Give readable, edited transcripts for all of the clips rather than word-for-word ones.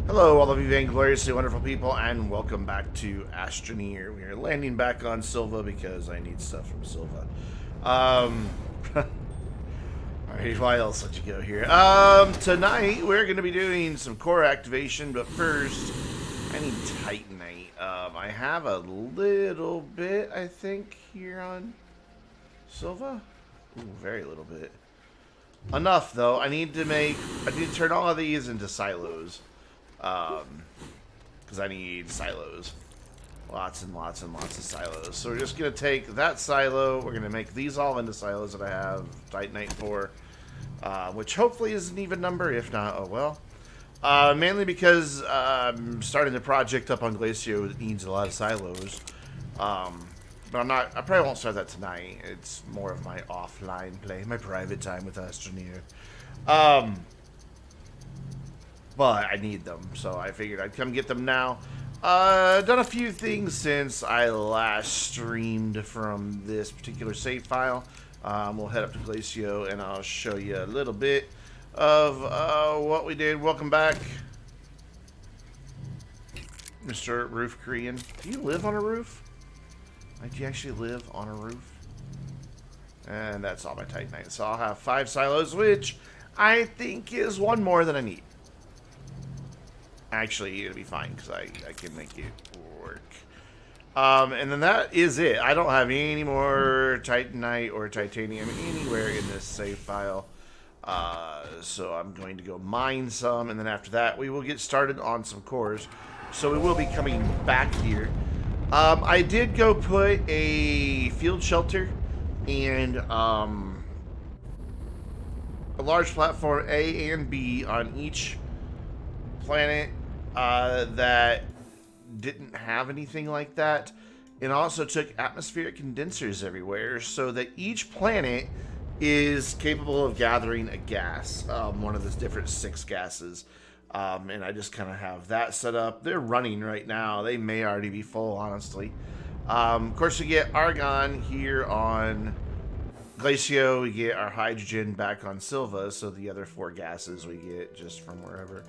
Hello, all of you vaingloriously wonderful people, and welcome back to Astroneer. We are landing back on Silva because I need stuff from Silva. Alright, why else let you go here? Tonight we're going to be doing some core activation, but first, I need Titanite. I have a little bit, I think, here on Silva. Ooh, very little bit. Enough, though. I need to turn all of these into silos. Because I need silos. Lots and lots and lots of silos. So we're just going to take that silo. We're going to make these all into silos that I have Titanite for. Which hopefully is an even number. If not, oh well. Mainly because starting the project up on Glacio needs a lot of silos. But I probably won't start that tonight. It's more of my offline play. My private time with Astroneer. But I need them, so I figured I'd come get them now. Done a few things since I last streamed from this particular save file. We'll head up to Glacio and I'll show you a little bit of what we did. Welcome back, Mr. Roof Korean. Do you live on a roof? Do you actually live on a roof? And that's all my Titanite. So I'll have 5 silos, which I think is one more than I need. Actually, it'll be fine because I can make it work. And then that is it. I don't have any more Titanite or Titanium anywhere in this save file. So I'm going to go mine some, and then after that, we will get started on some cores. So we will be coming back here. I did go put a field shelter and a large platform A and B on each planet that didn't have anything like that, and also took atmospheric condensers everywhere so that each planet is capable of gathering a gas, one of the different 6 gases. And I just kind of have that set up. They're running right now. They may already be full, honestly. Of course, we get argon here on Glacio. We get our hydrogen back on Silva, so the other 4 gases we get just from wherever.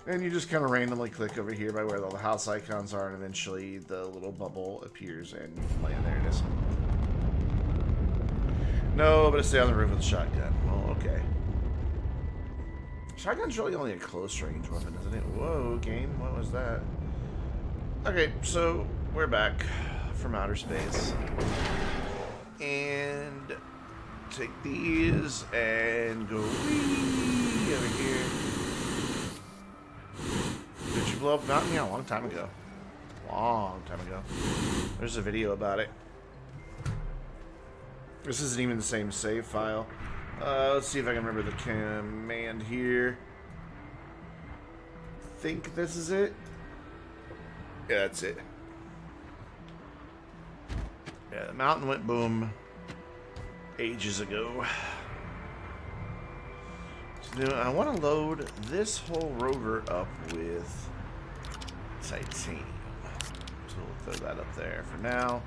And you just kind of randomly click over here by where all the house icons are, and eventually the little bubble appears and you can land. There it is. No, but I stay on the roof with a shotgun. Well, okay. Shotgun's really only a close range weapon, isn't it? Whoa, game, what was that? Okay, so we're back from outer space. And take these and go wee over here. Did you blow up Mountain? Yeah, a long time ago. Long time ago. There's a video about it. This isn't even the same save file. Let's see if I can remember the command here. Think this is it? Yeah, that's it. Yeah, the mountain went boom ages ago. So I want to load this whole rover up with titanium. So we'll throw that up there for now.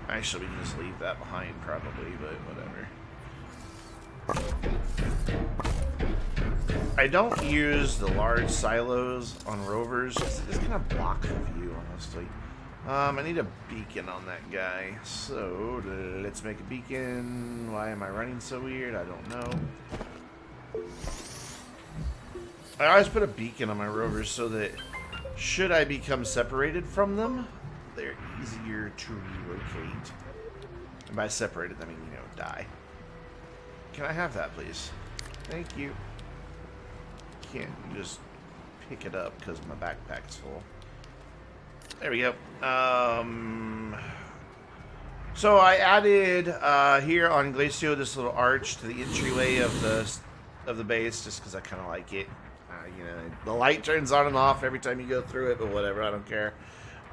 Actually, we can just leave that behind probably, but whatever. I don't use the large silos on rovers because it just kind of blocks the view, honestly. I need a beacon on that guy, so let's make a beacon. Why am I running so weird? I don't know. I always put a beacon on my rovers so that should I become separated from them, they're easier to relocate. And by separated, I mean, you know, die. Can I have that, please? Thank you. Can't just pick it up because my backpack's full. There we go. So I added here on Glacio this little arch to the entryway of the base, just because I kind of like it. You know, the light turns on and off every time you go through it, but whatever, I don't care.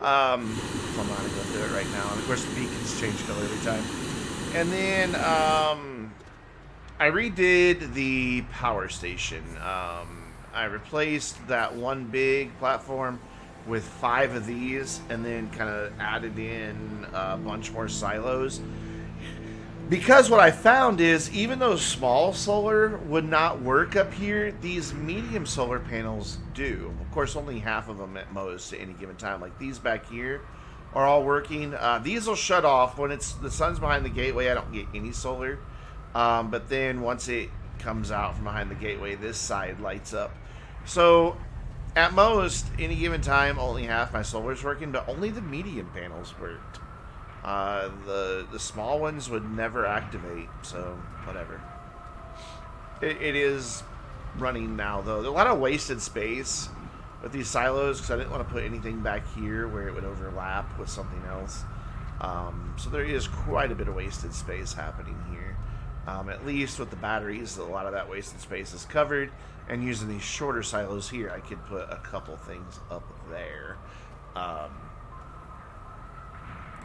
I'm not gonna go through it right now. And of course, the beacons change color every time. And then I redid the power station. I replaced that one big platform with 5 of these, and then kind of added in a bunch more silos. Because what I found is, even though small solar would not work up here, these medium solar panels do. Of course, only half of them at most at any given time. Like these back here are all working. These will shut off when the sun's behind the gateway. I don't get any solar. But then once it comes out from behind the gateway, this side lights up. So at most, any given time, only half my solar's working, but only the medium panels worked. The small ones would never activate, so whatever. It is running now, though. There's a lot of wasted space with these silos because I didn't want to put anything back here where it would overlap with something else. So there is quite a bit of wasted space happening here. At least with the batteries, a lot of that wasted space is covered. And using these shorter silos here, I could put a couple things up there.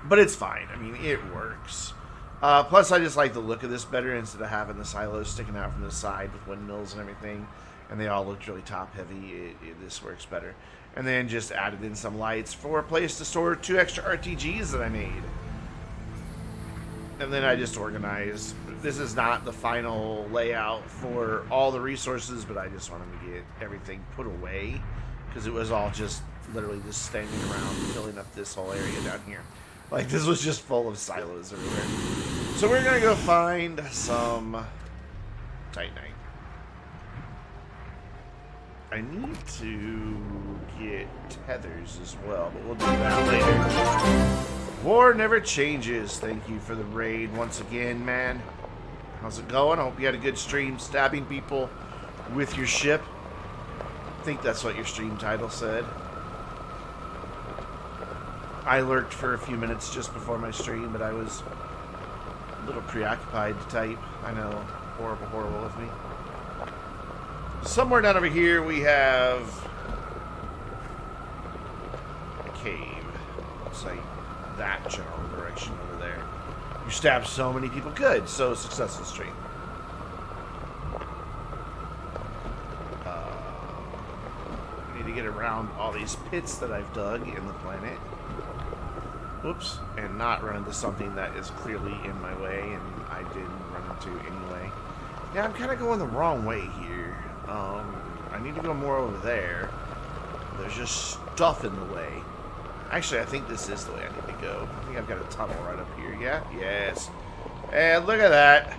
But it's fine. I mean, it works. Plus, I just like the look of this better instead of having the silos sticking out from the side with windmills and everything. And they all looked really top-heavy. This works better. And then just added in some lights for a place to store 2 extra RTGs that I made. And then I just organized. This is not the final layout for all the resources, but I just wanted to get everything put away. Because it was all just literally just standing around filling up this whole area down here. Like, this was just full of silos everywhere. So we're going to go find some Titanite. I need to get tethers as well, but we'll do that later. War never changes. Thank you for the raid once again, man. How's it going? I hope you had a good stream stabbing people with your ship. I think that's what your stream title said. I lurked for a few minutes just before my stream, but I was a little preoccupied to type. I know, horrible, horrible of me. Somewhere down over here we have a cave. Looks like that general direction over there. You stabbed so many people. Good. So successful stream. I need to get around all these pits that I've dug in the planet. Whoops. And not run into something that is clearly in my way and I didn't run into anyway. Yeah, I'm kind of going the wrong way here. I need to go more over there. There's just stuff in the way. Actually, I think this is the way I need to go. I think I've got a tunnel right up here. Yeah? Yes. And look at that.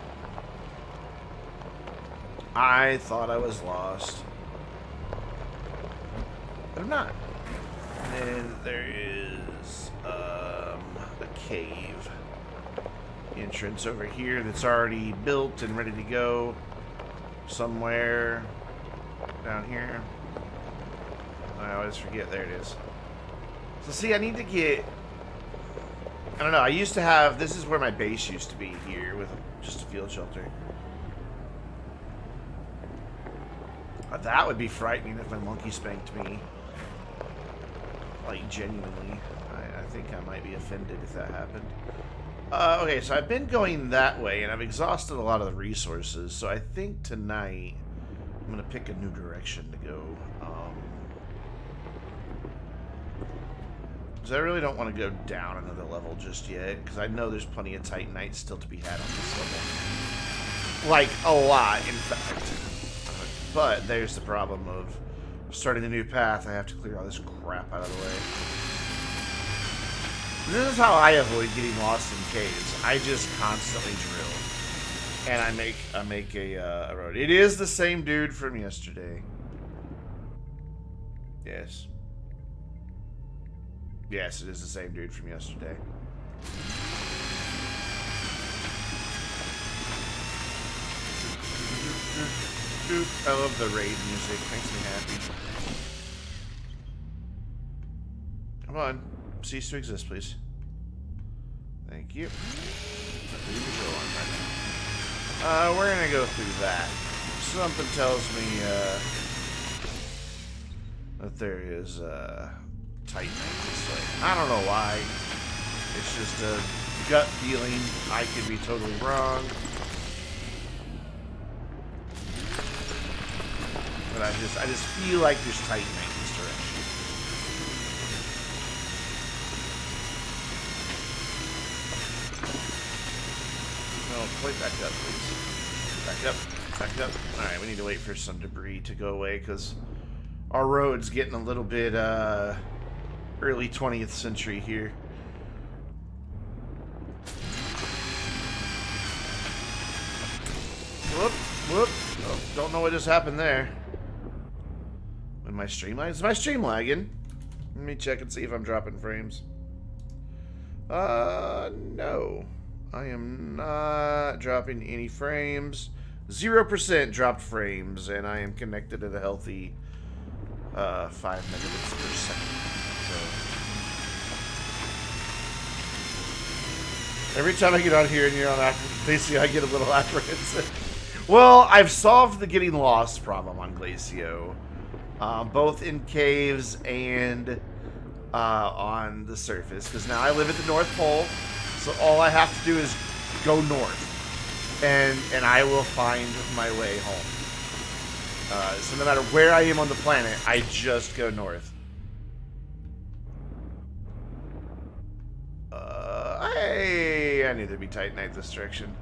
I thought I was lost. But I'm not. And then there is a cave entrance over here that's already built and ready to go somewhere down here. I always forget. There it is. So see, I need to get, I don't know, I used to have, this is where my base used to be here with just a field shelter. That would be frightening if my monkey spanked me. Like, genuinely. I think I might be offended if that happened. Okay, so I've been going that way, and I've exhausted a lot of the resources, so I think tonight I'm going to pick a new direction to go. Because I really don't want to go down another level just yet, because I know there's plenty of Titanite still to be had on this level. Like, a lot, in fact. But there's the problem of starting a new path. I have to clear all this crap out of the way. This is how I avoid getting lost in caves. I just constantly drill. And I make a road. It is the same dude from yesterday. Yes. Yes, it is the same dude from yesterday. I love the raid music. Makes me happy. Come on. Cease to exist, please. Thank you. We're gonna go through that. Something tells me that there is Titanite this way. I don't know why. It's just a gut feeling. I could be totally wrong. But I just feel like there's Titanite in this direction. No, wait, back up, please. Back up. Back up. Alright, we need to wait for some debris to go away, because our road's getting a little bit, early 20th century here. Whoop, whoop. Oh, don't know what just happened there. When my stream lags? Is my stream lagging? Let me check and see if I'm dropping frames. No. I am not dropping any frames. 0% dropped frames, and I am connected at a healthy 5 megabits per second. So every time I get on here and you're on active, basically I get a little apprehensive. Well, I've solved the getting lost problem on Glacio, both in caves and on the surface, because now I live at the North Pole, so all I have to do is go north, and I will find my way home. So no matter where I am on the planet, I just go north. Hey, I need to be Titanite this direction.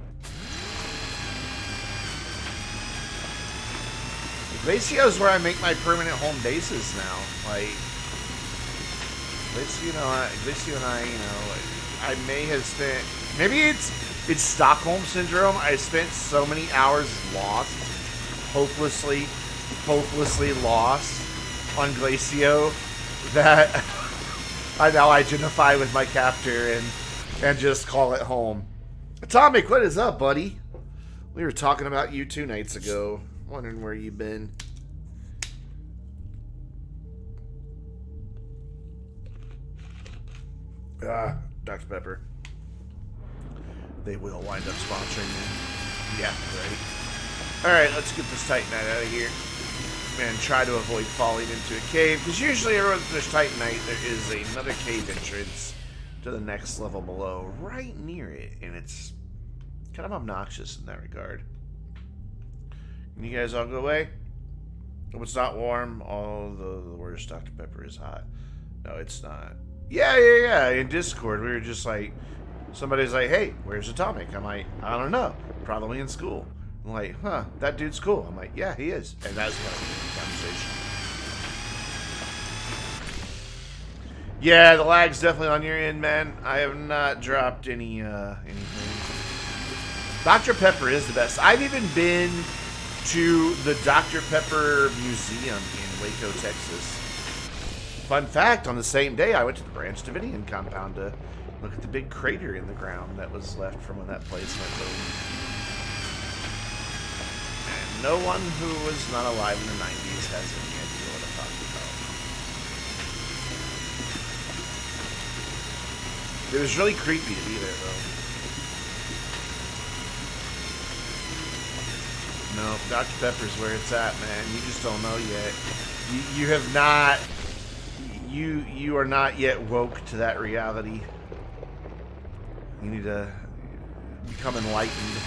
Glacio is where I make my permanent home bases now. Like, Glacio and I, you know, I may have spent, maybe it's Stockholm Syndrome. I spent so many hours lost, hopelessly lost on Glacio that I now identify with my captor and just call it home. Atomic, what is up, buddy? We were talking about you 2 nights ago. Wondering where you've been. Dr. Pepper. They will wind up sponsoring me. Yeah, right. Alright, let's get this Titanite out of here. And try to avoid falling into a cave. Because usually everyone there's Titanite, there is another cave entrance to the next level below. Right near it. And it's kind of obnoxious in that regard. Can you guys all go away? If it's not warm, all the worst Dr. Pepper is hot. No, it's not. Yeah. In Discord, we were just like, somebody's like, hey, where's Atomic? I'm like, I don't know. Probably in school. I'm like, huh, that dude's cool. I'm like, yeah, he is. And that's kind of a conversation. Yeah, the lag's definitely on your end, man. I have not dropped anything. Dr. Pepper is the best. I've even been to the Dr. Pepper Museum in Waco, Texas. Fun fact, on the same day, I went to the Branch Davidian compound to look at the big crater in the ground that was left from when that place went boom. And no one who was not alive in the 90s has any idea what I'm talking about. It was really creepy to be there, though. No, Dr. Pepper's where it's at, man. You just don't know yet. You have not... You are not yet woke to that reality. You need to become enlightened.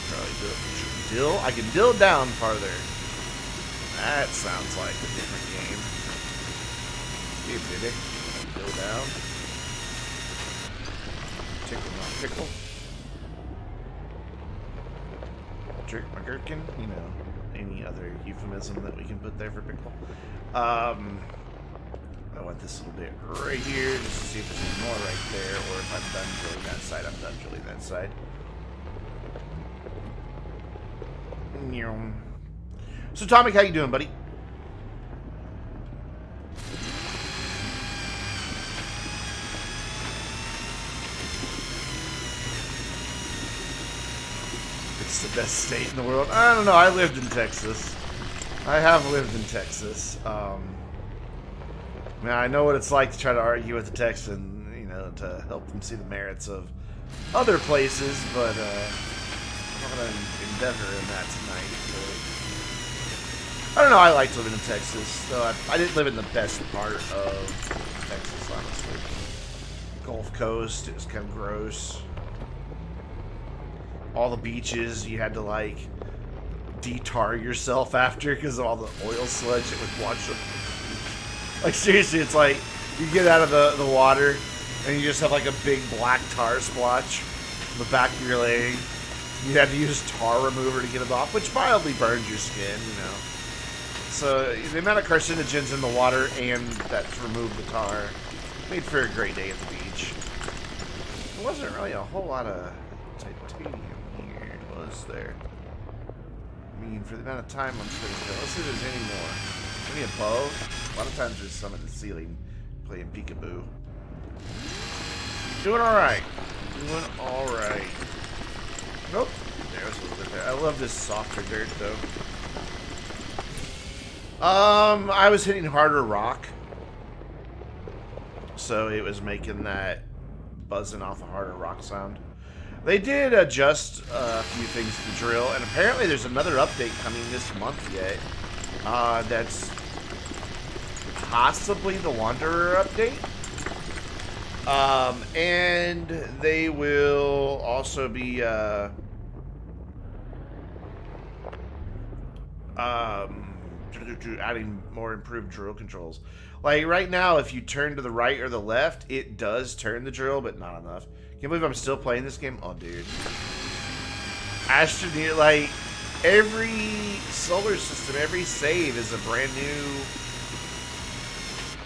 Probably do it. Dill? I can dill down farther. That sounds like a different game. Hey, baby. Dill down. Tickle, not pickle. Jerk my gherkin, you know, any other euphemism that we can put there for pickle. I want this little bit right here just to see if there's any more right there, or if I'm done drilling that side, I'm done drilling that side. So, Atomic, how you doing, buddy? It's the best state in the world. I don't know. I lived in Texas. I have lived in Texas. Man, I know what it's like to try to argue with a Texan, you know, to help them see the merits of other places, but I'm not going to endeavor in that tonight. But I don't know. I liked living in Texas, though I didn't live in the best part of Texas, honestly. Gulf Coast, it was kind of gross. All the beaches, you had to, like, detar yourself after because of all the oil sludge that would wash up. Like, seriously, it's like, you get out of the water, And you just have like a big black tar splotch on the back of your leg. You had to use tar remover to get it off, which mildly burns your skin, you know. So the amount of carcinogens in the water and that removed the tar made for a great day at the beach. There wasn't really a whole lot of titanium here, was there? I mean, for the amount of time I'm spending here, let's see if there's any more. Any above? A lot of times there's some at the ceiling playing peekaboo. Doing alright. Doing alright. Nope. There's a little bit there. I love this softer dirt, though. I was hitting harder rock. So it was making that buzzing off a harder rock sound. They did adjust a few things to the drill, and apparently there's another update coming this month yet. That's possibly the Wanderer update. And they will also be, adding more improved drill controls. Like, right now, if you turn to the right or the left, it does turn the drill, but not enough. Can't believe I'm still playing this game. Oh, dude. Astroneer, like, every solar system, every save is a brand new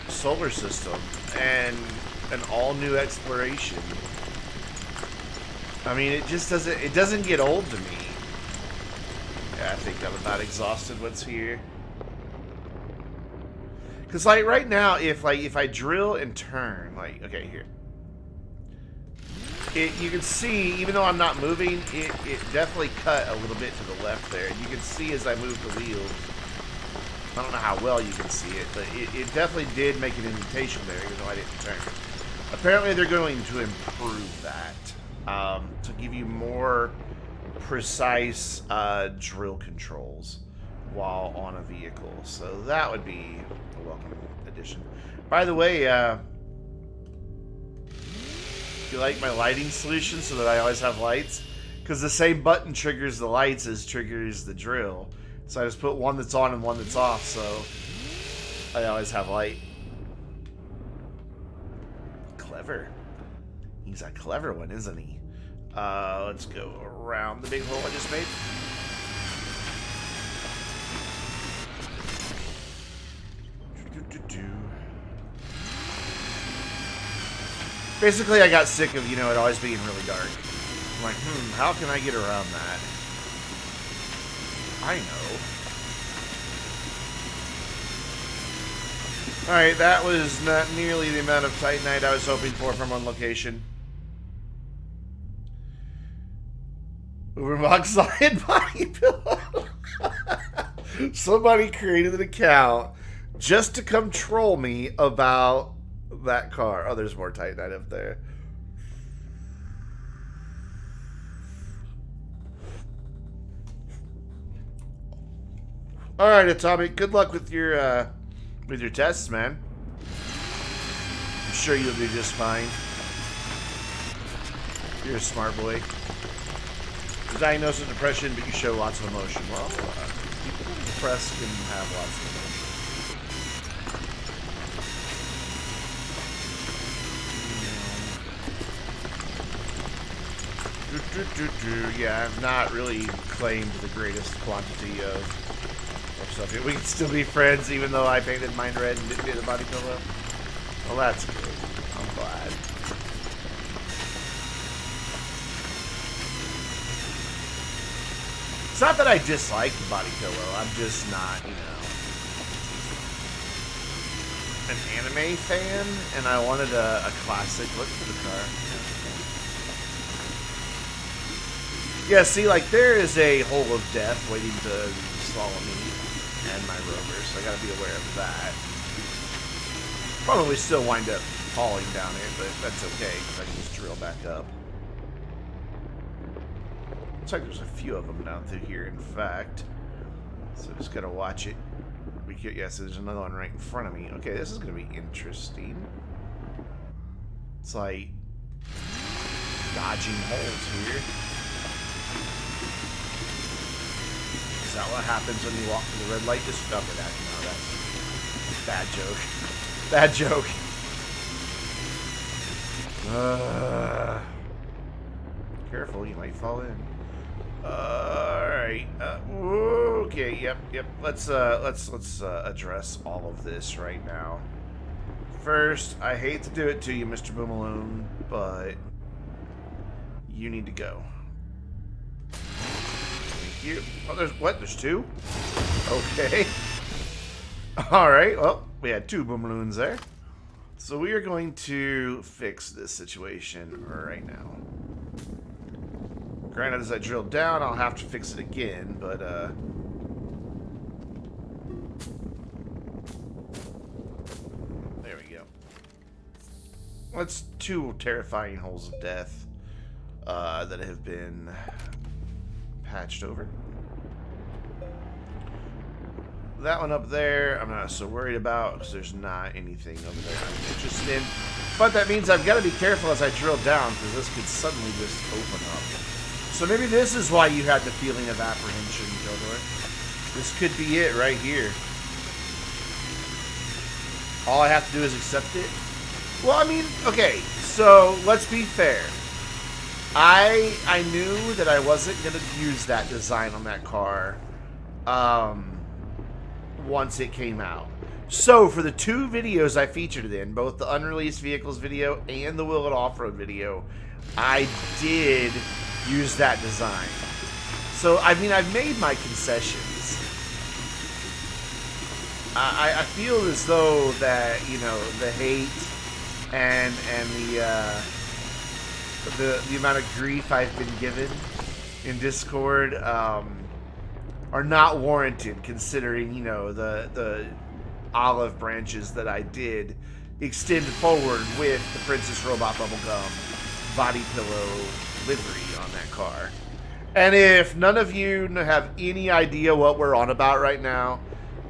solar system. And an all-new exploration. I mean, it just doesn't get old to me. Yeah, I think I'm about exhausted what's here. Because, like, right now, if I drill and turn, like, okay, here. You can see, even though I'm not moving, it definitely cut a little bit to the left there. You can see as I move the wheels. I don't know how well you can see it, but it definitely did make an indentation there, even though I didn't turn. Apparently, they're going to improve that to give you more precise drill controls while on a vehicle. So that would be a welcome addition. By the way, do you like my lighting solution so that I always have lights? Because the same button triggers the lights as triggers the drill. So I just put one that's on and one that's off, so I always have light. Clever. He's a clever one, isn't he? Let's go around the big hole I just made. Basically, I got sick of, it always being really dark. I'm like, how can I get around that? I know. Alright, that was not nearly the amount of Titanite I was hoping for from one location. Uberbox Lion Body Pillow. Somebody created an account just to come troll me about that car. Oh, there's more Titanite up there. All right, Atomic. Good luck with your tests, man. I'm sure you'll do just fine. You're a smart boy. You're diagnosed with depression, but you show lots of emotion. Well, people depressed can have lots of emotion. Yeah, I've not really claimed the greatest quantity of stuff. We can still be friends even though I painted mine red and didn't get a body pillow. Well, that's good. I'm glad. It's not that I dislike the body pillow. I'm just not, an anime fan, and I wanted a classic look for the car. Yeah, see, like, there is a hole of death waiting to swallow me and my rover, so I gotta be aware of that. Probably still wind up falling down it, but that's okay, because I can just drill back up. Looks like there's a few of them down through here, in fact. So just gotta watch it. Yes, there's another one right in front of me. Okay, this is gonna be interesting. It's like dodging holes here. Is that what happens when you walk through the red light? Just stop it. No, that's bad joke. Bad joke. Careful, you might fall in. Alright. Okay, yep. Let's address all of this right now. First, I hate to do it to you, Mr. Boomaloon, but you need to go. Thank you. Oh, there's two? Okay. Alright, well, we had two Boomaloons there. So we are going to fix this situation right now. Granted, as I drill down, I'll have to fix it again, but, there we go. That's two terrifying holes of death, that have been patched over. That one up there, I'm not so worried about, because there's not anything over there I'm interested in. But that means I've got to be careful as I drill down, because this could suddenly just open up. So maybe this is why you had the feeling of apprehension, Jodor. This could be it right here. All I have to do is accept it. Well, I mean, okay, so let's be fair. I knew that I wasn't going to use that design on that car once it came out. So for the two videos I featured it in, both the unreleased vehicles video and the Will It Off-Road video, I did use that design. So, I mean, I've made my concessions. I feel as though that, you know, the hate and the amount of grief I've been given in Discord are not warranted, considering, you know, the olive branches that I did extend forward with the Princess Robot Bubblegum body pillow livery on that car. And if none of you have any idea what we're on about right now,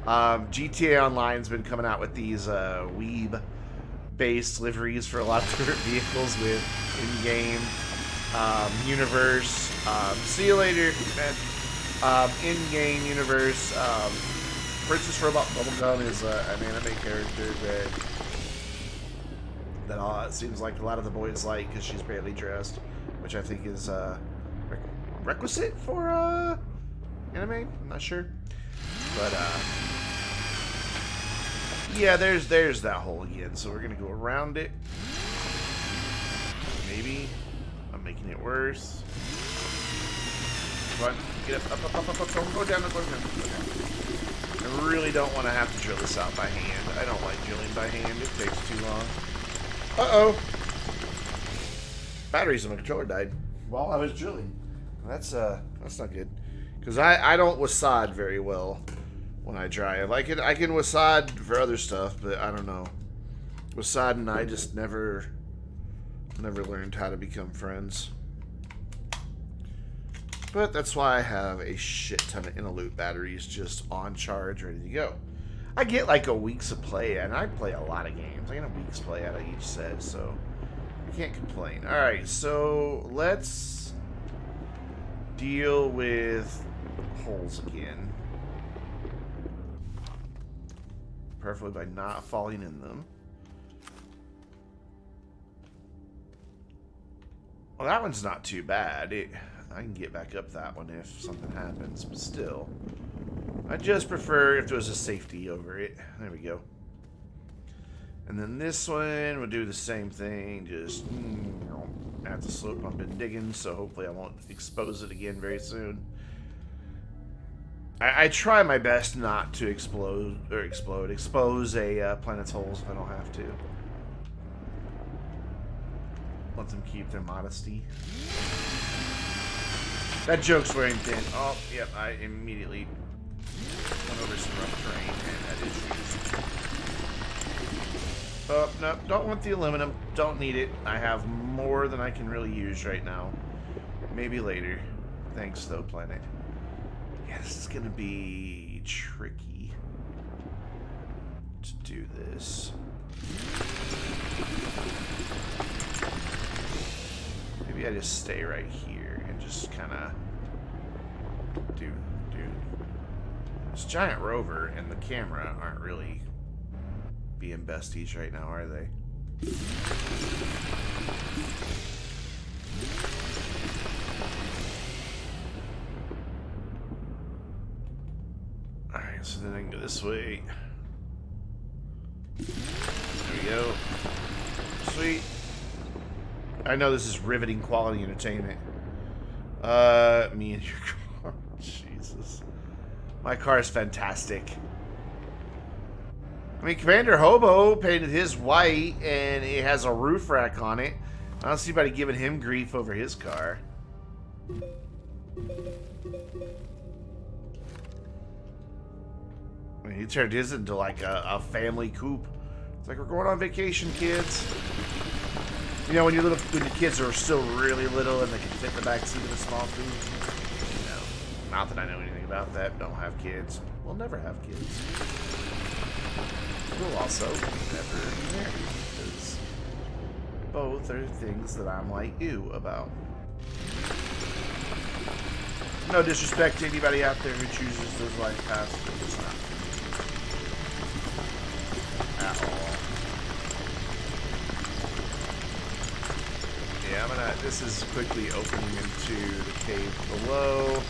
GTA Online's been coming out with these weeb-based liveries for a lot of different vehicles with in-game universe. See you later, man. In-game universe. Princess Robot Bubblegum is an anime character that it seems like a lot of the boys like because she's barely dressed, which I think is requisite for anime. I'm not sure, but yeah, there's that hole again. So we're gonna go around it. Maybe I'm making it worse. Come on, get up. Don't go down. I really don't want to have to drill this out by hand. I don't like drilling by hand. It takes too long. Uh-oh. Batteries on the controller died while I was drilling. That's not good. Because I don't wasad very well when I drive. I can wasad for other stuff, but I don't know. Wasad and I just never learned how to become friends. But that's why I have a shit ton of Inaloop batteries just on charge, ready to go. I get like a week's of play, and I play a lot of games. I get a week's play out of each set, so I can't complain. Alright, so let's deal with holes again. Preferably by not falling in them. Well, that one's not too bad. I can get back up that one if something happens, but still. I just prefer if there was a safety over it. There we go. And then this one will do the same thing. Just at the slope I've been digging, so hopefully I won't expose it again very soon. I try my best not to expose a planet's holes if I don't have to. Let them keep their modesty. That joke's wearing thin. Oh, yep, I immediately went over some rough terrain and had issues. Oh, no, don't want the aluminum. Don't need it. I have more than I can really use right now. Maybe later. Thanks, though, planet. Yeah, this is gonna be tricky to do this. Maybe I just stay right here and just kind of do this giant rover and the camera aren't really being besties right now, are they? Alright, so then I can go this way. There we go. Sweet. I know this is riveting quality entertainment. Me and your car. Jesus. My car is fantastic. I mean, Commander Hobo painted his white, and it has a roof rack on it. I don't see anybody giving him grief over his car. I mean, he turned his into like a family coupe. It's like, we're going on vacation, kids. You know, when your kids are still really little and they can fit in the back seat of a small coupe. You know, not that I know anything about that. Don't have kids. We'll never have kids. We'll also never be married, because both are things that I'm like you about. No disrespect to anybody out there who chooses those life paths, but it's not at all. Yeah, this is quickly opening into the cave below,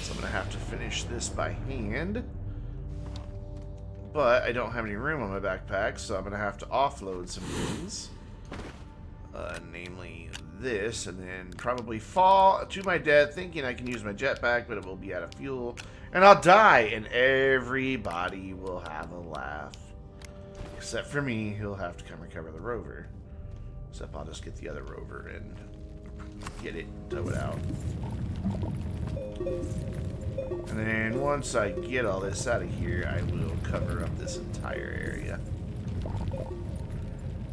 so I'm gonna have to finish this by hand. But I don't have any room on my backpack, so I'm going to have to offload some things. Namely this, and then probably fall to my death thinking I can use my jetpack, but it will be out of fuel. And I'll die, and everybody will have a laugh. Except for me, who'll have to come recover the rover. Except I'll just get the other rover and get it, tow it out. And then once I get all this out of here, I will cover up this entire area.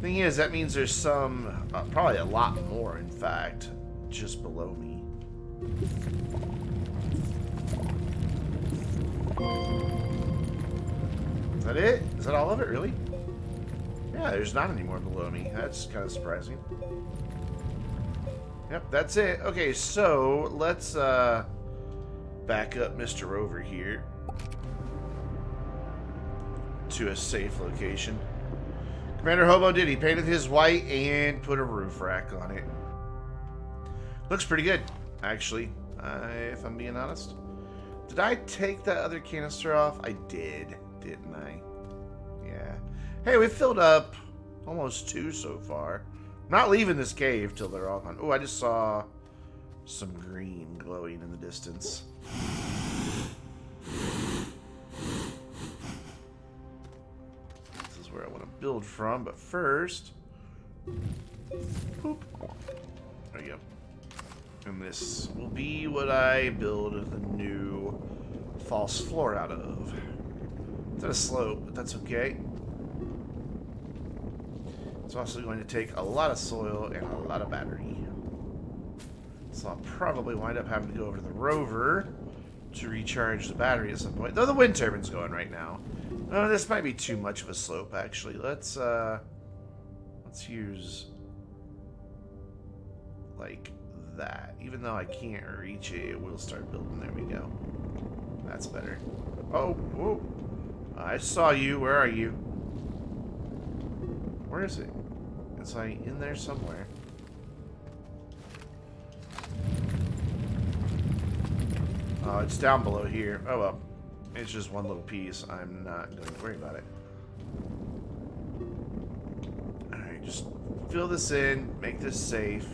Thing is, that means there's some, probably a lot more, in fact, just below me. Is that it? Is that all of it, really? Yeah, there's not any more below me. That's kind of surprising. Yep, that's it. Okay, so let's, back up Mr. Rover here to a safe location. Commander Hobo did. He painted his white and put a roof rack on it. Looks pretty good, actually, if I'm being honest. Did I take that other canister off? I did, didn't I? Yeah. Hey, we filled up almost 2 so far. Not leaving this cave till they're all gone. Oh, I just saw some green glowing in the distance. This is where I want to build from, but first, boop. There we go. And this will be what I build the new false floor out of. It's at a slope, but that's okay. It's also going to take a lot of soil and a lot of battery. So I'll probably wind up having to go over to the rover to recharge the battery at some point. Though the wind turbine's going right now. Oh, this might be too much of a slope, actually. Let's use like that. Even though I can't reach it, we'll start building. There we go. That's better. Oh, whoa. I saw you. Where are you? Where is it? It's like in there somewhere. Oh, it's down below here. Oh well. It's just one little piece. I'm not going to worry about it. Alright, just fill this in, make this safe.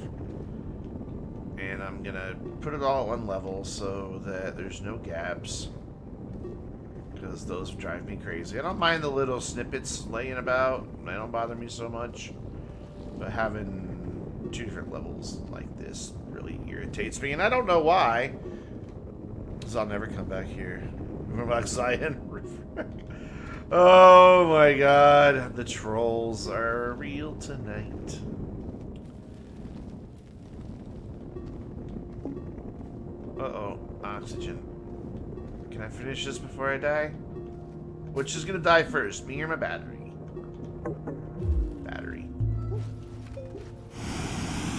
And I'm going to put it all at one level so that there's no gaps. Because those drive me crazy. I don't mind the little snippets laying about. They don't bother me so much. But having 2 different levels like this really irritates me. And I don't know why. Because I'll never come back here. Remember about Zion? Oh my god. The trolls are real tonight. Uh-oh. Oxygen. Can I finish this before I die? Which is gonna die first? Me or my battery? Battery.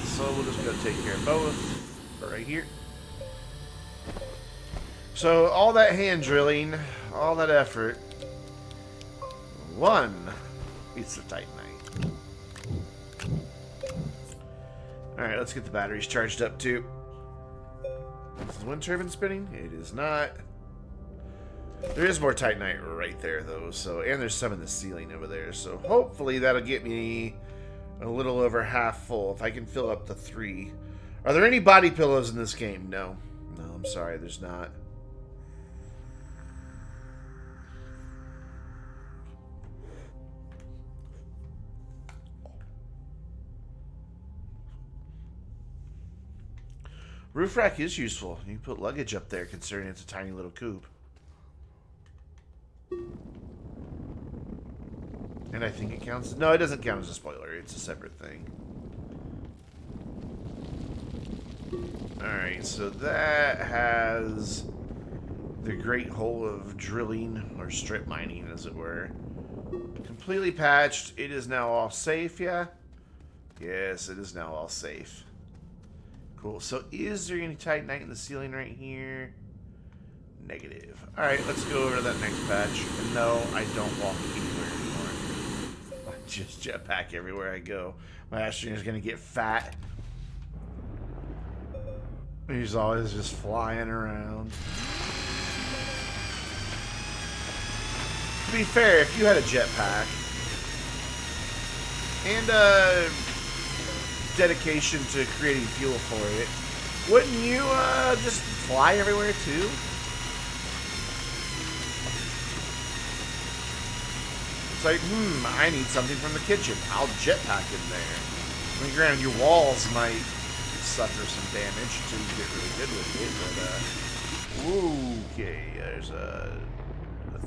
So we'll just go take care of both. Right here. So all that hand drilling, all that effort, 1 piece of titanite. Alright, let's get the batteries charged up too. Is the wind turbine spinning? It is not. There is more Titanite right there though, so and there's some in the ceiling over there, so hopefully that'll get me a little over half full if I can fill up the 3. Are there any body pillows in this game? No. No, I'm sorry, there's not. Roof rack is useful. You can put luggage up there considering it's a tiny little coop. And I think it counts. No, it doesn't count as a spoiler. It's a separate thing. Alright, so that has the great hole of drilling, or strip mining as it were. Completely patched. It is now all safe, yeah? Yes, it is now all safe. Cool. So is there any Titanite in the ceiling right here? Negative. Alright, let's go over to that next patch. And no, I don't walk anywhere anymore. I just jetpack everywhere I go. My Astrian is going to get fat. He's always just flying around. To be fair, if you had a jetpack and dedication to creating fuel for it, wouldn't you just fly everywhere too? It's like, I need something from the kitchen. I'll jetpack in there. I mean, granted, your walls might suffer some damage until you get really good with it, but okay, there's a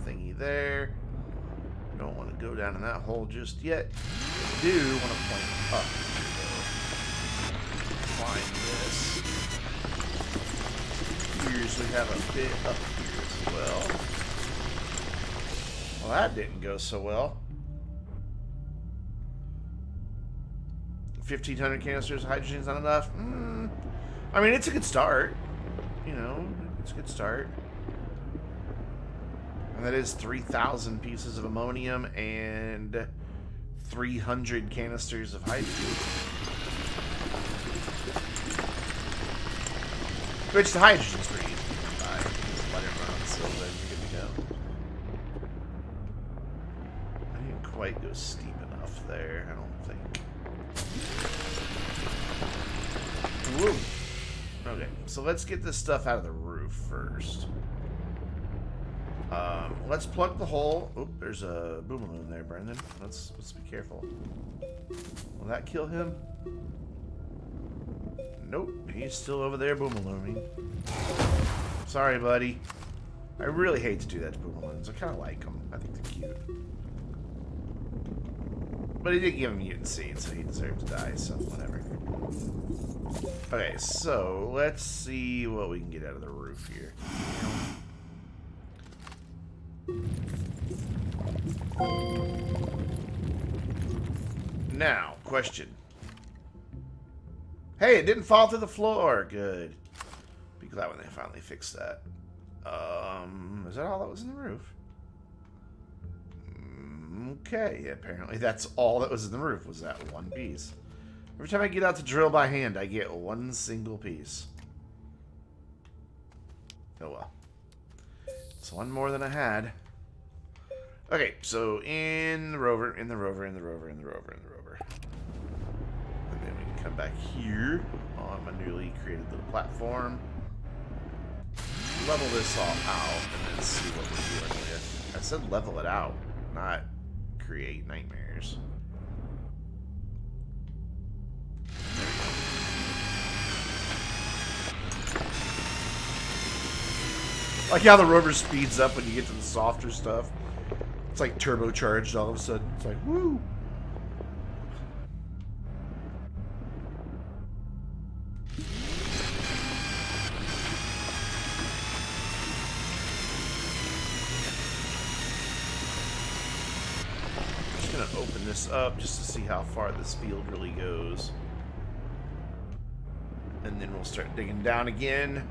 thingy there. Don't want to go down in that hole just yet. I do want to point up. Find this. Here's we have a bit up here as well. Well, that didn't go so well. 1,500 canisters of hydrogen is not enough. I mean, it's a good start. You know, it's a good start. And that is 3,000 pieces of ammonium and 300 canisters of hydrogen. Which the hydrogen's pretty easy to buy. Just let it run, so then you're good to go. I didn't quite go steep enough there, I don't think. Woo! Okay, so let's get this stuff out of the roof first. Let's plug the hole. Oop, there's a boomaloo there, Brendan. Let's be careful. Will that kill him? Nope, he's still over there boomalooing. Sorry, buddy. I really hate to do that to boomaloons. I kind of like them. I think they're cute. But he did give him mutant seed, so he deserved to die, so whatever. Okay, so let's see what we can get out of the roof here. Now, question. Hey, it didn't fall through the floor. Good. Be glad when they finally fix that. Is that all that was in the roof? Okay, apparently that's all that was in the roof, was that one piece. Every time I get out to drill by hand, I get one single piece. Oh well. It's one more than I had. Okay, so in the rover. And then we can come back here on my newly created little platform. Level this all out and then see what we're dealing with. I said level it out, not create nightmares. Like how the rover speeds up when you get to the softer stuff. It's like turbocharged all of a sudden. It's like, woo! I'm just gonna open this up just to see how far this field really goes. And then we'll start digging down again.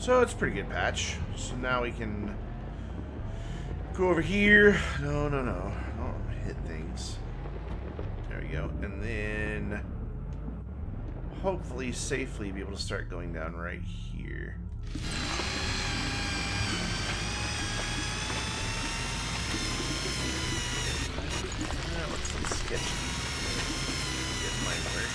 So it's a pretty good patch. So now we can go over here. No. Don't hit things. There we go. And then hopefully safely be able to start going down right here. That looks a little sketchy. It might work.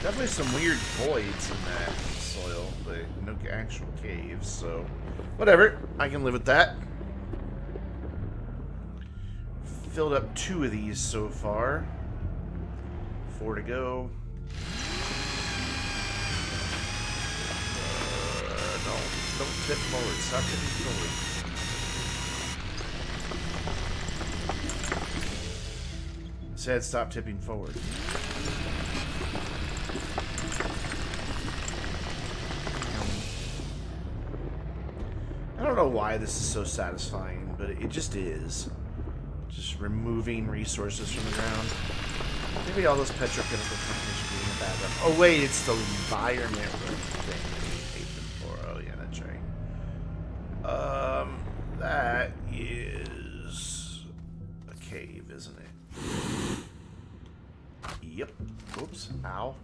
Definitely some weird voids in that soil, but no actual caves, so whatever. I can live with that. Filled up 2 of these so far. 4 to go. No, don't tip forward. Stop tipping forward. Said stop tipping forward. I don't know why this is so satisfying, but it just is. Just removing resources from the ground. Maybe all those petrochemical companies are being a bad rep. Oh wait, it's the environment thing that we hate them for. Oh yeah, that's right. That is a cave, isn't it? Yep. Oops. Ow.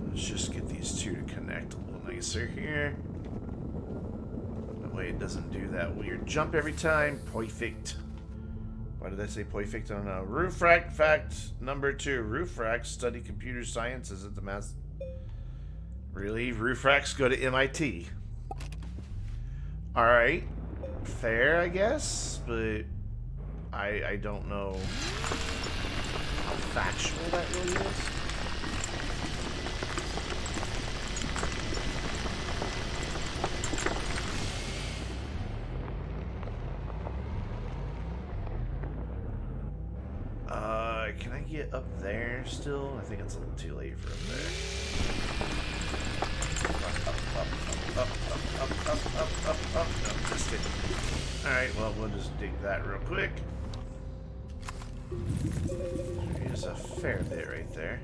Let's just get these 2 to connect a little nicer here. That way it doesn't do that weird jump every time. Perfect. Why did I say perfect? I don't know. Roofrack fact number 2. Roofracks study computer sciences at the Mass. Really? Roofracks go to MIT. Alright. Fair, I guess, but I don't know how factual that really is. Can I get up there still? I think it's a little too late for up there. Up. No, just it. Alright, well, we'll just dig that real quick. There's a fair bit right there.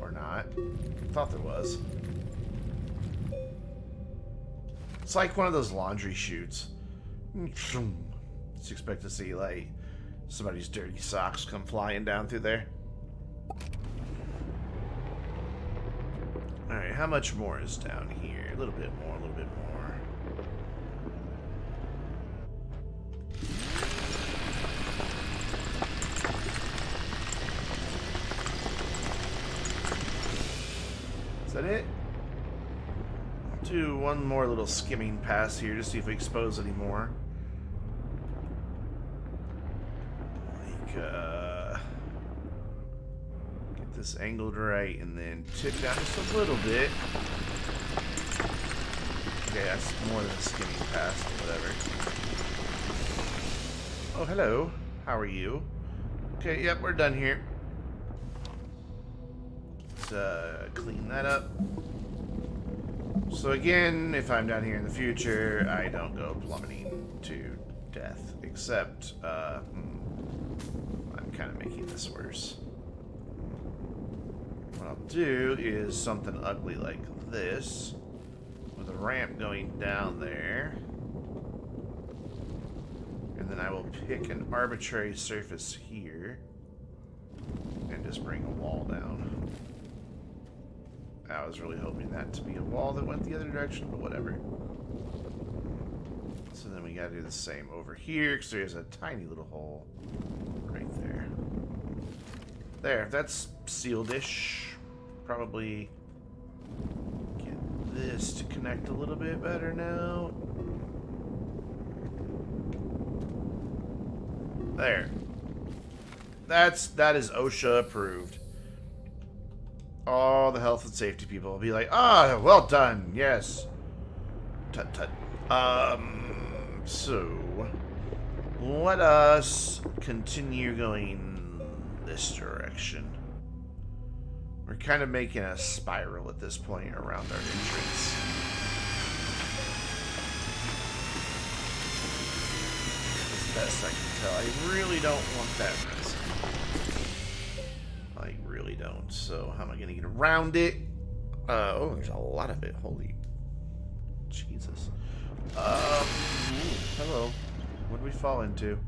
Or not. Thought there was. It's like one of those laundry chutes. Just expect to see, like, somebody's dirty socks come flying down through there. Alright, how much more is down here? A little bit more, a little bit more. Is that it? I'll do one more little skimming pass here to see if we expose any more. Get this angled right and then tip down just a little bit. Okay, that's more than a skimming pass, but whatever. Oh, hello. How are you? Okay, yep, we're done here. Let's clean that up. So again, if I'm down here in the future, I don't go plummeting to death, except, I'm kind of making this worse. What I'll do is something ugly like this, with a ramp going down there. And then I will pick an arbitrary surface here and just bring a wall down. I was really hoping that to be a wall that went the other direction, but whatever. So then we gotta do the same over here, because there's a tiny little hole right there. There, that's sealed-ish. Probably get this to connect a little bit better now. There. That is OSHA approved. All the health and safety people will be like, ah, well done, yes. Tut tut. So let us continue going this direction. We're kind of making a spiral at this point around our entrance. best I can tell. I really don't want that resin. I really don't. So how am I going to get around it? Oh, there's a lot of it. Holy Jesus. Hello. What did we fall into?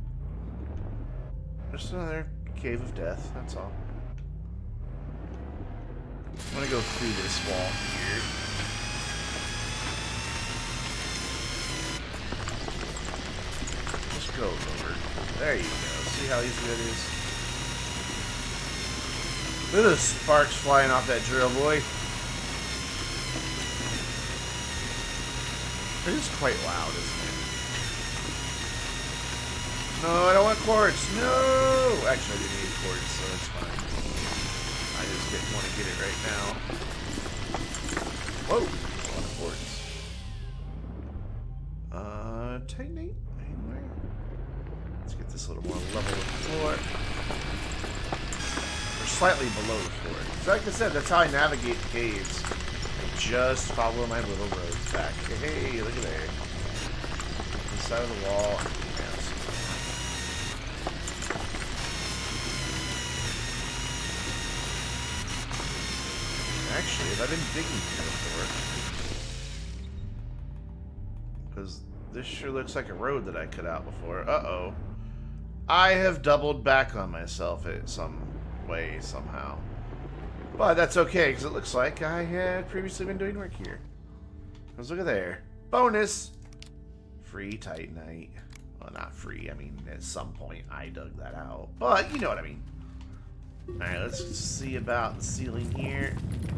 Just another cave of death. That's all. I'm going to go through this wall here. Just go over. There you go. See how easy that is? Look at the sparks flying off that drill, boy. It is quite loud, isn't it? No, I don't want quartz. No! Actually, I do need quartz, so it's fine. I just didn't want to get it right now. Whoa! I want quartz. Titanate? Anywhere? Let's get this a little more level with the floor. We're slightly below the floor. So like I said, that's how I navigate the caves. Just follow my little roads back. Hey, look at there. Inside of the wall. Yes. Actually, have I been digging here before? Because this sure looks like a road that I cut out before. Uh-oh. I have doubled back on myself in some way, somehow. But that's okay, because it looks like I had previously been doing work here. Let's look at there. Bonus! Free Titanite. Well, not free. I mean, at some point I dug that out. But, you know what I mean. Alright, let's see about the ceiling here.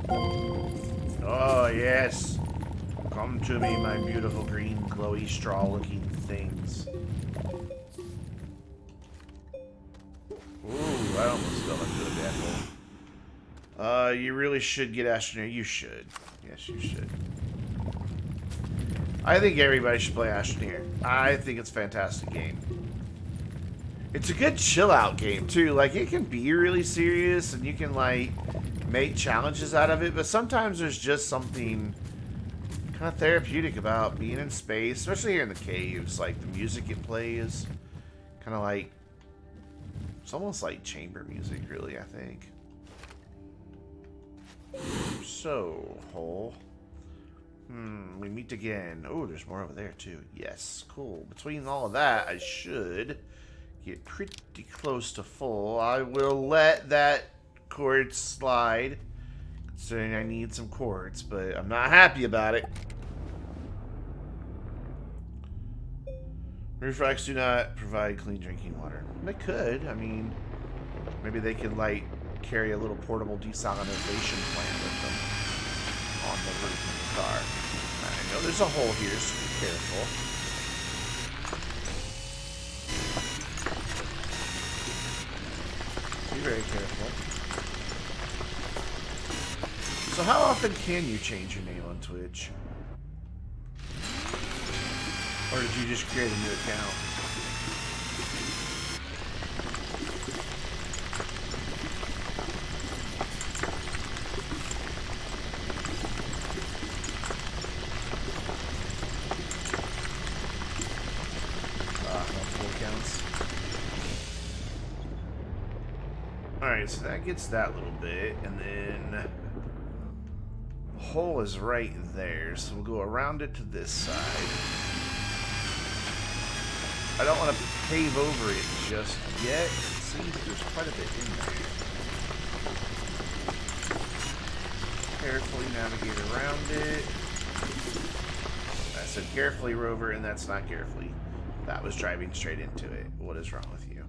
Oh, yes. Come to me, my beautiful green, glowy, straw-looking things. Ooh, I almost fell into a bad hole. You really should get Astroneer. You should. Yes, you should. I think everybody should play Astroneer. I think it's a fantastic game. It's a good chill-out game, too. Like, it can be really serious, and you can, like, make challenges out of it, but sometimes there's just something kind of therapeutic about being in space, especially here in the caves. Like, the music it plays, kind of like, it's almost like chamber music, really, I think. So, hole. We meet again. Oh, there's more over there, too. Yes, cool. Between all of that, I should get pretty close to full. I will let that quartz slide, considering I need some quartz, but I'm not happy about it. Roof racks do not provide clean drinking water. They could. I mean, maybe they could, like, carry a little portable desalinization plant with them on the roof of the car. I know there's a hole here, so be careful. Be very careful. So how often can you change your name on Twitch? Or did you just create a new account? Alright, so that gets that little bit, and then the hole is right there, so we'll go around it to this side. I don't want to pave over it just yet. It seems that there's quite a bit in there. Carefully navigate around it. I said carefully, Rover, and that's not carefully. That was driving straight into it. What is wrong with you?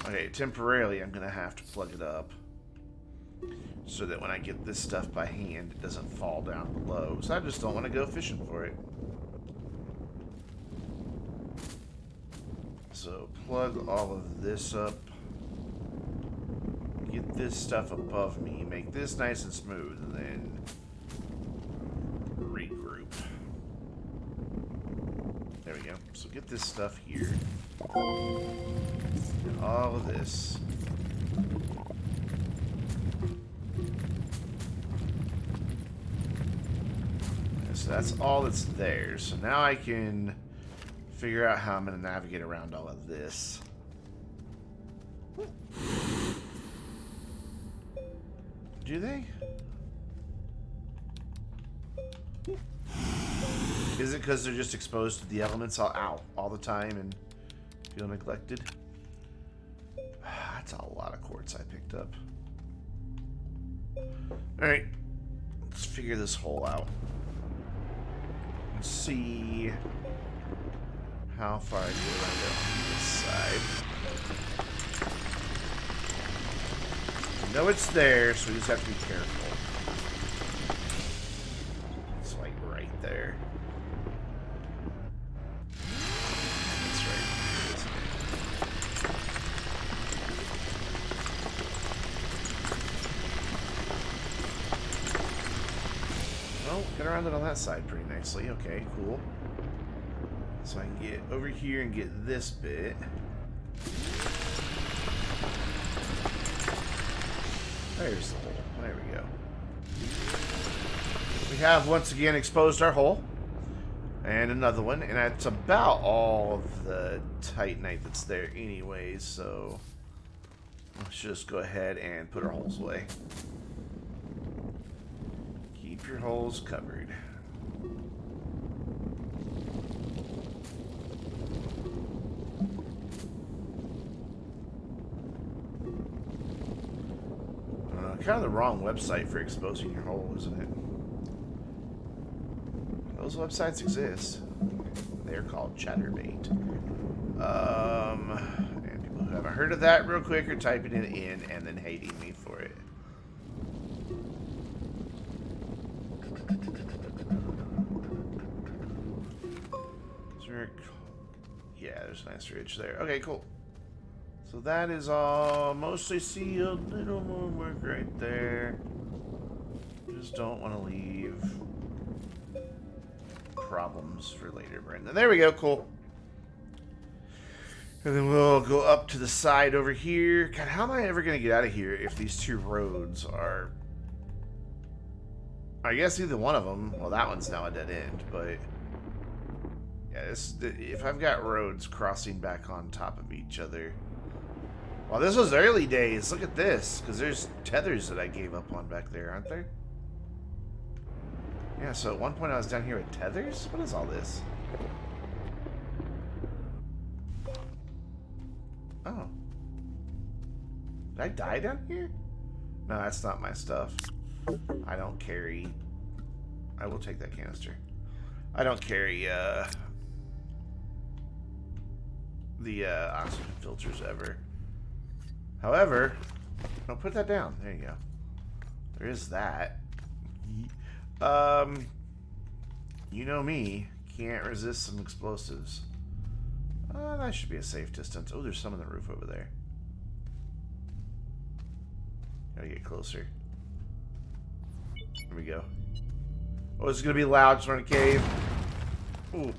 Okay, temporarily I'm going to have to plug it up so that when I get this stuff by hand, it doesn't fall down below. So I just don't want to go fishing for it. So plug all of this up. Get this stuff above me. Make this nice and smooth, and then regroup. There we go. So get this stuff here. And all of this. So that's all that's there. So now I can figure out how I'm going to navigate around all of this. Do they? Is it because they're just exposed to the elements all the time and feel neglected? That's a lot of quartz I picked up. Alright. Let's figure this hole out. Let's see how far I get around it on this side. I know it's there, so we just have to be careful. It's like right there. That's right. Isn't it? Well, get around it on that side pretty nicely. Okay, cool. So I can get over here and get this bit. There's the hole. There we go. We have once again exposed our hole. And another one. And that's about all of the titanite that's there anyways. So let's just go ahead and put our holes away. Keep your holes covered. Kind of the wrong website for exposing your hole, isn't it? Those websites exist. They're called Chatterbait. And people who haven't heard of that real quick are typing it in and then hating me for it. Is there yeah, there's a nice ridge there. Okay, cool. So that is all mostly sealed. Little more work right there. Just don't want to leave problems for later, Brendan. There we go, cool. And then we'll go up to the side over here. God, how am I ever going to get out of here if these two roads are... I guess either one of them... Well, that one's now a dead end, but... Yeah, if I've got roads crossing back on top of each other... Well, this was early days. Look at this. Because there's tethers that I gave up on back there, aren't there? Yeah, so at one point I was down here with tethers? What is all this? Oh. Did I die down here? No, that's not my stuff. I don't carry... I will take that canister. I don't carry, the, oxygen filters ever. However, I'll put that down. There you go. There is that. You know me. Can't resist some explosives. That should be a safe distance. Oh, there's some on the roof over there. Gotta get closer. Here we go. Oh, it's gonna be loud. Just in a cave. Ooh.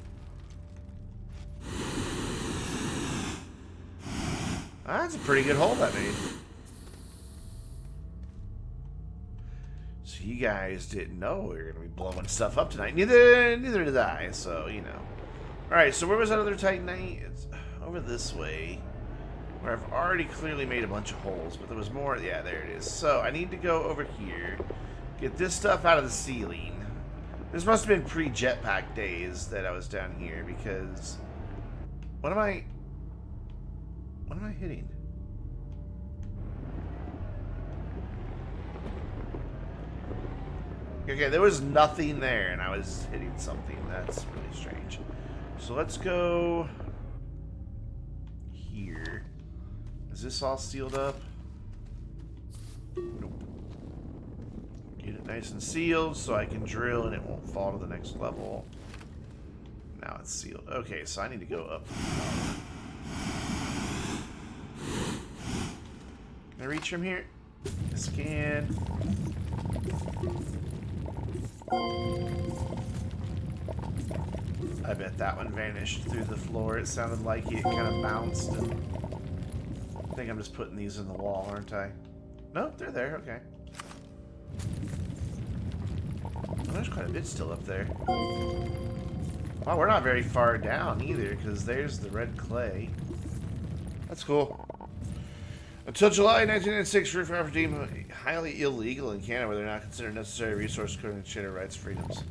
That's a pretty good hole that made. So you guys didn't know we were going to be blowing stuff up tonight. Neither did I, so, you know. Alright, so where was that other titanite? It's over this way. Where I've already clearly made a bunch of holes, but there was more. Yeah, there it is. So I need to go over here. Get this stuff out of the ceiling. This must have been pre-jetpack days that I was down here, because... What am I hitting? Okay, there was nothing there, and I was hitting something. That's really strange. So let's go here. Is this all sealed up? Nope. Get it nice and sealed so I can drill and it won't fall to the next level. Now it's sealed. Okay, so I need to go up. Can I reach from here? Yes, can. I bet that one vanished through the floor. It sounded like it kind of bounced. And I think I'm just putting these in the wall, aren't I? Nope, they're there. Okay. Well, there's quite a bit still up there. Wow, we're not very far down either, because there's the red clay. That's cool. Until July 1996, roof raft were deemed highly illegal in Canada, where they're not considered necessary resource according to Shared Rights Freedoms.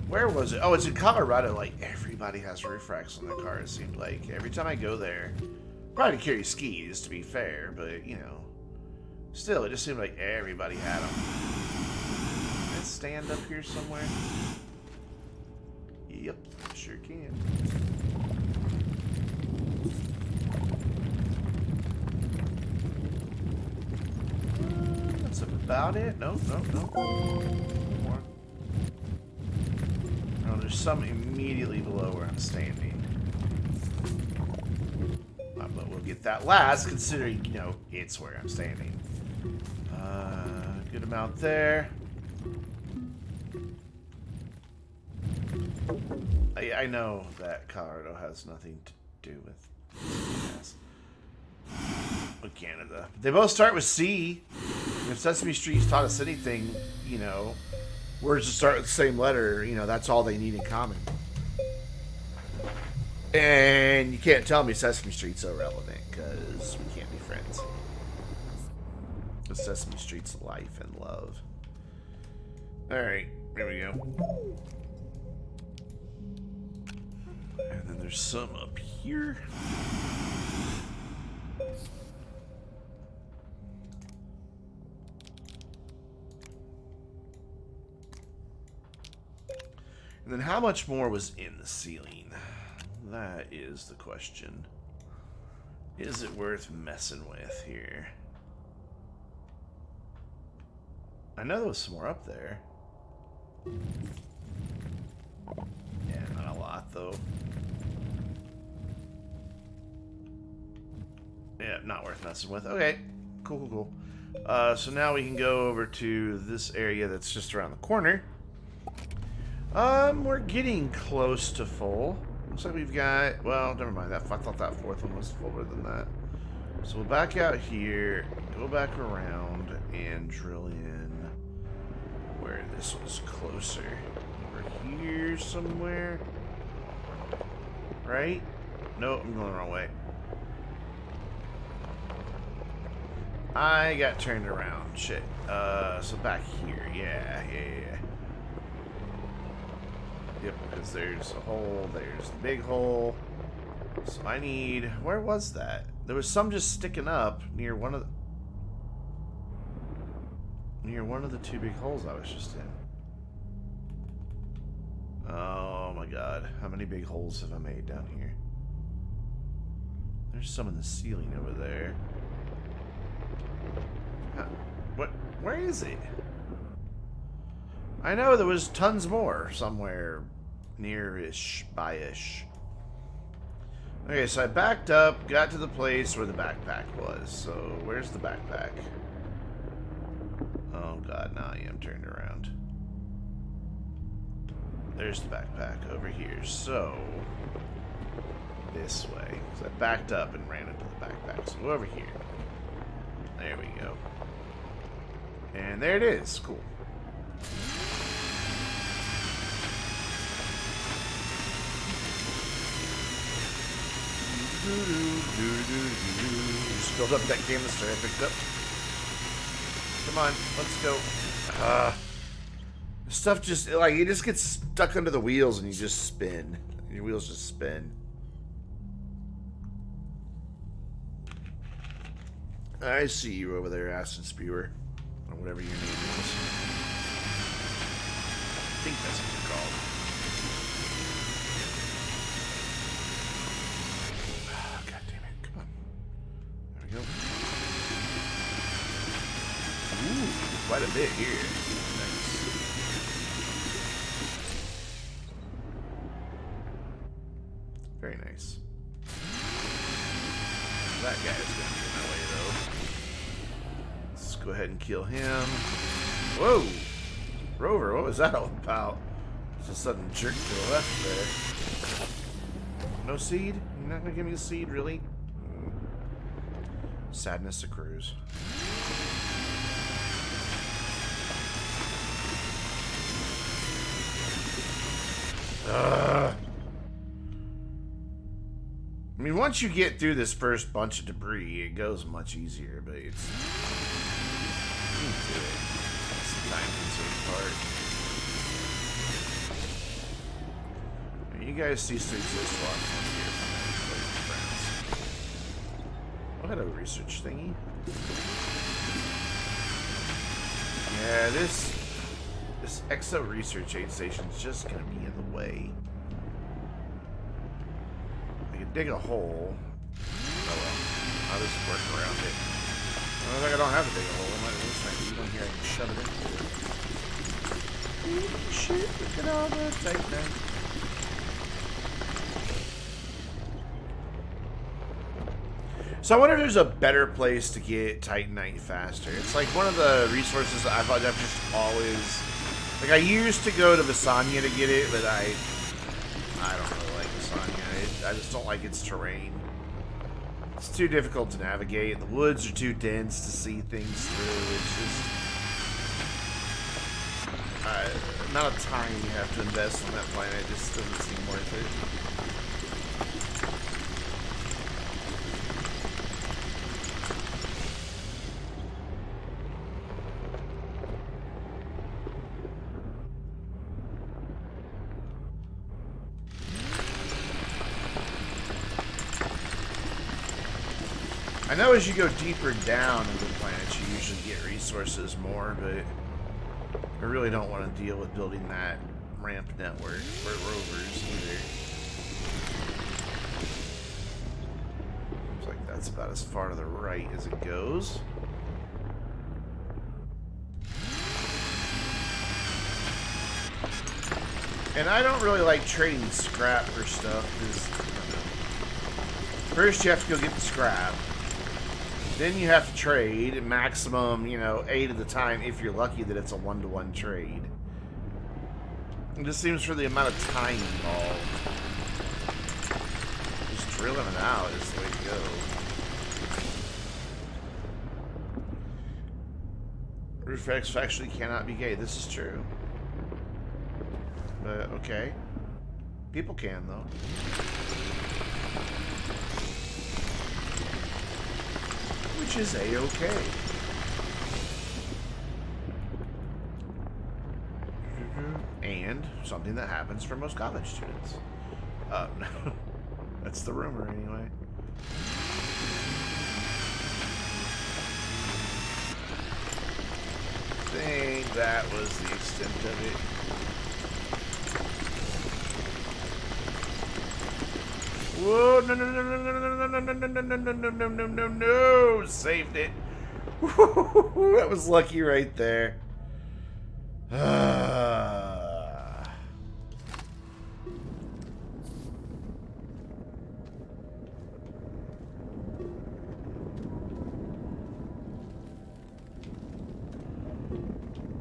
Where was it? Oh, it's in Colorado. Like, everybody has roof racks on their car, it seemed like. Every time I go there, probably to carry skis, to be fair, but, you know, still, it just seemed like everybody had them. Can I stand up here somewhere? Yep, sure can. That's about it. No. More. Oh, there's some immediately below where I'm standing. But we'll get that last, considering, you know, it's where I'm standing. Good amount there. I know that Colorado has nothing to do with Canada. They both start with C. If Sesame Street's taught us anything, you know, words that start with the same letter, you know, that's all they need in common. And you can't tell me Sesame Street's irrelevant, because we can't be friends. Because Sesame Street's life and love. Alright, there we go. And then there's some up here. And then how much more was in the ceiling? That is the question. Is it worth messing with here? I know there was some more up there. Yeah, not a lot though. Yeah, not worth messing with. Okay, cool. So now we can go over to this area that's just around the corner. We're getting close to full. Looks like we've got, well, never mind. I thought that fourth one was fuller than that. So we'll back out here, go back around, and drill in where this was closer. Over here somewhere. Right? Nope, I'm going the wrong way. I got turned around. Shit. So back here. Yeah. Yep, because there's a hole, there's the big hole. So I need... Where was that? There was some just sticking up near one of the two big holes I was just in. Oh my god. How many big holes have I made down here? There's some in the ceiling over there. Huh. What? Where is it? I know there was tons more somewhere near-ish, by-ish. Okay, so I backed up, got to the place where the backpack was. So, where's the backpack? Oh god, now I am turned around. There's the backpack over here. So, this way. So I backed up and ran into the backpack. So go over here. There we go. And there it is. Cool. Just filled up that canister I picked up. Come on, let's go. Stuff just, like, it just gets stuck under the wheels and you just spin. Your wheels just spin. I see you over there, Acid Spewer. Or whatever your name is. I think that's what you're called. God damn it, come on. There we go. Ooh, quite a bit here. Nice. Very nice. That guy is going to be in my way, though. Let's go ahead and kill him. Whoa! Rover, what was that all about? Just a sudden jerk to the left there. No seed? You're not going to give me a seed, really? Sadness accrues. I mean, once you get through this first bunch of debris, it goes much easier, but it's... You can do it. It's the time-consuming part. You guys cease to exist while I'm here. Oh, hello, research thingy. Yeah, this Exo research aid station is just gonna be in the way. I can dig a hole. Oh well, I'll just work around it. Well, like I don't have to dig a hole. I might as well try to eat on here. I can shove it in. Shit, look at all the Titanite. So I wonder if there's a better place to get Titanite faster. It's like one of the resources that I've just always... Like, I used to go to Visanya to get it, but I don't really like Visanya. I just don't like its terrain. It's too difficult to navigate. The woods are too dense to see things through. It's just... the amount of time you have to invest on that planet just doesn't seem worth it. I know as you go deeper down into the planets, you usually get resources more, but I really don't want to deal with building that ramp network for rovers either. Looks like that's about as far to the right as it goes. And I don't really like trading scrap for stuff, because first you have to go get the scrap. Then you have to trade maximum, 8 at a time if you're lucky that it's a 1-to-1 trade. It just seems for the amount of time involved. Just drilling it out is the way to go. Rufrex actually cannot be gay. This is true. But, okay. People can, though. Which is a-okay. And something that happens for most college students. No. That's the rumor, anyway. I think that was the extent of it. Whoa, no, no, no, no, no, no, no, no, no, no, no, no, no, no, no, no, no, saved it. That was lucky right there.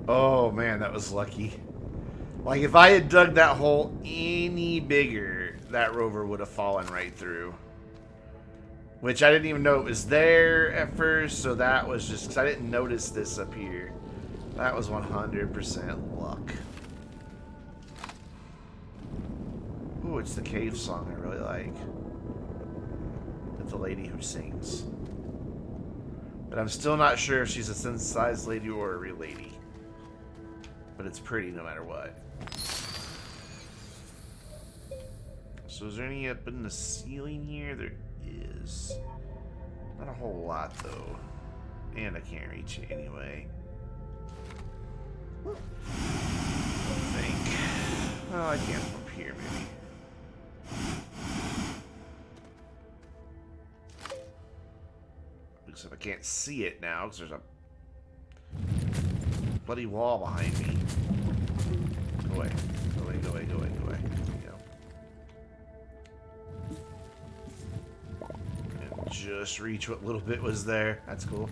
Oh man, that was lucky. Like if I had dug that hole any bigger, that rover would have fallen right through. Which I didn't even know it was there at first, so that was just because I didn't notice this up here. That was 100% luck. Ooh, it's the cave song I really like. With the lady who sings. But I'm still not sure if she's a synthesized lady or a real lady. But it's pretty no matter what. So is there any up in the ceiling here? There is. Not a whole lot though. And I can't reach it anyway. I think. Oh, I can from up here maybe. Except I can't see it now because there's a bloody wall behind me. Go away. Go away, go away, go away, go away. Just reach what little bit was there. That's cool.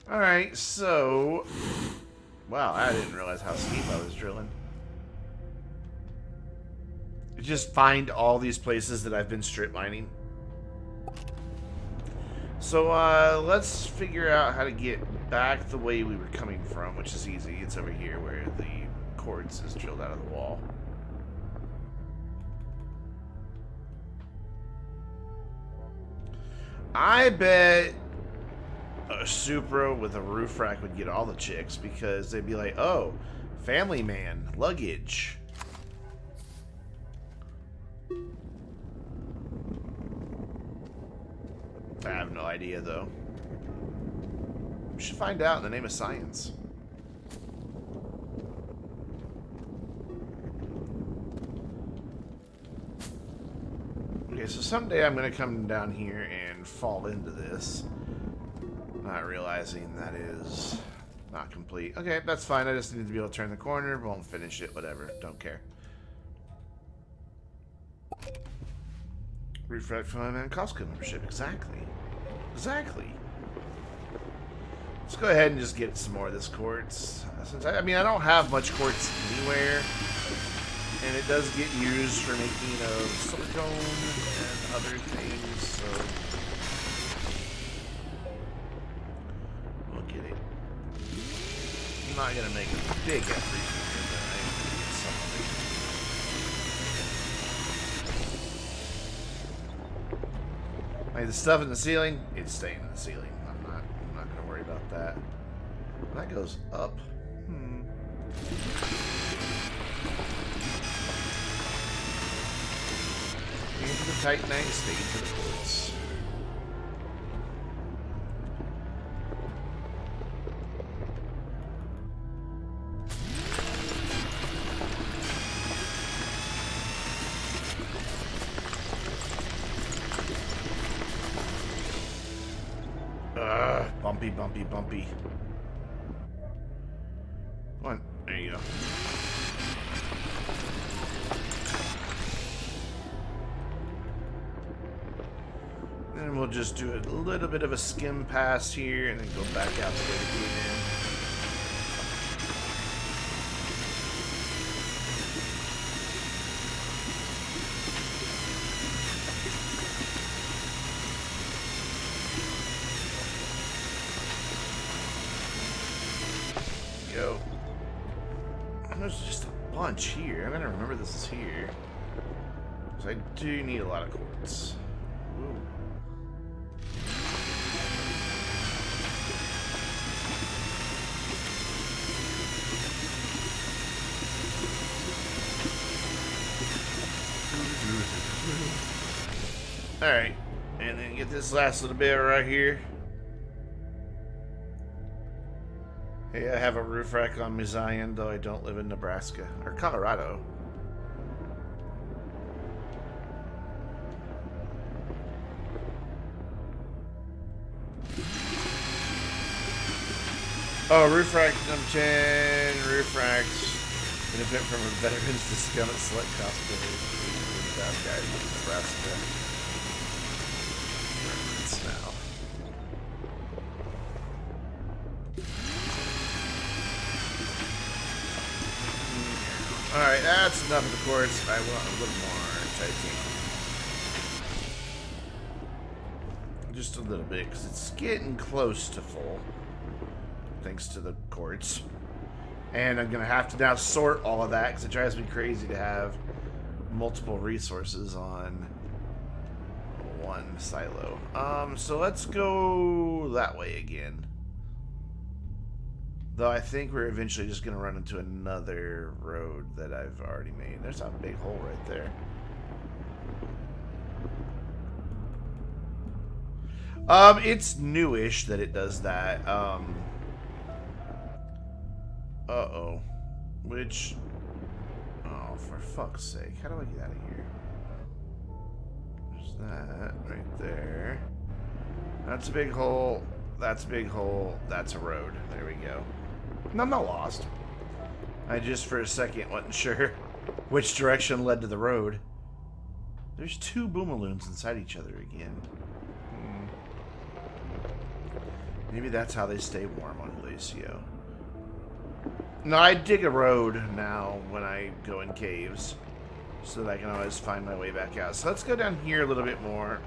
Alright, so... Wow, I didn't realize how steep I was drilling. Just find all these places that I've been strip mining. So, let's figure out how to get back the way we were coming from, which is easy. It's over here where the quartz is drilled out of the wall. I bet a Supra with a roof rack would get all the chicks because they'd be like, oh, family man, luggage. I have no idea, though. We should find out in the name of science. Okay, so someday I'm going to come down here and fall into this. Not realizing that is not complete. Okay, that's fine. I just need to be able to turn the corner. Won't finish it. Whatever. Don't care. Refresh from and Costco membership. Exactly. Exactly. Let's go ahead and just get some more of this quartz. Since I mean, I don't have much quartz anywhere. And it does get used for making of silicone and other things, so we'll get it. I'm not gonna make a big effort here, but I am gonna get something. Like the stuff in the ceiling, it's staying in the ceiling. I'm not gonna worry about that. That goes up. Into the Titanite, stay into the quartz. Bumpy, bumpy, bumpy. Come on, there you go. And we'll just do a little bit of a skim pass here and then go back out the way we came in. Go. There's just a bunch here. I'm gonna remember this is here. Because I do need a lot of quartz. Ooh. Alright, and then get this last little bit right here. Hey, I have a roof rack on my Zion, though I don't live in Nebraska. Or Colorado. Oh, roof rack number 10, roof racks. Benefit from a veteran's discount at select cosplay. Bad guy in Nebraska. Now. Alright, that's enough of the quartz. I want a little more titanium. Just a little bit, because it's getting close to full. Thanks to the quartz. And I'm going to have to now sort all of that, because it drives me crazy to have multiple resources on one silo. So let's go that way again. Though I think we're eventually just gonna run into another road that I've already made. There's a big hole right there. It's newish that it does that. Uh-oh. Which... Oh, for fuck's sake. How do I get out of here? There's that right there. That's a big hole. That's a big hole. That's a road. There we go. And I'm not lost. I just for a second wasn't sure which direction led to the road. There's two boomaloons inside each other again. Maybe that's how they stay warm on Glacio. No, I dig a road now when I go in caves so that I can always find my way back out. So let's go down here a little bit more.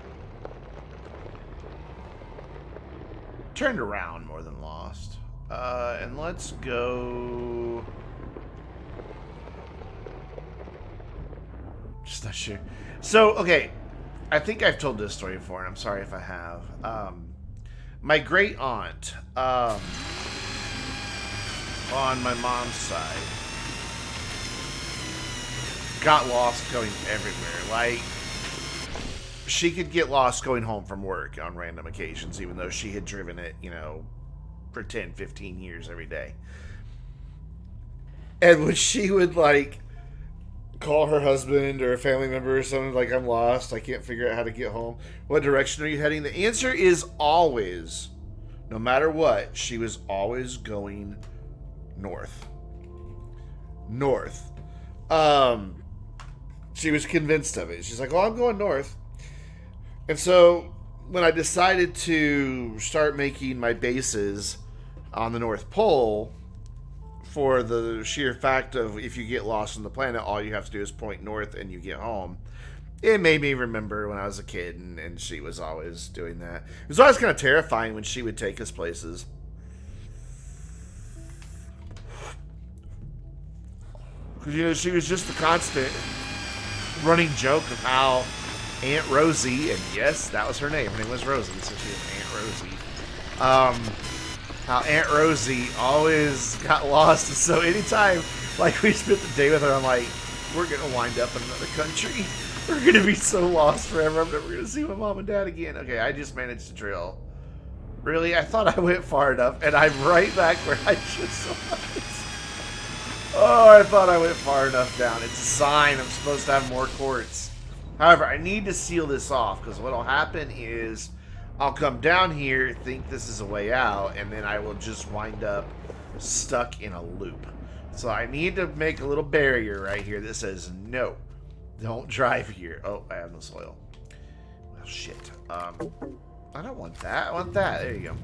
Turned around more than lost. And let's go... Just not sure. So, okay. I think I've told this story before, and I'm sorry if I have. My great aunt, on my mom's side, got lost going everywhere. Like, she could get lost going home from work on random occasions, even though she had driven it, you know, for 10, 15 years every day. And when she would, like, call her husband or a family member or something, like, I'm lost, I can't figure out how to get home, what direction are you heading? The answer is always, no matter what, she was always going north. North. She was convinced of it. She's like, well, I'm going north. And so when I decided to start making my bases on the North Pole, for the sheer fact of if you get lost on the planet, all you have to do is point north and you get home, it made me remember when I was a kid, and she was always doing that. It was always kind of terrifying when she would take us places. Because, you know, she was just the constant running joke of how Aunt Rosie, and yes, that was her name. Her name was Rosie, so she was Aunt Rosie. How Aunt Rosie always got lost, and so anytime, like, we spent the day with her, I'm like, we're gonna wind up in another country. We're gonna be so lost forever. I'm never gonna see my mom and dad again. Okay, I just managed to drill. Really? I thought I went far enough, and I'm right back where I just was. Oh, I thought I went far enough down. It's a sign I'm supposed to have more quartz. However, I need to seal this off, because what'll happen is I'll come down here, think this is a way out, and then I will just wind up stuck in a loop. So I need to make a little barrier right here that says, no, don't drive here. Oh, I have no soil. Well, shit. I don't want that. I want that. There you go.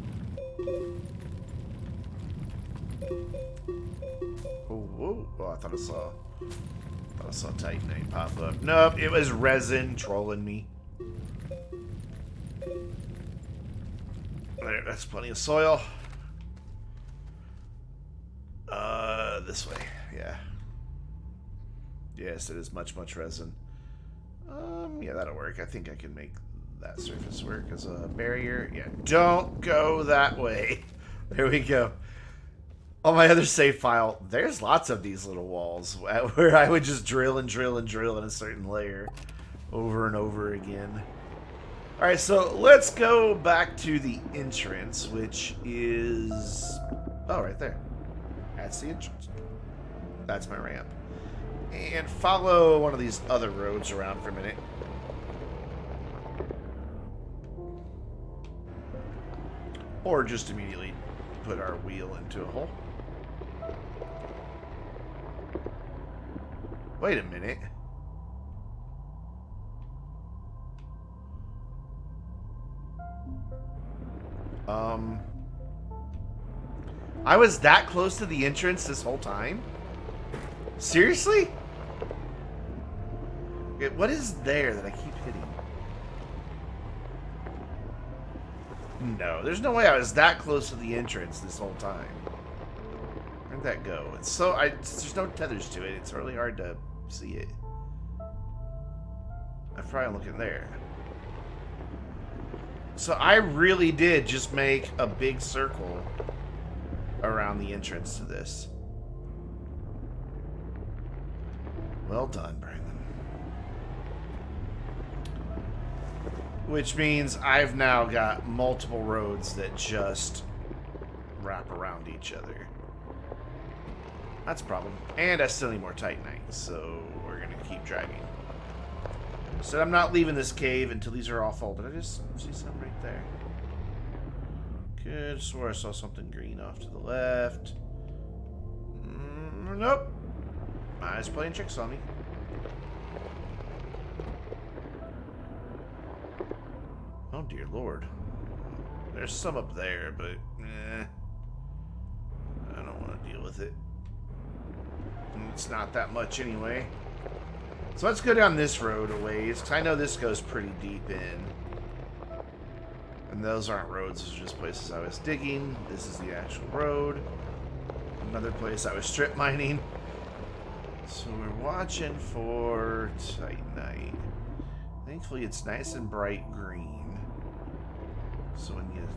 Oh, whoa. Oh, I thought I saw Titanite pop up. Nope, it was resin trolling me. There, that's plenty of soil. This way, yeah. Yes, it is much resin. Yeah, that'll work. I think I can make that surface work as a barrier. Yeah, don't go that way. There we go. On my other save file, there's lots of these little walls where I would just drill and drill and drill in a certain layer over and over again. Alright, so let's go back to the entrance, which is... oh, right there. That's the entrance. That's my ramp. And follow one of these other roads around for a minute. Or just immediately put our wheel into a hole. Wait a minute. I was that close to the entrance this whole time? Seriously? Okay, what is there that I keep hitting? No, there's no way I was that close to the entrance this whole time. Where'd that go? It's so there's no tethers to it. It's really hard to see it. I'm probably looking there. So I really did just make a big circle around the entrance to this. Well done, Brandon. Which means I've now got multiple roads that just wrap around each other. That's a problem. And I still need more Titanite, so we're going to keep dragging. So I'm not leaving this cave until these are all full, but I just see something right there. Good. Swore I saw something green off to the left. Nope. My eyes playing tricks on me. Oh dear lord. There's some up there, but I don't want to deal with it. It's not that much anyway. So let's go down this road a ways, because I know this goes pretty deep in. And those aren't roads, those are just places I was digging. This is the actual road. Another place I was strip mining. So we're watching for Titanite. I Thankfully, it's nice and bright green. So when you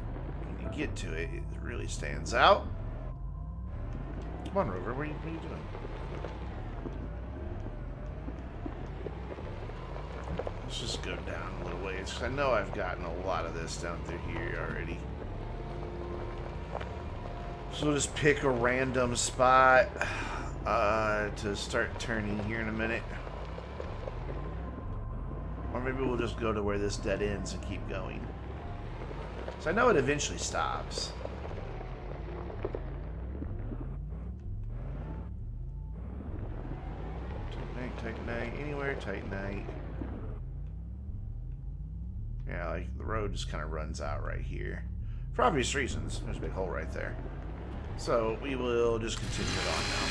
get to it, it really stands out. Come on, Rover. What are you doing? Let's just go down a little ways. I know I've gotten a lot of this down through here already. So we'll just pick a random spot to start turning here in a minute. Or maybe we'll just go to where this dead ends and keep going. So I know it eventually stops. Titanite, anywhere Titanite. Yeah, like the road just kind of runs out right here. For obvious reasons. There's a big hole right there. So we will just continue it on now.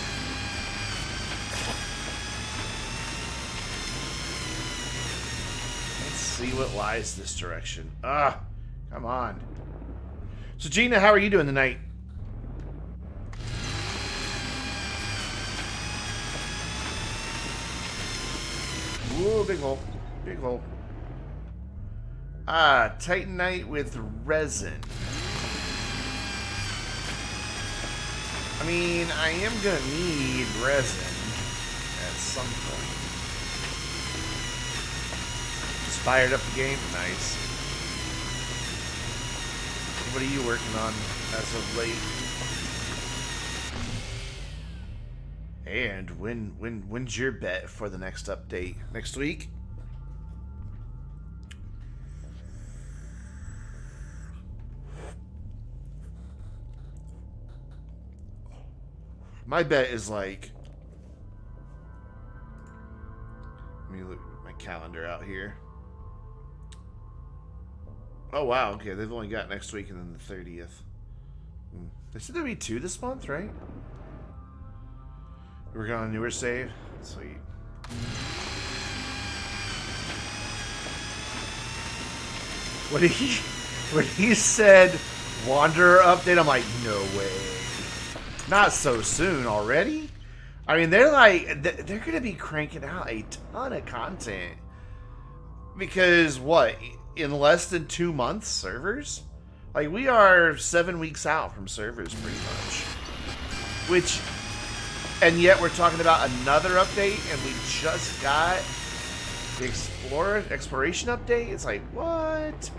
Let's see what lies this direction. Ah, come on. So Gina, how are you doing tonight? Whoa, big hole. Big hole. Ah, Titanite with resin. I mean, I am gonna need resin at some point. Just fired up the game. Nice. What are you working on as of late? And when's your bet for the next update? Next week? My bet is like... Let me look at my calendar out here. Oh, wow. Okay, they've only got next week and then the 30th. They said there'd be 2 this month, right? We're going on a newer save? Sweet. When he said Wanderer update, I'm like, no way. Not so soon already. I mean, they're going to be cranking out a ton of content. Because what? In less than 2 months, servers? Like, we are 7 weeks out from servers, pretty much. Which, and yet we're talking about another update, and we just got the exploration update? It's like, what?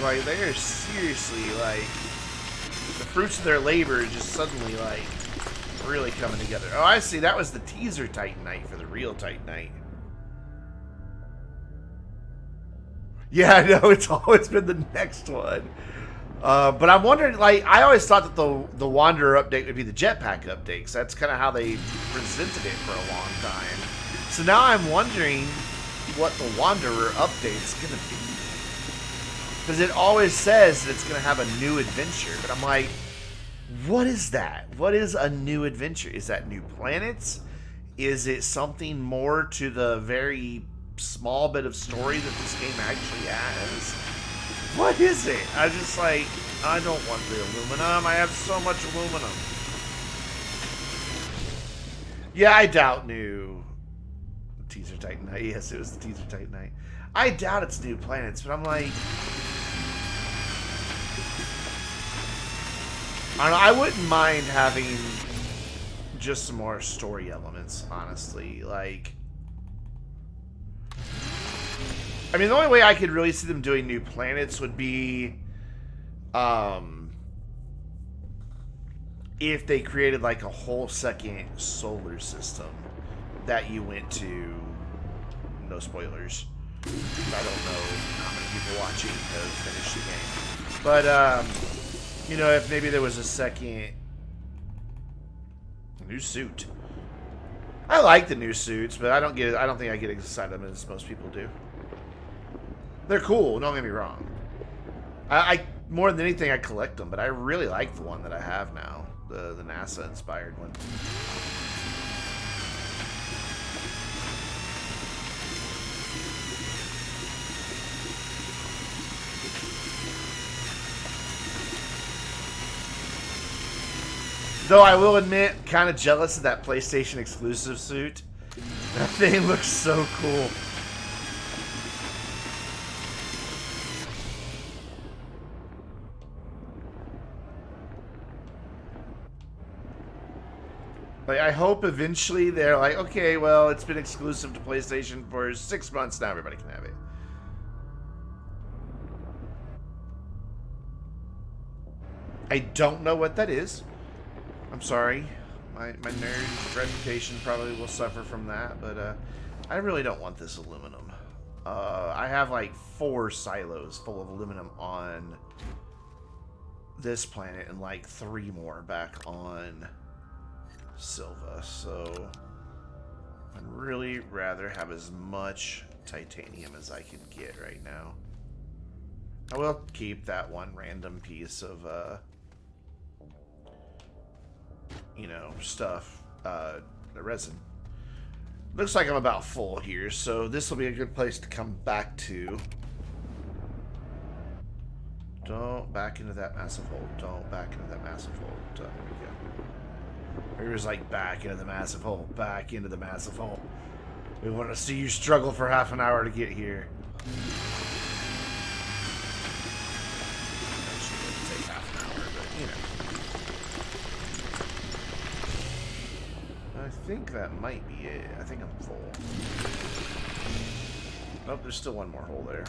Like, they are seriously, like, the fruits of their labor just suddenly, like, really coming together. Oh, I see. That was the teaser Titanite for the real Titanite. Yeah, I know. It's always been the next one. But I'm wondering, like, I always thought that the Wanderer update would be the Jetpack update, because that's kind of how they presented it for a long time. So now I'm wondering what the Wanderer update's going to be. Because it always says that it's going to have a new adventure. But I'm like, what is that? What is a new adventure? Is that new planets? Is it something more to the very small bit of story that this game actually has? What is it? I just like, I don't want the aluminum. I have so much aluminum. Yeah, I doubt new teaser Titanite. Yes, it was the teaser Titanite. I doubt it's new planets, but I'm like, I wouldn't mind having just some more story elements, honestly. Like, I mean, the only way I could really see them doing new planets would be if they created like a whole second solar system that you went to. No spoilers. I don't know how many people watching have finished the game. But, you know, if maybe there was a second new suit. I like the new suits, but I don't think I get excited about them as most people do. They're cool, don't get me wrong. I more than anything, I collect them, but I really like the one that I have now. The NASA-inspired one. Though I will admit, kind of jealous of that PlayStation exclusive suit. That thing looks so cool. Like, I hope eventually they're like, okay, well, it's been exclusive to PlayStation for 6 months now. Everybody can have it. I don't know what that is. I'm sorry. My nerd reputation probably will suffer from that, but I really don't want this aluminum. I have like 4 silos full of aluminum on this planet and like 3 more back on Silva, so I'd really rather have as much titanium as I can get right now. I will keep that one random piece of you know, stuff, the resin. Looks like I'm about full here, so this will be a good place to come back to. Don't back into that massive hole. Don't back into that massive hole. There we go. Here's like back into the massive hole. Back into the massive hole. We want to see you struggle for half an hour to get here. Actually, it would take half an hour, but you know. I think that might be it. I think I'm full. Nope, there's still one more hole there.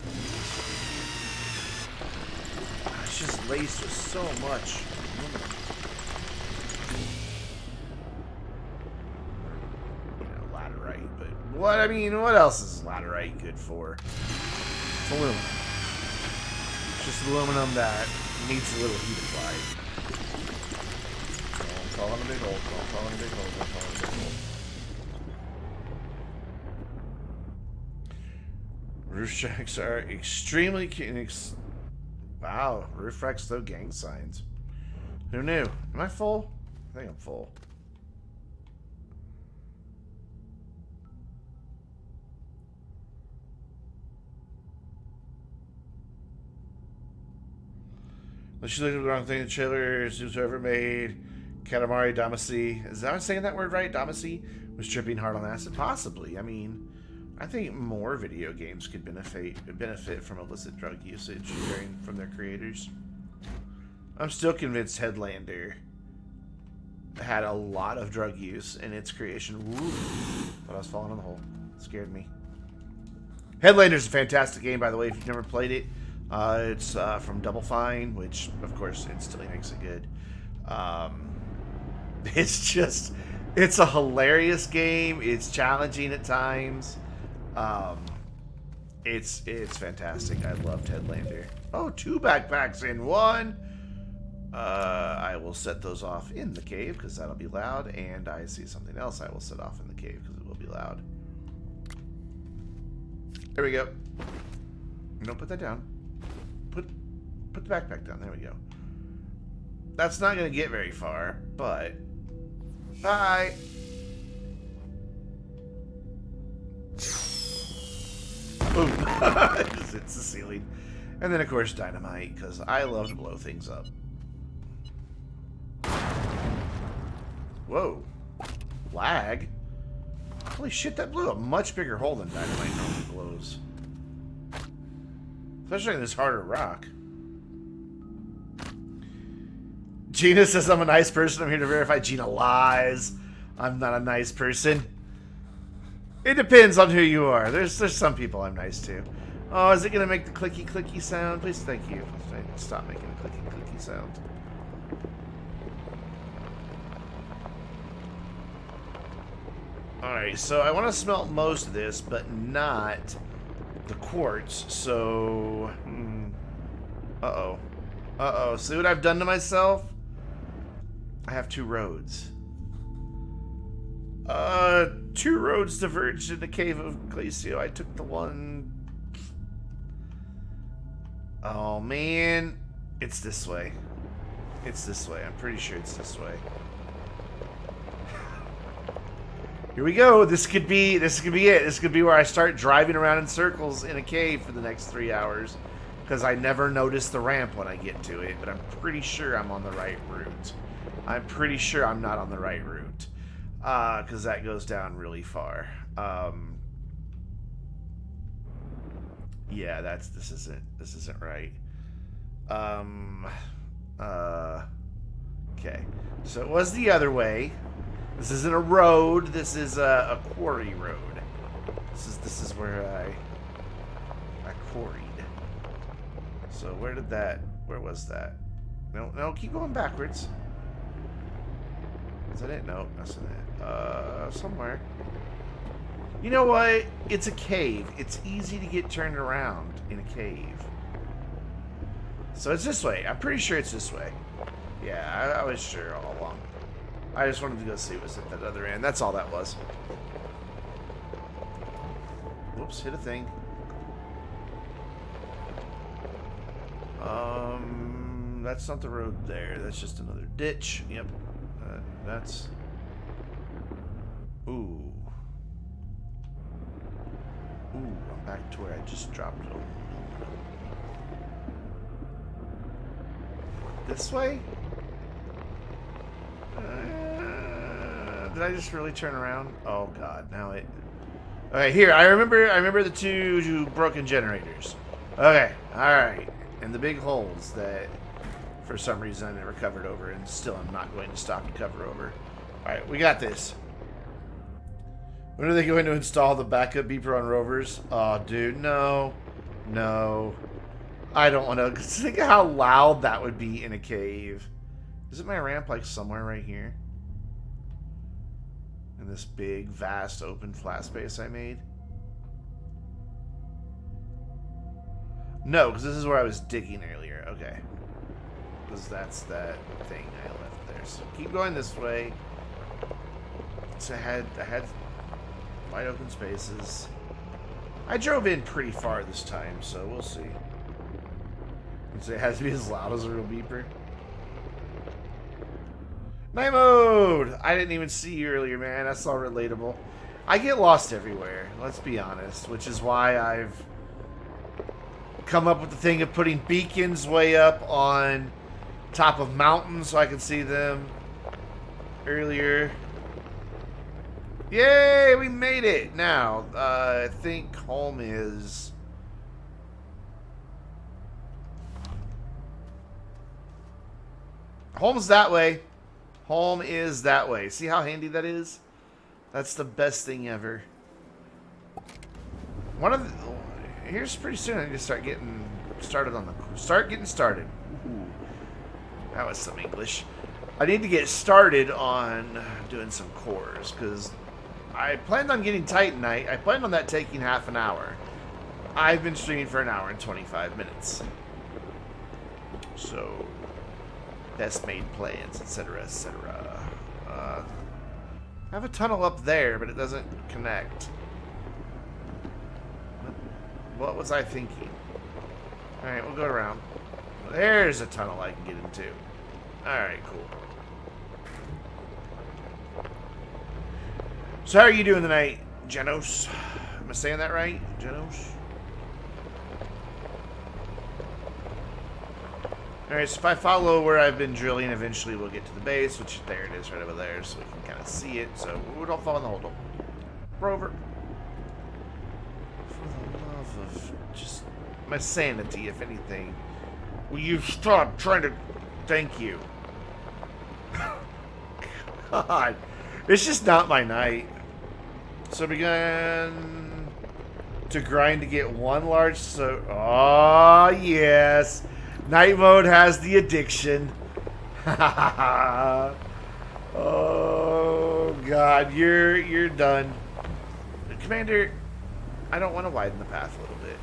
It's just laced with so much. You know, laterite, but what? I mean, what else is laterite good for? It's aluminum. It's just aluminum that needs a little heat applied. Don't fall in a big hole. Don't fall in a big hole. Don't fall in a big hole. Roof racks are extremely wow, roof racks though gang signs. Who knew? Am I full? I think I'm full. Let's just look at the wrong thing. The trailer is whoever made Katamari Damacy. Is that I'm saying that word right? Damacy was tripping hard on acid? Possibly. I mean, I think more video games could benefit from illicit drug usage from their creators. I'm still convinced Headlander had a lot of drug use in its creation. Ooh, thought I was falling in the hole. It scared me. Headlander's a fantastic game, by the way, if you've never played it. It's from Double Fine, which, of course, instantly makes it good. It's a hilarious game. It's challenging at times. It's fantastic. I loved Headlander. Oh, 2 backpacks in 1. I will set those off in the cave because that'll be loud, and I see something else I will set off in the cave because it will be loud. There we go. Don't put that down. Put the backpack down. There we go. That's not going to get very far, but bye. Boom. Just hits the ceiling. And then, of course, dynamite, because I love to blow things up. Whoa. Lag? Holy shit, that blew a much bigger hole than dynamite normally blows. Especially in this harder rock. Gina says I'm a nice person. I'm here to verify. Gina lies. I'm not a nice person. It depends on who you are. There's some people I'm nice to. Oh, is it going to make the clicky clicky sound? Please, thank you. Stop making a clicky clicky sound. Alright, so I want to smelt most of this, but not the quartz, so... Uh-oh. Uh-oh. See what I've done to myself? I have 2 roads. 2 roads diverged in the cave of Glacio. I took the one... Oh, man. It's this way. It's this way. I'm pretty sure it's this way. Here we go. This could be it. This could be where I start driving around in circles in a cave for the next 3 hours. Because I never notice the ramp when I get to it. But I'm pretty sure I'm on the right route. I'm pretty sure I'm not on the right route. Because that goes down really far. Yeah, this isn't right. Okay. So it was the other way. This isn't a road, this is a quarry road. This is where I quarried. So where was that? No, keep going backwards. Is that it? No, that's not it. Somewhere. You know what? It's a cave. It's easy to get turned around in a cave. So it's this way. I'm pretty sure it's this way. Yeah, I was sure all along. I just wanted to go see what was at that other end. That's all that was. Whoops, hit a thing. That's not the road there. That's just another ditch. Yep. That's... Ooh. Ooh, I'm back to where I just dropped it. This way? Did I just really turn around? Oh god, now it... Okay, here, I remember the two broken generators. Okay, alright. And the big holes that, for some reason, I never covered over, and still I'm not going to stop to cover over. Alright, we got this. When are they going to install the backup beeper on rovers? Oh, dude, no. No. I don't want to. Think of how loud that would be in a cave. Isn't my ramp, like, somewhere right here? In this big, vast, open, flat space I made? No, because this is where I was digging earlier. Okay. Because that's that thing I left there. So keep going this way. So I had wide open spaces. I drove in pretty far this time, so we'll see. So it has to be as loud as a real beeper. Night mode! I didn't even see you earlier, man. That's all relatable. I get lost everywhere, let's be honest, which is why I've come up with the thing of putting beacons way up on top of mountains so I can see them earlier. Yay, we made it! Now, I think home is... Home's that way. Home is that way. See how handy that is? That's the best thing ever. Here's pretty soon I need to start getting started on the... Start getting started. Ooh. That was some English. I need to get started on doing some cores, because I planned on getting Titanite. I planned on that taking half an hour. I've been streaming for an hour and 25 minutes. So, best made plans, etc., etc. I have a tunnel up there, but it doesn't connect. What was I thinking? Alright, we'll go around. There's a tunnel I can get into. Alright, cool. So how are you doing tonight, Genos? Am I saying that right? Genos? Alright, so if I follow where I've been drilling, eventually we'll get to the base, which there it is right over there, so we can kind of see it. So we don't fall in the hole. Don't. Rover. For the love of just my sanity, if anything. Will you stop trying to... Thank you. God. It's just not my night. So I began to grind to get one large... Oh, yes. Night mode has the addiction. Oh, God. You're done. Commander, I don't want to widen the path a little bit.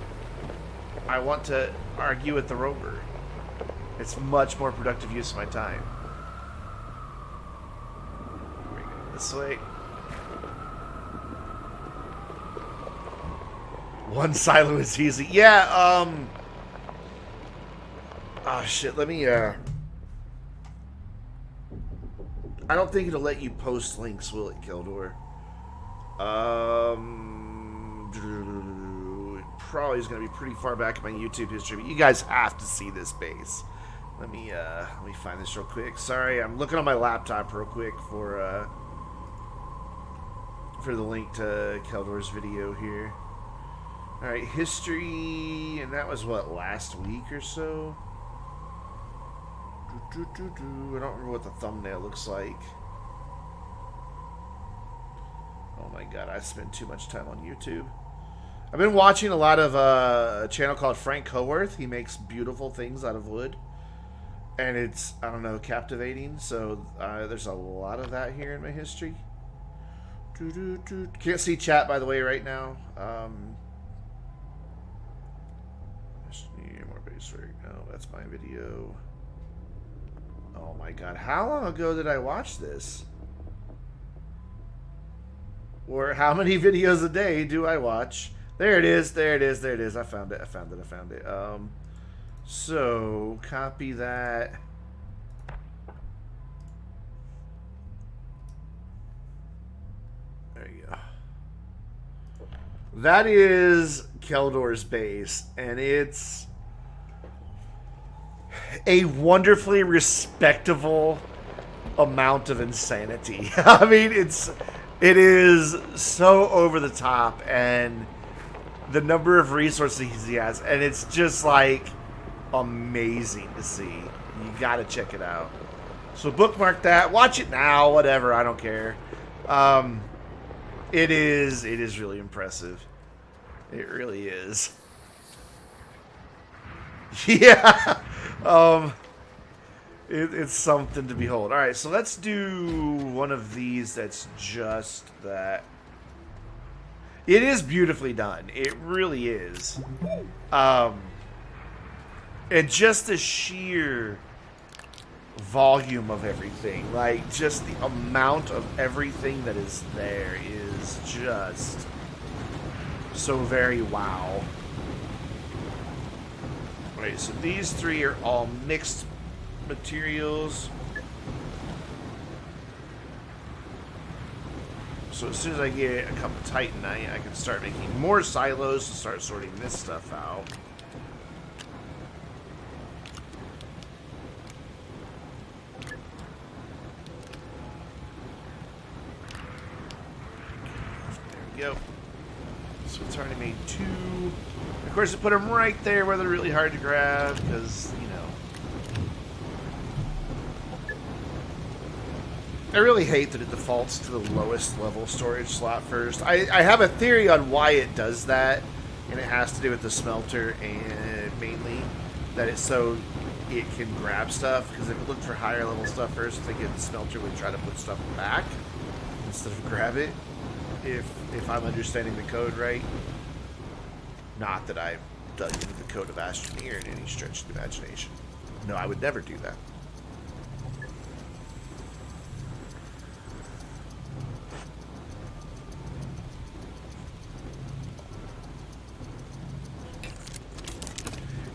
I want to argue with the rover. It's much more productive use of my time. We're going to go this way. One silo is easy. Yeah, oh, shit. Let me, I don't think it'll let you post links, will it, Keldor? It probably is going to be pretty far back in my YouTube history, but you guys have to see this base. Let me find this real quick. Sorry, I'm looking on my laptop real quick for the link to Keldor's video here. All right, history, and that was what, last week or so. I don't remember what the thumbnail looks like. Oh my god, I spend too much time on YouTube. I've been watching a lot of a channel called Frank Howarth. He makes beautiful things out of wood. And it's, I don't know, captivating. So there's a lot of that here in my history. Can't see chat, by the way, right now. Just need more base right now. That's my video. Oh my god, how long ago did I watch this? Or how many videos a day do I watch? There it is, there it is, there it is. I found it, I found it, I found it. So, copy that. There you go. That is Keldor's base, and it's a wonderfully respectable amount of insanity. I mean, it is so over the top, and the number of resources he has, and it's just like amazing to see. You gotta check it out. So bookmark that, watch it now, whatever, I don't care. It is really impressive. It really is. Yeah. It's something to behold. All right, so let's do one of these that's just that. It is beautifully done. It really is. And just the sheer volume of everything, like just the amount of everything that is there is just so very wow. All right, so these three are all mixed materials. So as soon as I get a couple Titanite, I can start making more silos to start sorting this stuff out. There we go. So it's already made two. Of course, I put them right there where they're really hard to grab because, you know. I really hate that it defaults to the lowest level storage slot first. I have a theory on why it does that, and it has to do with the smelter and mainly that it's so it can grab stuff, because if it looked for higher level stuff first, I think the smelter would try to put stuff back instead of grab it, if I'm understanding the code right. Not that I've dug into the code of Astroneer in any stretch of the imagination. No, I would never do that.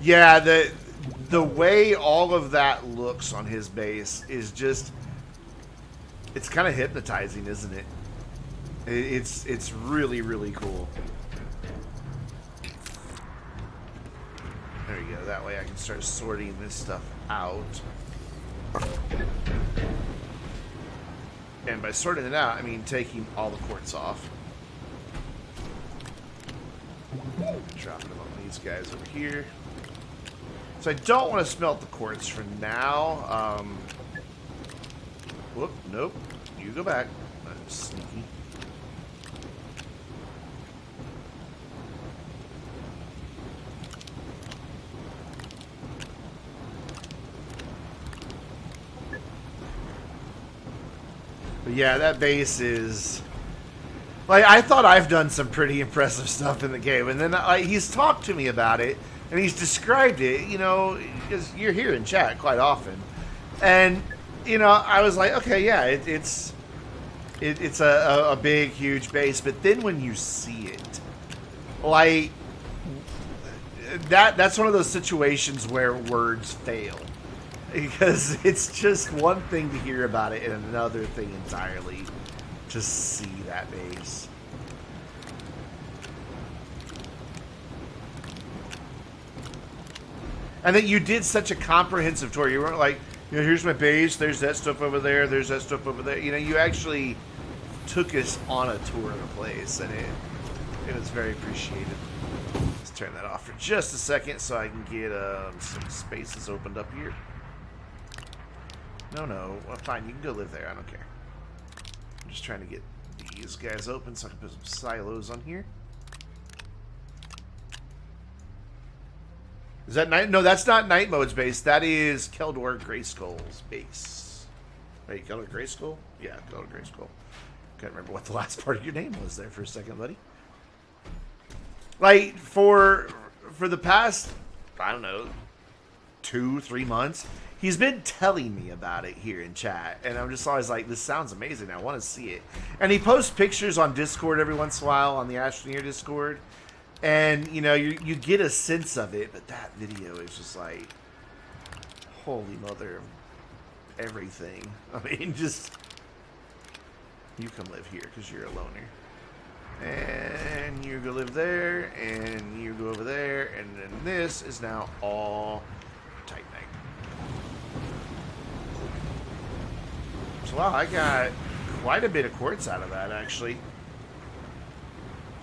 Yeah, the way all of that looks on his base is just, it's kind of hypnotizing, isn't it? It's really, really cool. There you go. That way I can start sorting this stuff out. And by sorting it out, I mean taking all the quartz off. Dropping them on these guys over here. So I don't want to smelt the quartz for now. Whoop, nope. You go back. I'm sneaky. But yeah, that base is... Like, I thought I've done some pretty impressive stuff in the game, and then he's talked to me about it, and he's described it, you know, because you're here in chat quite often. And, you know, I was like, okay, yeah, it's a big, huge base. But then when you see it, like, that's one of those situations where words fail. Because it's just one thing to hear about it and another thing entirely to see that base. And that you did such a comprehensive tour. You weren't like, you know, here's my base, there's that stuff over there, there's that stuff over there. You know, you actually took us on a tour of the place, and it was very appreciated. Let's turn that off for just a second so I can get some spaces opened up here. No, well, fine, you can go live there. I don't care. I'm just trying to get these guys open so I can put some silos on here. Is that night? No, that's not Night Mode's base. That is Keldor Greyskull's base. Wait, Keldor Greyskull? Yeah, Keldor Greyskull. Can't remember what the last part of your name was there for a second, buddy. Like, for the past, I don't know, 2-3 months, he's been telling me about it here in chat. And I'm just always like, this sounds amazing. I want to see it. And he posts pictures on Discord every once in a while, on the Astroneer Discord. And, you know, you get a sense of it, but that video is just like, holy mother of everything. I mean, just, you come live here because you're a loner. And you go live there, and you go over there, and then this is now all Titanite. So, wow, I got quite a bit of quartz out of that, actually.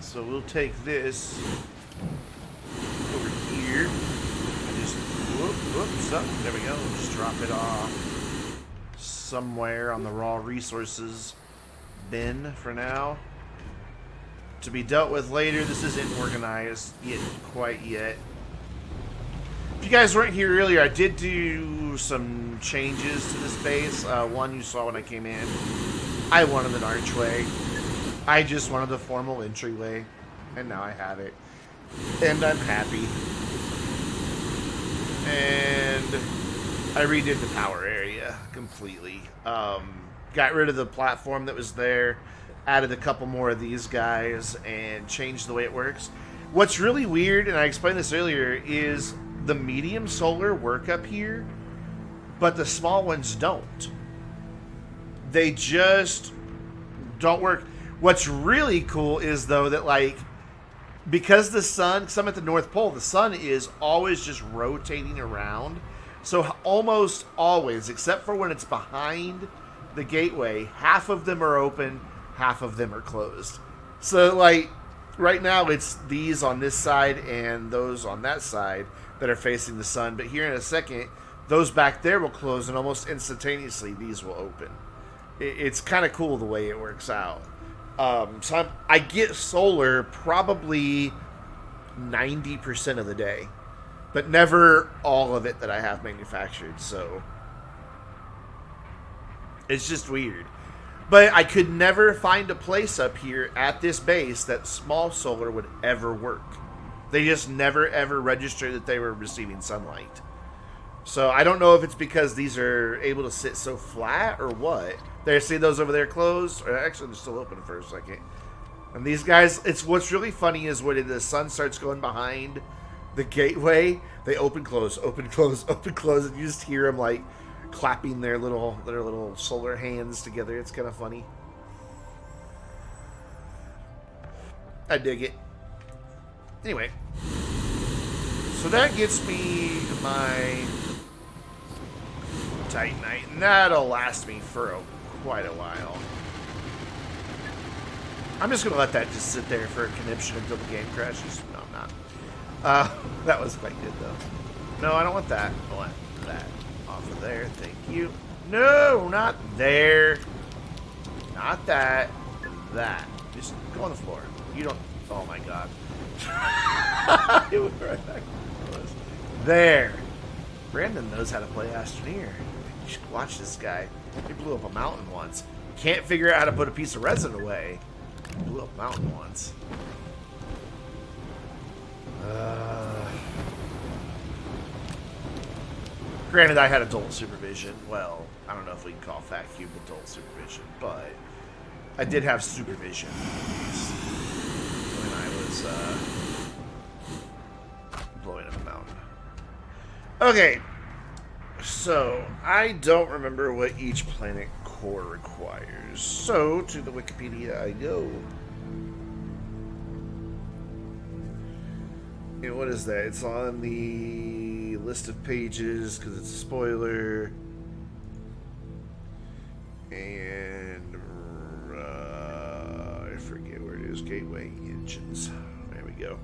So we'll take this over here and just whoops up. There we go. Just drop it off somewhere on the raw resources bin for now. To be dealt with later. This isn't organized quite yet. If you guys weren't here earlier, I did do some changes to this base. One you saw when I came in. I wanted an archway. I just wanted the formal entryway, and now I have it, and I'm happy. And I redid the power area completely. Got rid of the platform that was there, added a couple more of these guys, and changed the way it works. What's really weird, and I explained this earlier, is the medium solar work up here, but the small ones don't. They just don't work. What's really cool is, though, that, like, because the sun, because I'm at the North Pole, the sun is always just rotating around. So almost always, except for when it's behind the gateway, half of them are open, half of them are closed. So, like, right now it's these on this side and those on that side that are facing the sun. But here in a second, those back there will close, and almost instantaneously these will open. It's kind of cool the way it works out. So I get solar probably 90% of the day, but never all of it that I have manufactured. So it's just weird. But I could never find a place up here at this base that small solar would ever work. They just never ever registered that they were receiving sunlight. So I don't know if it's because these are able to sit so flat or what. There, see those over there closed? Or actually, they're still open for a second. And these guys, it's what's really funny is when the sun starts going behind the gateway, they open, close, open, close, open, close, and you just hear them like clapping their little solar hands together. It's kind of funny. I dig it. Anyway, so that gets me my Titanite, and that'll last me for quite a while. I'm just going to let that just sit there for a conniption until the game crashes. No, I'm not. That was quite good, though. No, I don't want that. I want that off of there. Thank you. No, not there. Not that. That. Just go on the floor. You don't... Oh, my God. It went right back to it was. There. Brandon knows how to play Astroneer. You should watch this guy. He blew up a mountain once. Can't figure out how to put a piece of resin away. He blew up a mountain once. Granted, I had adult supervision. Well, I don't know if we can call Fat Cube adult supervision, but I did have supervision when I was blowing up a mountain. Okay. So, I don't remember what each planet core requires. So, to the Wikipedia I go. And what is that? It's on the list of pages because it's a spoiler. And I forget where it is. Gateway engines. There we go.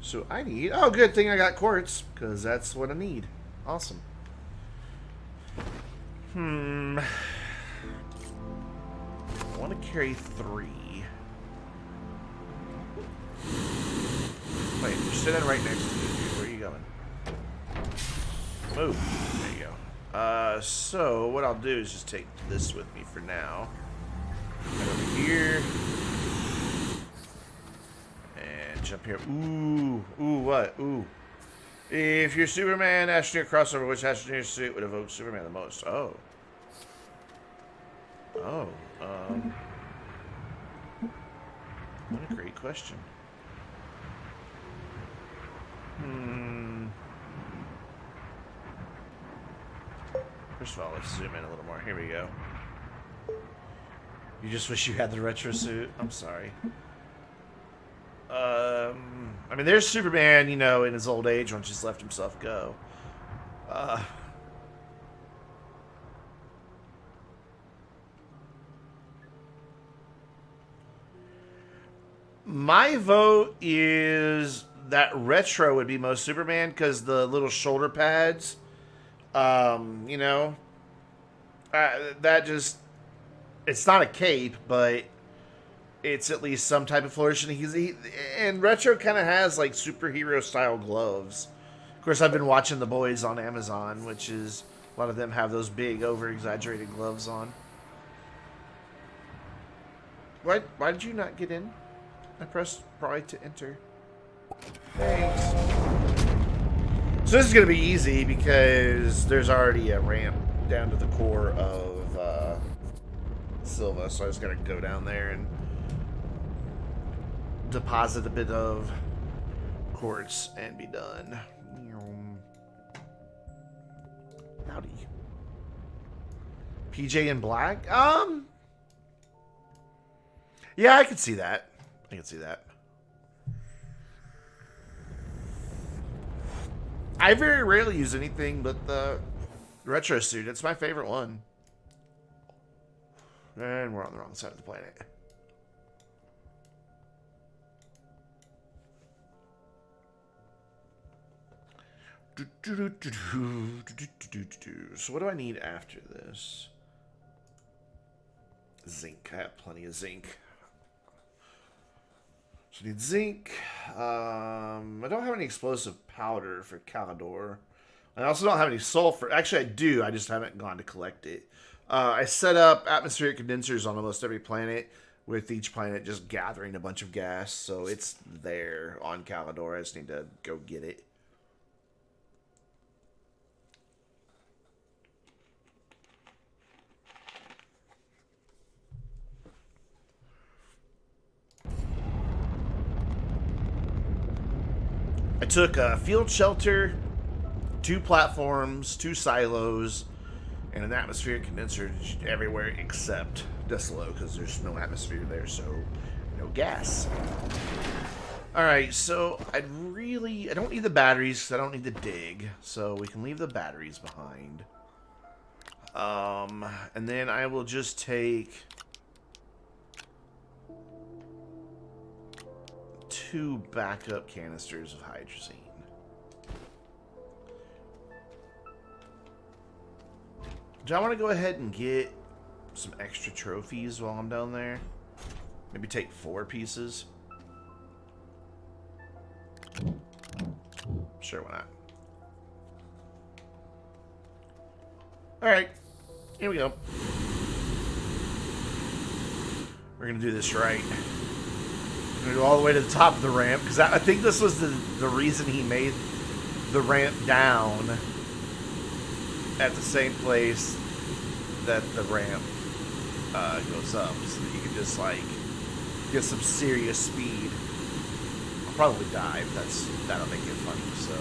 So I need... Oh, good thing I got quartz, because that's what I need. Awesome. I want to carry 3. Wait, you're sitting right next to me. Where are you going? Move. There you go. So what I'll do is just take this with me for now. Right over here. And jump here. Ooh. Ooh, what? Ooh. If you're Superman, astroneer crossover, which astroneer suit would evoke Superman the most? Oh. Oh. What a great question. First of all, let's zoom in a little more. Here we go. You just wish you had the retro suit? I'm sorry. I mean, there's Superman, you know, in his old age once he's let himself go. My vote is that retro would be most Superman because the little shoulder pads, you know, that just, it's not a cape, but it's at least some type of flourishing. And retro kind of has like superhero style gloves. Of course, I've been watching The Boys on Amazon, which is a lot of them have those big over exaggerated gloves on. Why did you not get in? I pressed probably to enter. Thanks. So this is going to be easy because there's already a ramp down to the core of Silva. So I just got to go down there and deposit a bit of quartz and be done. Howdy. PJ in black? Yeah, I could see that. I can see that. I very rarely use anything but the retro suit. It's my favorite one. And we're on the wrong side of the planet. So what do I need after this? Zinc. I have plenty of zinc. So I need zinc. I don't have any explosive powder for Calidor. I also don't have any sulfur. Actually, I do. I just haven't gone to collect it. I set up atmospheric condensers on almost every planet, with each planet just gathering a bunch of gas. So it's there on Calidor. I just need to go get it. I took a field shelter, 2 platforms, 2 silos, and an atmospheric condenser everywhere except Desalo, because there's no atmosphere there, so no gas. Alright, so I don't need the batteries, because I don't need to dig, so we can leave the batteries behind. And then I will just take 2 backup canisters of hydrazine. Do I want to go ahead and get some extra trophies while I'm down there? Maybe take 4 pieces? Sure, why not? Alright, here we go. We're going to do this right. We're going to go all the way to the top of the ramp, because I think this was the reason he made the ramp down at the same place that the ramp goes up, so that you can just, like, get some serious speed. I'll probably die, but that'll make it funny, so.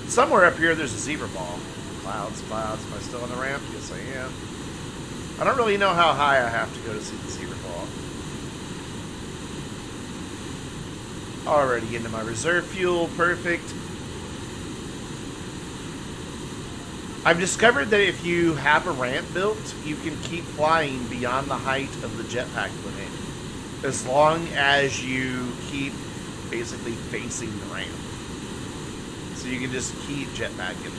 Somewhere up here, there's a zebra ball. Clouds. Am I still on the ramp? Yes, I am. I don't really know how high I have to go to see the zebra ball. Already into my reserve fuel. Perfect. I've discovered that if you have a ramp built, you can keep flying beyond the height of the jetpack limit, as long as you keep basically facing the ramp. So you can just keep jetpacking.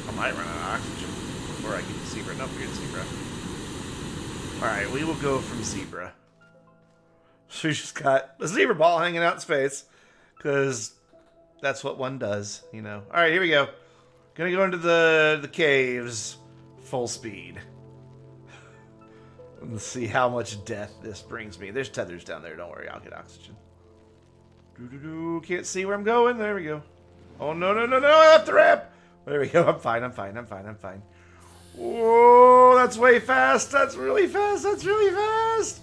I might run out of oxygen before I get to Zebra. Nope, we're at Zebra. Alright, we will go from Zebra. So we just got a Zebra ball hanging out in space, because that's what one does, you know. Alright, here we go. Gonna go into the caves full speed. Let's see how much death this brings me. There's tethers down there. Don't worry, I'll get oxygen. Can't see where I'm going. There we go. Oh, no, no, no, no. I left the ramp. There we go. I'm fine. I'm fine. I'm fine. I'm fine. Whoa, that's way fast. That's really fast. That's really fast.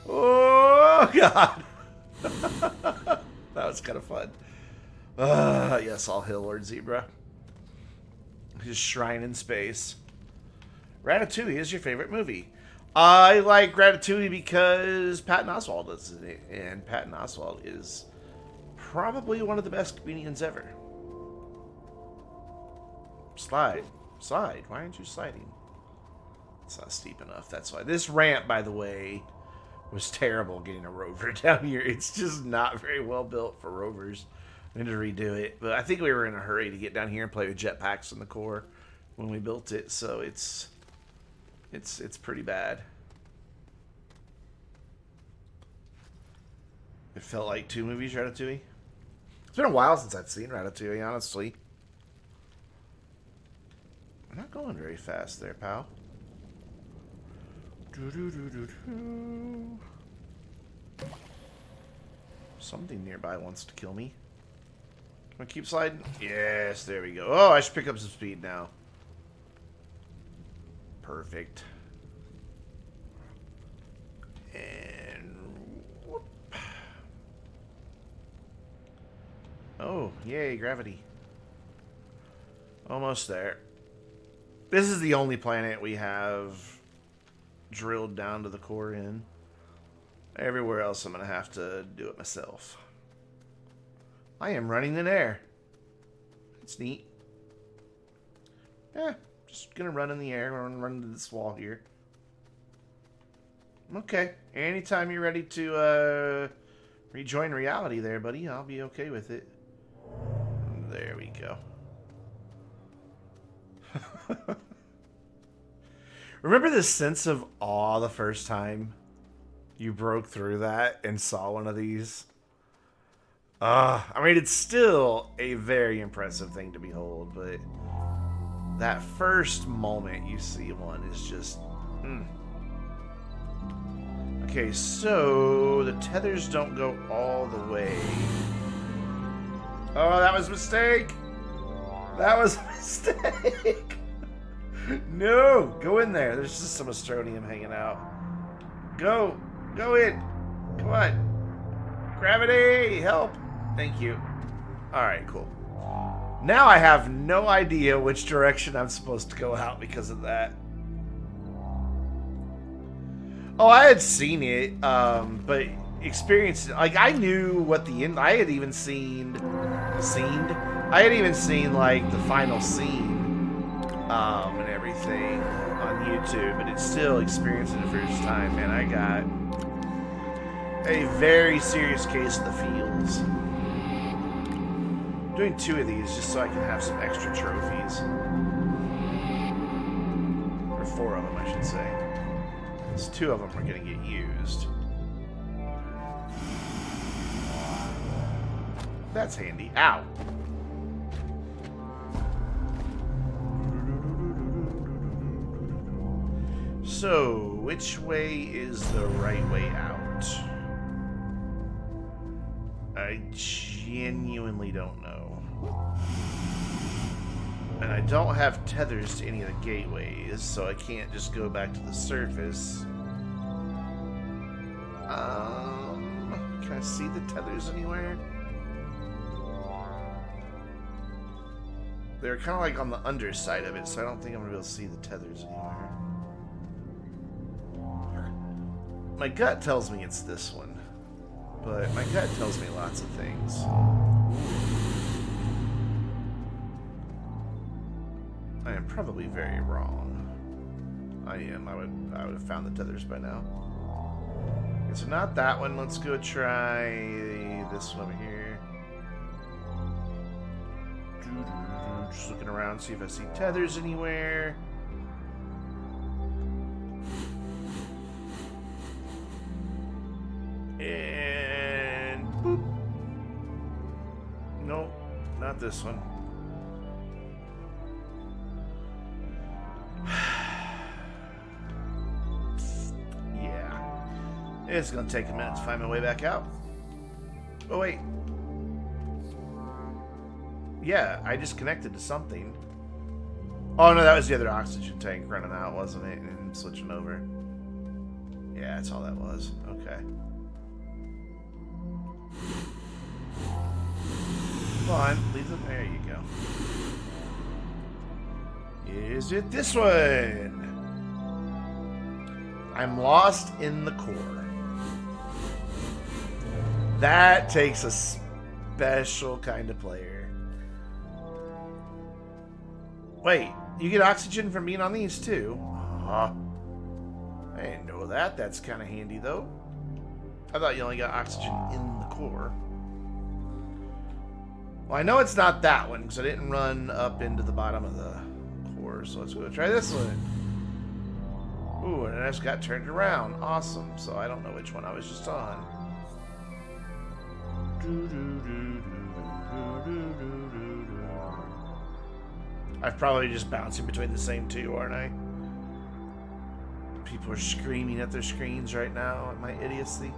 Oh, God. That was kind of fun. Yes, I'll hill Lord Zebra. His shrine in space. Ratatouille is your favorite movie. I like Ratatouille because Patton Oswalt is in it, and Patton Oswalt is probably one of the best comedians ever. Slide. Slide. Why aren't you sliding? It's not steep enough, that's why. This ramp, by the way, was terrible getting a rover down here. It's just not very well built for rovers. I need to redo it. But I think we were in a hurry to get down here and play with jetpacks in the core when we built it, so it's pretty bad. It felt like two movies, Ratatouille. It's been a while since I've seen Ratatouille, honestly. I'm not going very fast there, pal. Something nearby wants to kill me. Can I keep sliding? Yes, there we go. Oh, I should pick up some speed now. Perfect. And whoop. Oh, yay, gravity. Almost there. This is the only planet we have drilled down to the core in. Everywhere else I'm going to have to do it myself. I am running in air. It's neat. Yeah, just going to run in the air and run into this wall here. Okay. Anytime you're ready to rejoin reality there, buddy, I'll be okay with it. There we go. Remember the sense of awe the first time you broke through that and saw one of these? I mean, it's still a very impressive thing to behold, but that first moment you see one is just... Okay, so the tethers don't go all the way. Oh, that was a mistake! That was a mistake! No! Go in there. There's just some astronium hanging out. Go! Go in! Come on! Gravity! Help! Thank you. Alright, cool. Now I have no idea which direction I'm supposed to go out because of that. Oh, I had seen it, but experienced it. Like, I knew what the end... I had even seen... I had even seen, like, the final scene. And everything on YouTube, but it's still experiencing it the first time, man. I got a very serious case of the feels. I'm doing 2 of these just so I can have some extra trophies. Or 4 of them, I should say. Because 2 of them are going to get used. That's handy. Ow! So, which way is the right way out? I genuinely don't know. And I don't have tethers to any of the gateways, so I can't just go back to the surface. Can I see the tethers anywhere? They're kind of like on the underside of it, so I don't think I'm going to be able to see the tethers anywhere. My gut tells me it's this one. but my gut tells me lots of things. I am probably very wrong. I am. I would have found the tethers by now. Okay, so not that one. Let's go try this one over here. Just looking around, see if I see tethers anywhere. And boop. Nope, not this one. Yeah. It's gonna take a minute to find my way back out. Oh wait. Yeah, I just connected to something. Oh no, that was the other oxygen tank running out, wasn't it? And switching over. Yeah, that's all that was. Okay. Come on, leave them. There you go. Is it this one? I'm lost in the core. That takes a special kind of player. Wait, you get oxygen from being on these too? I didn't know that. That's kind of handy though. I thought you only got oxygen in the core. Well, I know it's not that one because I didn't run up into the bottom of the core. So let's go try this one. Ooh, and I just got turned around. Awesome. So I don't know which one I was just on. I'm probably just bouncing between the same two, aren't I? People are screaming at their screens right now at my idiocy.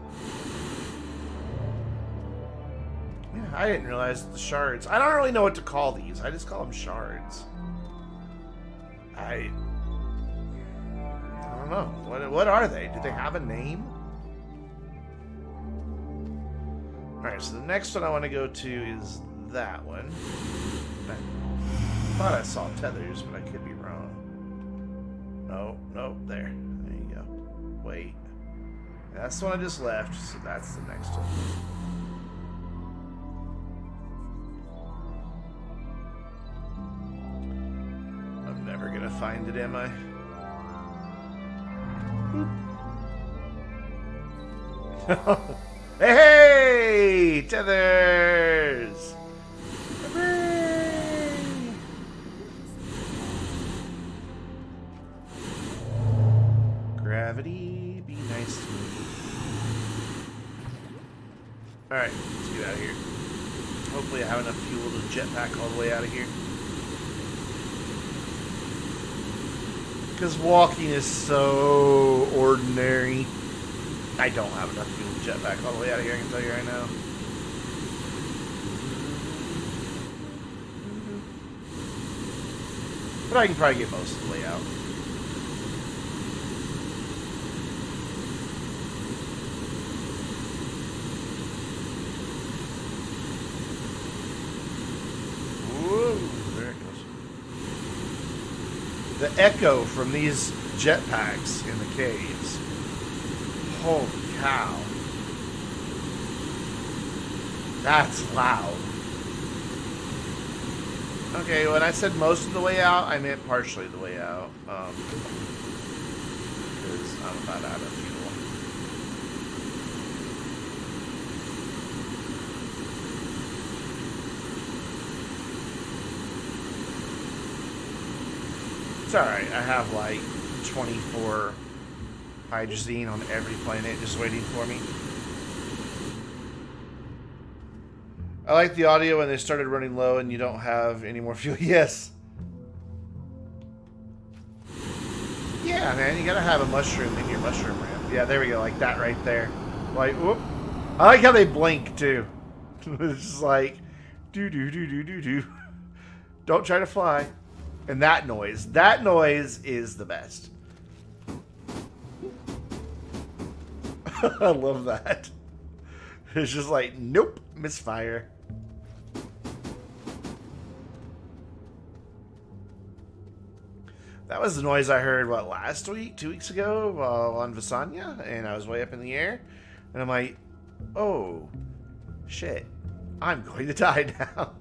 Yeah, I didn't realize the shards. I don't really know what to call these. I just call them shards. I don't know. What are they? Do they have a name? Alright, so the next one I want to go to is that one. I thought I saw tethers, but I could be wrong. No, nope, there. There you go. Wait. That's the one I just left, so that's the next one. I'm never gonna find it, am I? Hey! Tethers! Hooray! Gravity, be nice to me. Alright, let's get out of here. Hopefully I have enough fuel to jetpack all the way out of here. Because walking is so ordinary. I don't have enough fuel to jetpack all the way out of here, I can tell you right now. But I can probably get most of the way out. Whoa, there it goes. The echo from these jetpacks in the caves. Holy cow. That's loud. Okay, when I said most of the way out, I meant partially the way out. Because I'm about out of fuel. It's alright, I have like 24 hydrazine on every planet just waiting for me. I like the audio when they started running low and you don't have any more fuel. Yes. Yeah, man, you gotta have a mushroom in your mushroom ramp. Yeah, there we go, like that right there. Like, whoop. I like how they blink too. It's just like, do do do do do do. Don't try to fly. And that noise is the best. I love that. It's just like, nope, misfire. That was the noise I heard, what, last week? 2 weeks ago on Visanya? And I was way up in the air. And I'm like, Oh, shit. I'm going to die now.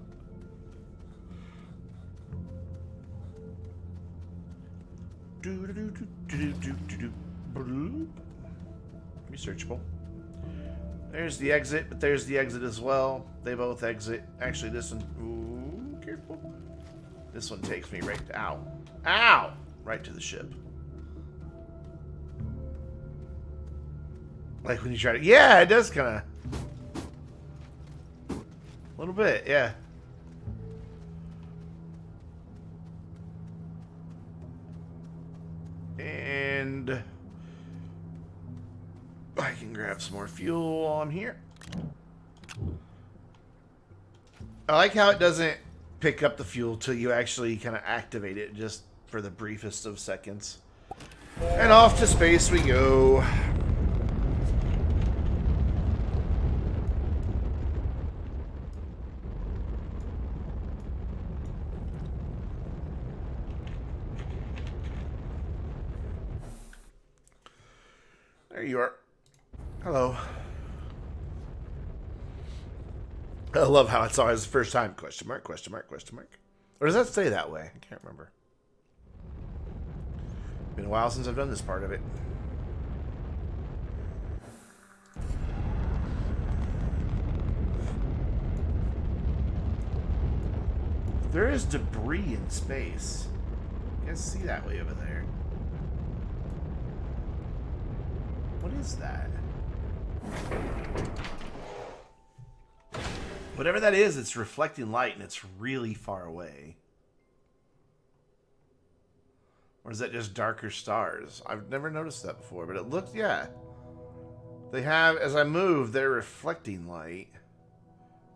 Researchable. There's the exit, but there's the exit as well. They both exit. Actually, this one... Ooh, careful. This one takes me right... Ow. Ow! Right to the ship. Like when you try to... Yeah, it does kind of... A little bit, yeah. And... I can grab some more fuel while I'm here. I like how it doesn't pick up the fuel till you actually kind of activate it, just for the briefest of seconds. And off to space we go. There you are. Hello. I love how it's always the first time. Question mark, question mark, question mark. Or does that stay that way? I can't remember. Been a while since I've done this part of it. There is debris in space. You guys see that way over there? What is that? Whatever that is, it's reflecting light and it's really far away. Or is that just darker stars? I've never noticed that before, but it looks, yeah. They have, as I move, they're reflecting light.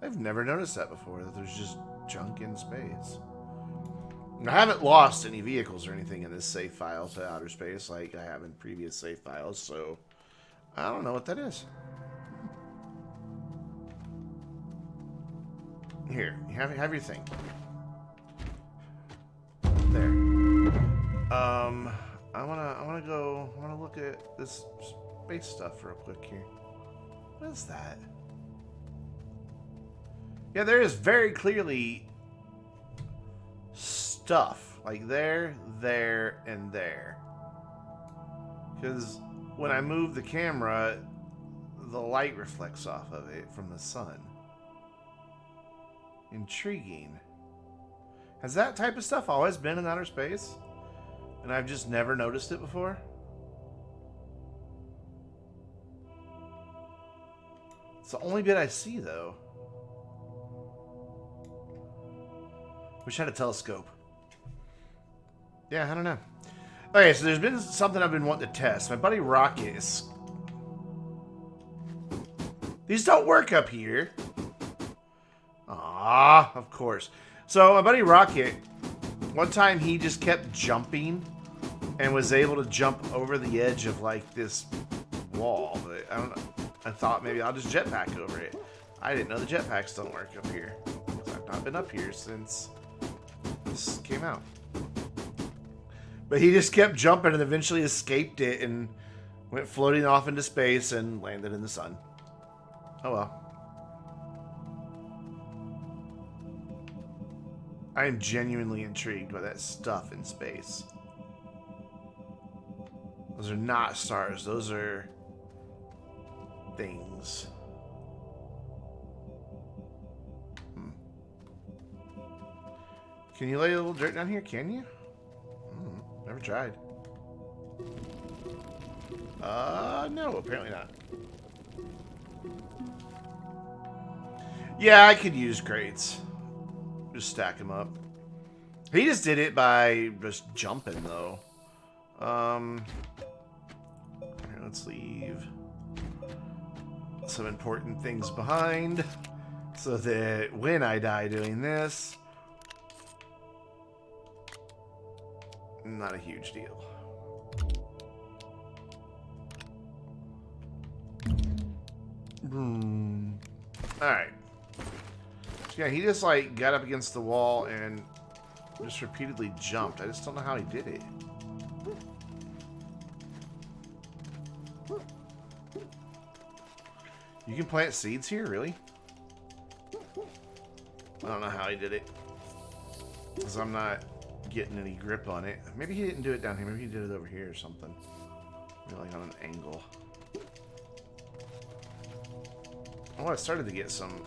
I've never noticed that before, that there's just junk in space. I haven't lost any vehicles or anything in this save file to outer space like I have in previous save files, so I don't know what that is. Here, you have your thing. There. I wanna look at this space stuff real quick here. What is that? Yeah, there is very clearly stuff like there, and there. Because when I move the camera, the light reflects off of it from the sun. Intriguing. Has that type of stuff always been in outer space? And I've just never noticed it before? It's the only bit I see, though. Wish I had a telescope. Yeah, I don't know. Okay, so there's been something I've been wanting to test. My buddy Rocket is... These don't work up here. Ah, of course. So my buddy Rocket, one time he just kept jumping and was able to jump over the edge of like this wall. But I don't know. I thought maybe I'll just jetpack over it. I didn't know the jetpacks don't work up here. I've not been up here since this came out. But he just kept jumping and eventually escaped it and went floating off into space and landed in the sun. Oh well. I am genuinely intrigued by that stuff in space. Those are not stars. Those are things. Can you lay a little dirt down here? Can you? Never tried. No, apparently not. Yeah, I could use crates. Just stack them up. He just did it by just jumping, though. Here, let's leave some important things behind so that when I die doing this, not a huge deal. Alright. Yeah, he just like got up against the wall and just repeatedly jumped. I just don't know how he did it. You can plant seeds here, really? I don't know how he did it. Because I'm not getting any grip on it. Maybe he didn't do it down here. Maybe he did it over here or something. Maybe like on an angle. Oh, I started to get some...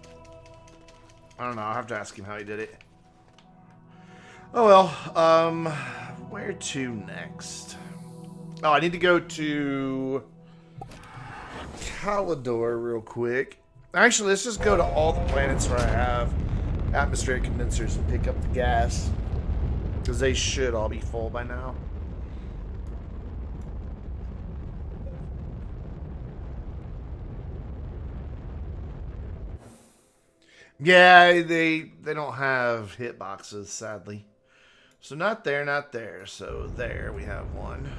I don't know. I'll have to ask him how he did it. Oh, well. Where to next? Oh, I need to go to Calidor real quick. Actually, let's just go to all the planets where I have atmospheric condensers and pick up the gas. Because they should all be full by now. Yeah, they don't have hitboxes, sadly. So not there, not there. So there we have one.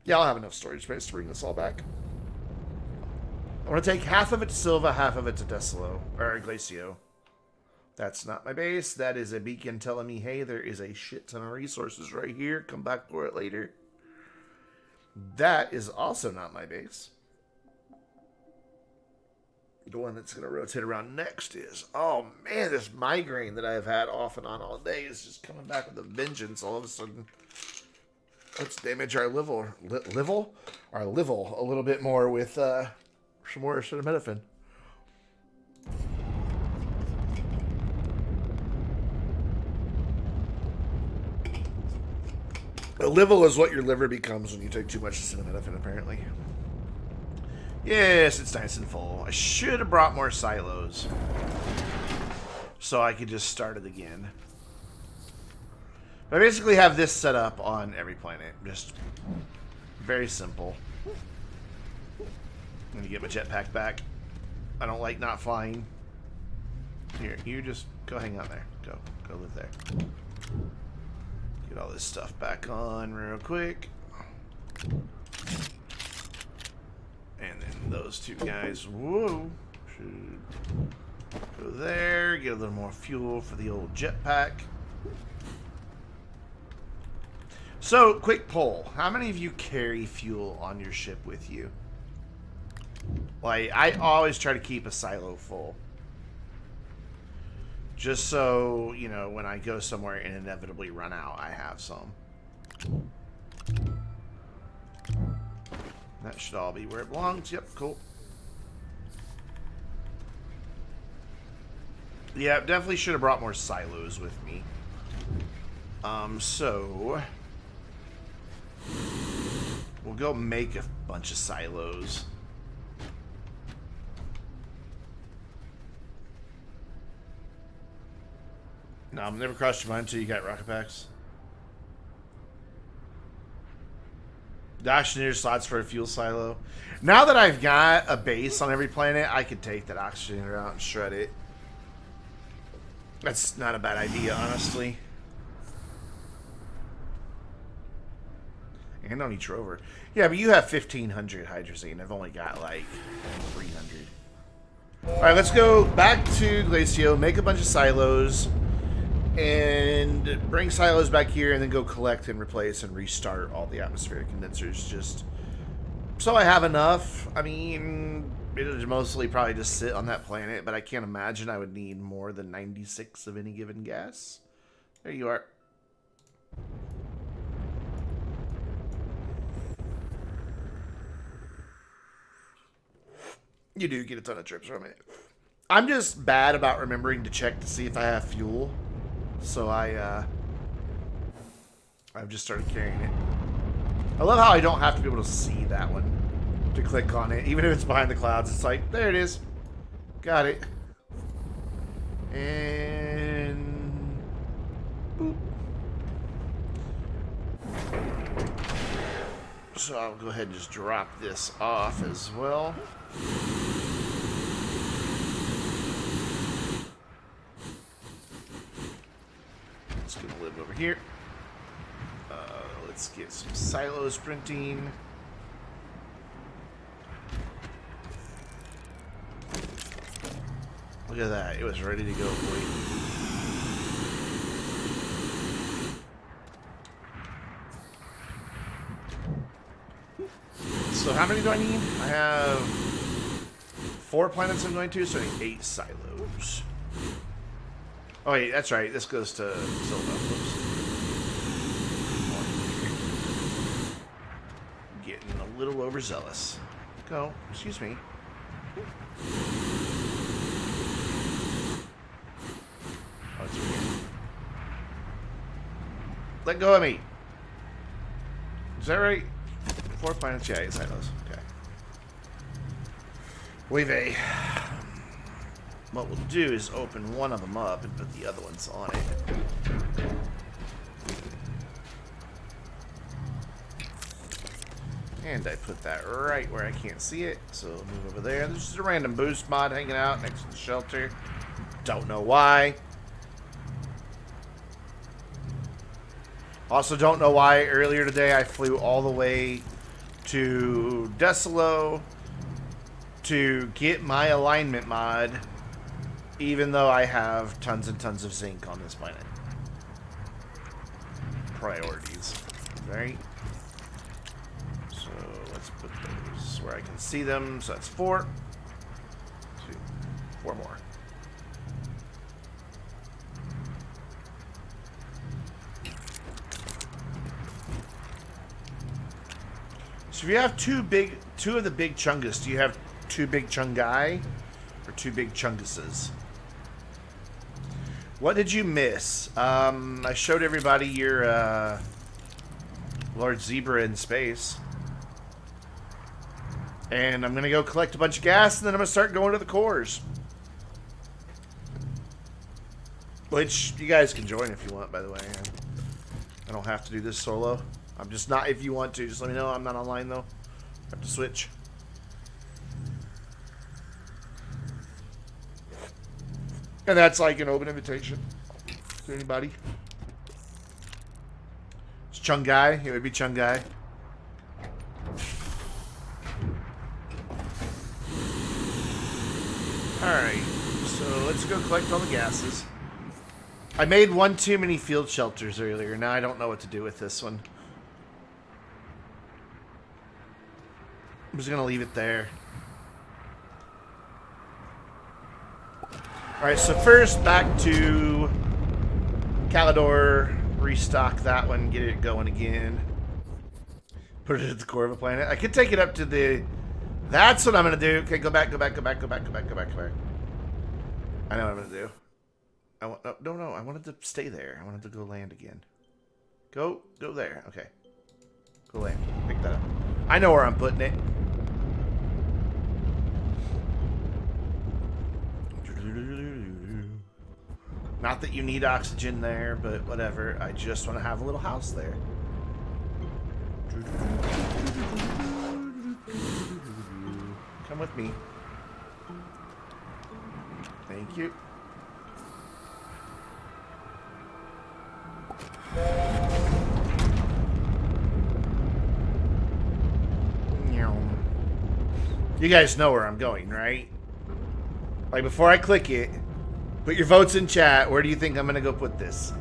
Yeah, I'll have enough storage space to bring this all back. I want to take half of it to Silva, half of it to Desolo, or Glacio. That's not my base. That is a beacon telling me, hey, there is a shit ton of resources right here. Come back for it later. That is also not my base. The one that's going to rotate around next is, oh man, this migraine that I've had off and on all day is just coming back with a vengeance all of a sudden. Let's damage our liver a little bit more with some more acetaminophen. A liver is what your liver becomes when you take too much acetaminophen, apparently. Yes, it's nice and full. I should have brought more silos so I could just start it again. I basically have this set up on every planet. Just very simple. I'm going to get my jetpack back. I don't like not flying. Here, you just go hang out there. Go live there. Get all this stuff back on real quick. And then those two guys, whoa, should go there. Get a little more fuel for the old jetpack. So, quick poll. How many of you carry fuel on your ship with you? Like, I always try to keep a silo full. Just so, you know, when I go somewhere and inevitably run out, I have some. That should all be where it belongs. Yep, cool. Yeah, definitely should have brought more silos with me. So... we'll go make a bunch of silos. No, I've never crossed your mind until you got rocket packs. The oxygenator slots for a fuel silo. Now that I've got a base on every planet, I could take that oxygenator out and shred it. That's not a bad idea, honestly. And on each rover. Yeah, but you have 1,500 hydrazine. I've only got like 300. Alright, let's go back to Glacio, make a bunch of silos, and bring silos back here, and then go collect and replace and restart all the atmospheric condensers, just so I have enough. I mean, it'll mostly probably just sit on that planet, but I can't imagine I would need more than 96 of any given gas. There you are. You do get a ton of trips from it. I'm just bad about remembering to check to see if I have fuel. So I've just started carrying it. I love how I don't have to be able to see that one to click on it. Even if it's behind the clouds, it's like, there it is. Got it. And... boop. So I'll go ahead and just drop this off as well. It's gonna live over here. Let's get some silos printing. Look at that. It was ready to go, boy. So how many do I need? I have 4 planets I'm going to, so I need 8 silos. Oh wait, that's right. This goes to Silva. Getting a little overzealous. Go. Excuse me. Oh, it's weird. Let go of me. Is that right? 4 planets? Yeah, 8 silos. Okay. Wave. What we'll do is open one of them up and put the other ones on it. And I put that right where I can't see it, so I'll move over there. There's just a random boost mod hanging out next to the shelter. Don't know why. Also don't know why earlier today I flew all the way to Desolo to get my alignment mod, even though I have tons and tons of zinc on this planet. Priorities, right? So let's put those where I can see them. So that's 4. 2, 4 more. So if you have two of the big Chungus, do you have 2 big Chungai or 2 big Chunguses? What did you miss? I showed everybody your Lord Zebra in space. And I'm going to go collect a bunch of gas, and then I'm going to start going to the cores. Which you guys can join if you want, by the way. I don't have to do this solo. I'm just not, if you want to, just let me know. I'm not online, though. I have to switch. And that's like an open invitation to anybody. It's Chungai. It would be Chungai. Alright, so let's go collect all the gases. I made one too many field shelters earlier. Now I don't know what to do with this one. I'm just going to leave it there. Alright, so first back to Calidor. Restock that one, get it going again. Put it at the core of a planet. I could take it up to the... That's what I'm going to do. Okay, go back. I know what I'm going to do. No, I wanted to stay there. I wanted to go land again. Go there. Okay. Go land. Pick that up. I know where I'm putting it. Not that you need oxygen there, but whatever. I just want to have a little house there. Come with me. Thank you. You guys know where I'm going, right? Like, before I click it, put your votes in chat. Where do you think I'm going to go put this?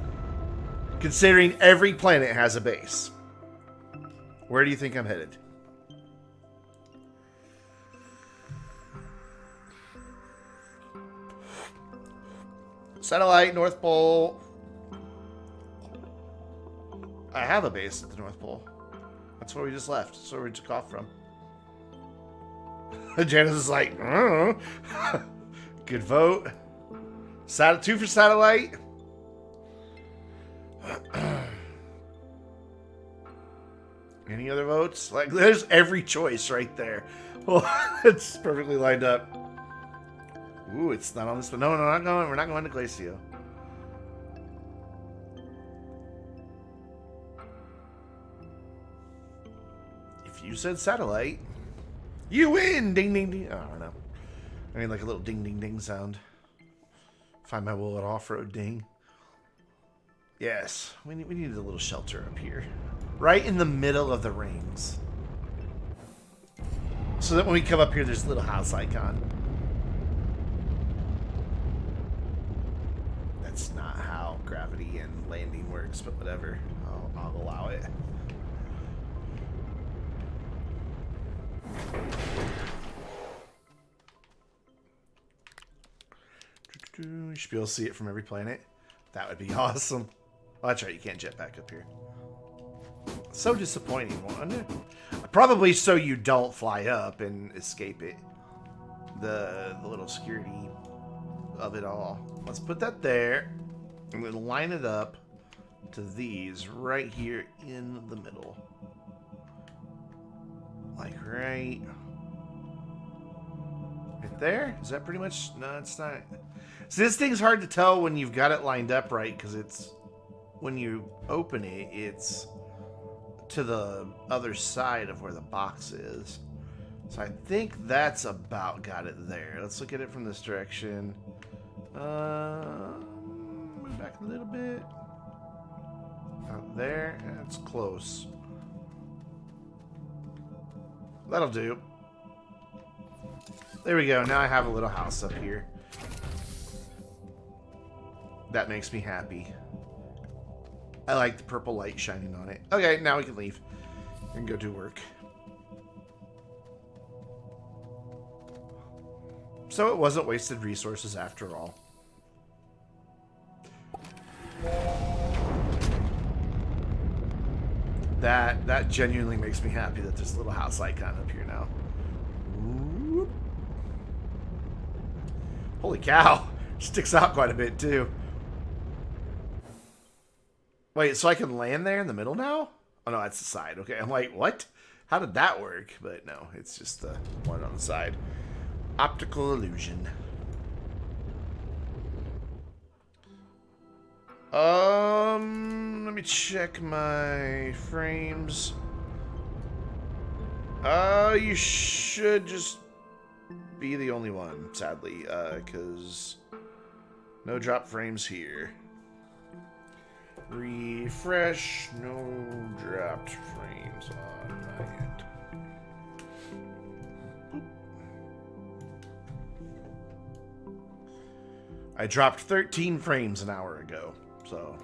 Considering every planet has a base. Where do you think I'm headed? Satellite, North Pole. I have a base at the North Pole. That's where we just left. That's where we took off from. Janice is like, good vote. 2 for satellite. Any other votes? Like, there's every choice right there. Well, it's perfectly lined up. Ooh, it's not on this one. No, not going. We're not going to Glacio. If you said satellite, you win. Ding, ding, ding. Oh, I don't know. I need like a little ding, ding, ding sound. Find my will at off-road ding. Yes, we need a little shelter up here. Right in the middle of the rings. So that when we come up here, there's a little house icon. That's not how gravity and landing works, but whatever. I'll allow it. You should be able to see it from every planet. That would be awesome. Oh, that's right, you can't jet back up here. So disappointing, wasn't it? Probably so you don't fly up and escape it. The little security of it all. Let's put that there. I'm going to line it up to these right here in the middle. Like right there? Is that pretty much? No, it's not. So this thing's hard to tell when you've got it lined up right, because it's, when you open it, it's to the other side of where the box is. So I think that's about got it there. Let's look at it from this direction. Move back a little bit. Out there. That's close. That'll do. There we go. Now I have a little house up here. That makes me happy. I like the purple light shining on it. Okay, now we can leave and go do work. So it wasn't wasted resources after all. That genuinely makes me happy that there's a little house icon up here now. Ooh. Holy cow. Sticks out quite a bit too. Wait, so I can land there in the middle now? Oh no, that's the side. Okay, I'm like, what? How did that work? But no, it's just the one on the side. Optical illusion. Let me check my frames. You should just be the only one, sadly, because no drop frames here. Refresh, no dropped frames on my end. I dropped 13 frames an hour ago, so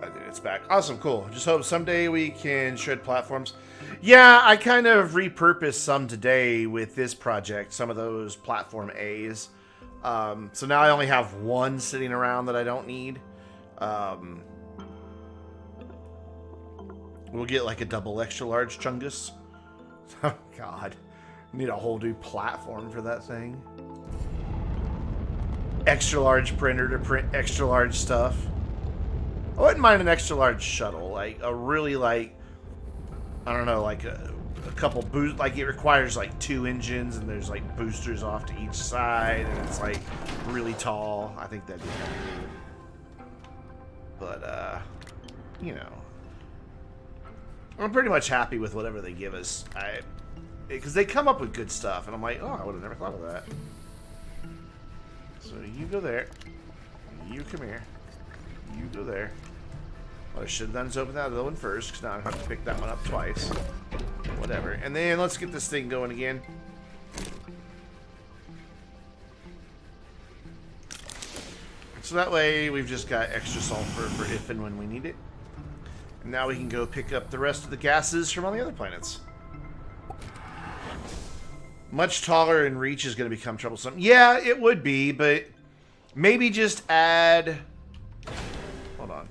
I think it's back. Awesome, cool. Just hope someday we can shred platforms. Yeah, I kind of repurposed some today with this project, some of those platform A's. So now I only have one sitting around that I don't need. We'll get like a double extra large Chungus. Oh god. Need a whole new platform for that thing. Extra large printer to print extra large stuff. I wouldn't mind an extra large shuttle. Like a really like, I don't know, like a couple boost, like it requires like 2 engines and there's like boosters off to each side and it's like really tall. I think that'd be kind of cool. But you know, I'm pretty much happy with whatever they give us. Because they come up with good stuff and I'm like, oh, I would have never thought of that. So you go there, you come here, you go there. What I should have done is open that other one first, because now I have to pick that one up twice. Whatever. And then let's get this thing going again. So that way we've just got extra sulfur for if and when we need it. And now we can go pick up the rest of the gases from all the other planets. Much taller and reach is going to become troublesome. Yeah, it would be, but maybe just add... Hold on.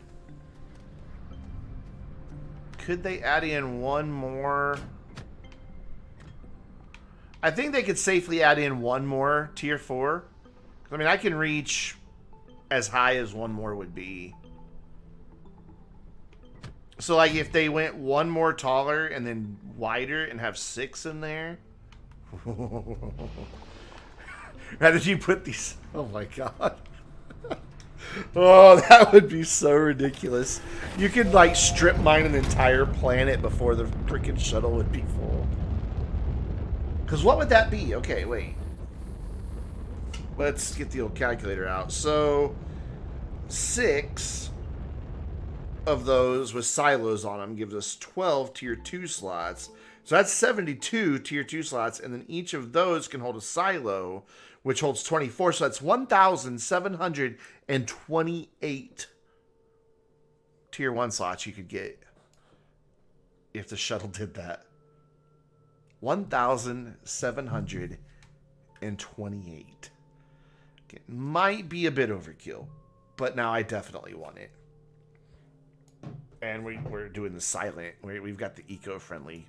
Could they add in one more? I think they could safely add in one more tier 4. I mean, I can reach as high as one more would be. So, like, if they went one more taller and then wider and have 6 in there. How did you put these? Oh my god. Oh, that would be so ridiculous. You could, like, strip mine an entire planet before the freaking shuttle would be full. Because what would that be? Okay, wait. Let's get the old calculator out. So, 6 of those with silos on them gives us 12 tier 2 slots. So that's 72 tier 2 slots, and then each of those can hold a silo, which holds 24. So that's 1,728 tier 1 slots you could get. if the shuttle did that. 1,728. It might be a bit overkill, but now I definitely want it. And we're doing the silent. We've got the eco-friendly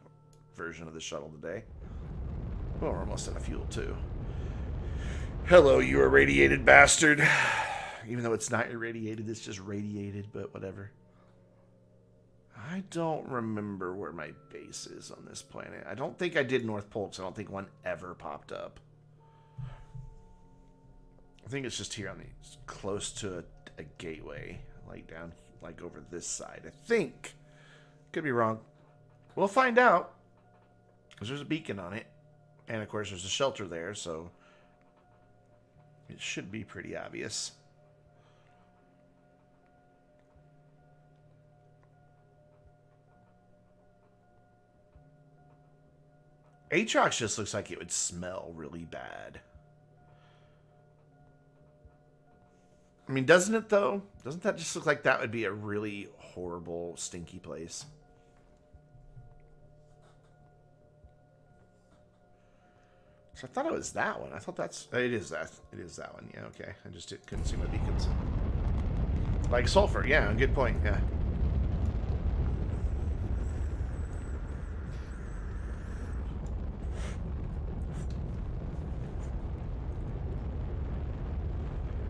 version of the shuttle today. Well, we're almost out of fuel, too. Hello, you irradiated bastard. Even though it's not irradiated, it's just radiated, but whatever. I don't remember where my base is on this planet. I don't think I did North Pole, because I don't think one ever popped up. I think it's just here on the close to a gateway, like down, like over this side. I think. Could be wrong. We'll find out. Because there's a beacon on it. And of course there's a shelter there, so it should be pretty obvious. Aatrox just looks like it would smell really bad. I mean, doesn't it, though? Doesn't that just look like that would be a really horrible, stinky place? So I thought it was that one. I thought that's... It is that. It is that one. Yeah, okay. I just couldn't see my beacons. Like sulfur. Yeah, good point. Yeah.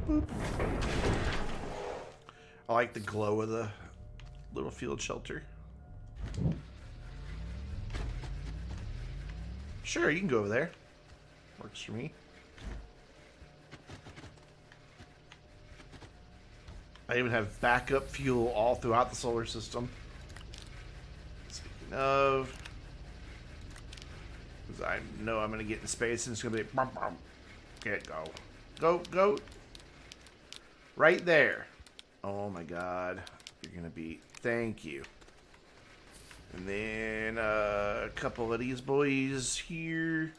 Boop. I like the glow of the little field shelter. Sure, you can go over there. Works for me. I even have backup fuel all throughout the solar system. Speaking of, because I know I'm going to get in space and it's going to be bump, bump. Get go. Go, go. Right there. Oh my god. You're going to be... Thank you. And then a couple of these boys here.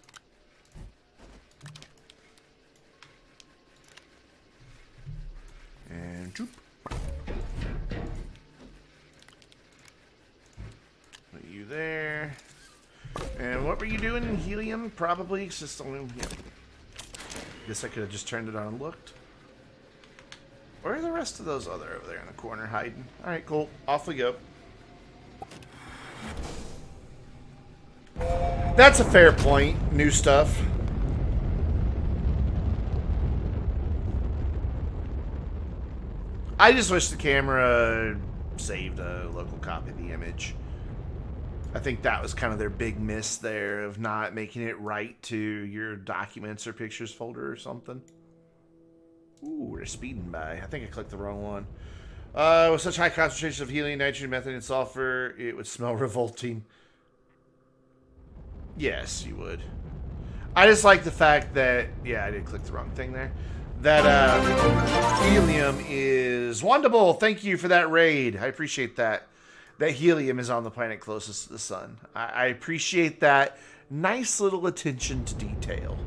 And droop. Put you there. And what were you doing? Helium? Probably. It's just only... Yeah. Guess I could have just turned it on and looked. Where are the rest of those other over there in the corner hiding? Alright, cool. Off we go. That's a fair point. New stuff. I just wish the camera saved a local copy of the image. I think that was kind of their big miss there of not making it right to your documents or pictures folder or something. Ooh, they're speeding by. I think I clicked the wrong one. With such high concentrations of helium, nitrogen, methane, and sulfur, it would smell revolting. Yes, you would. I just like the fact that... Yeah, I did click the wrong thing there. That helium is wonderful. Thank you for that raid. I appreciate that. That helium is on the planet closest to the sun. I appreciate that nice little attention to detail.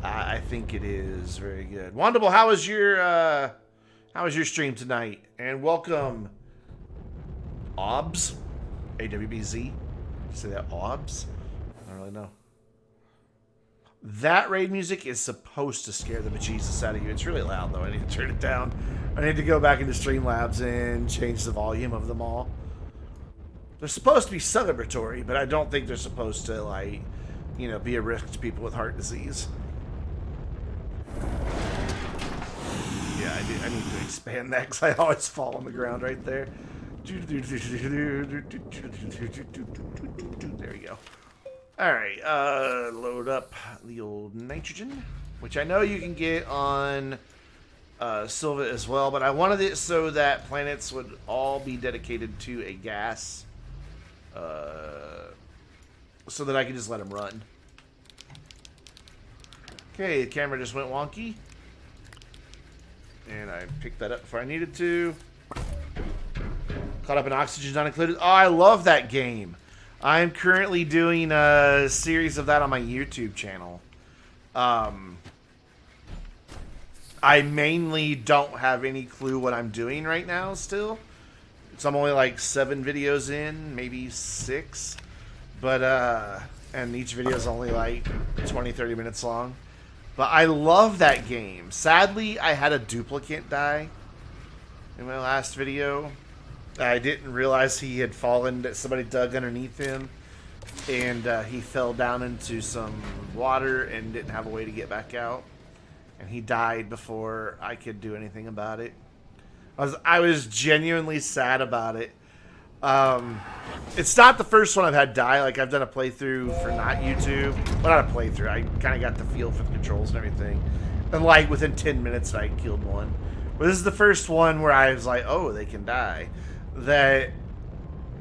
I think it is very good. Wonderful. How was your stream tonight? And welcome, Obs, AWBZ. Say that, Obs? I don't really know. That raid music is supposed to scare the bejesus out of you. It's really loud, though. I need to turn it down. I need to go back into Streamlabs and change the volume of them all. They're supposed to be celebratory, but I don't think they're supposed to, like, you know, be a risk to people with heart disease. Yeah, I need to expand that because I always fall on the ground right there. There we go. Alright, load up the old nitrogen, which I know you can get on Sylva as well, but I wanted it so that planets would all be dedicated to a gas, so that I could just let them run. Okay, the camera just went wonky. And I picked that up before I needed to. Caught up in Oxygen Not Included. Oh, I love that game. I'm currently doing a series of that on my YouTube channel. I mainly don't have any clue what I'm doing right now still. So I'm only like 7 videos in, maybe 6. But, and each video is only like 20, 30 minutes long. But I love that game. Sadly, I had a duplicate die in my last video. I didn't realize he had fallen, that somebody dug underneath him. And he fell down into some water and didn't have a way to get back out. And he died before I could do anything about it. I was genuinely sad about it. It's not the first one I've had die. Like, I've done a playthrough for not YouTube. Well, not a playthrough. I kind of got the feel for the controls and everything. And, like, within 10 minutes, I killed one. But this is the first one where I was like, oh, they can die. That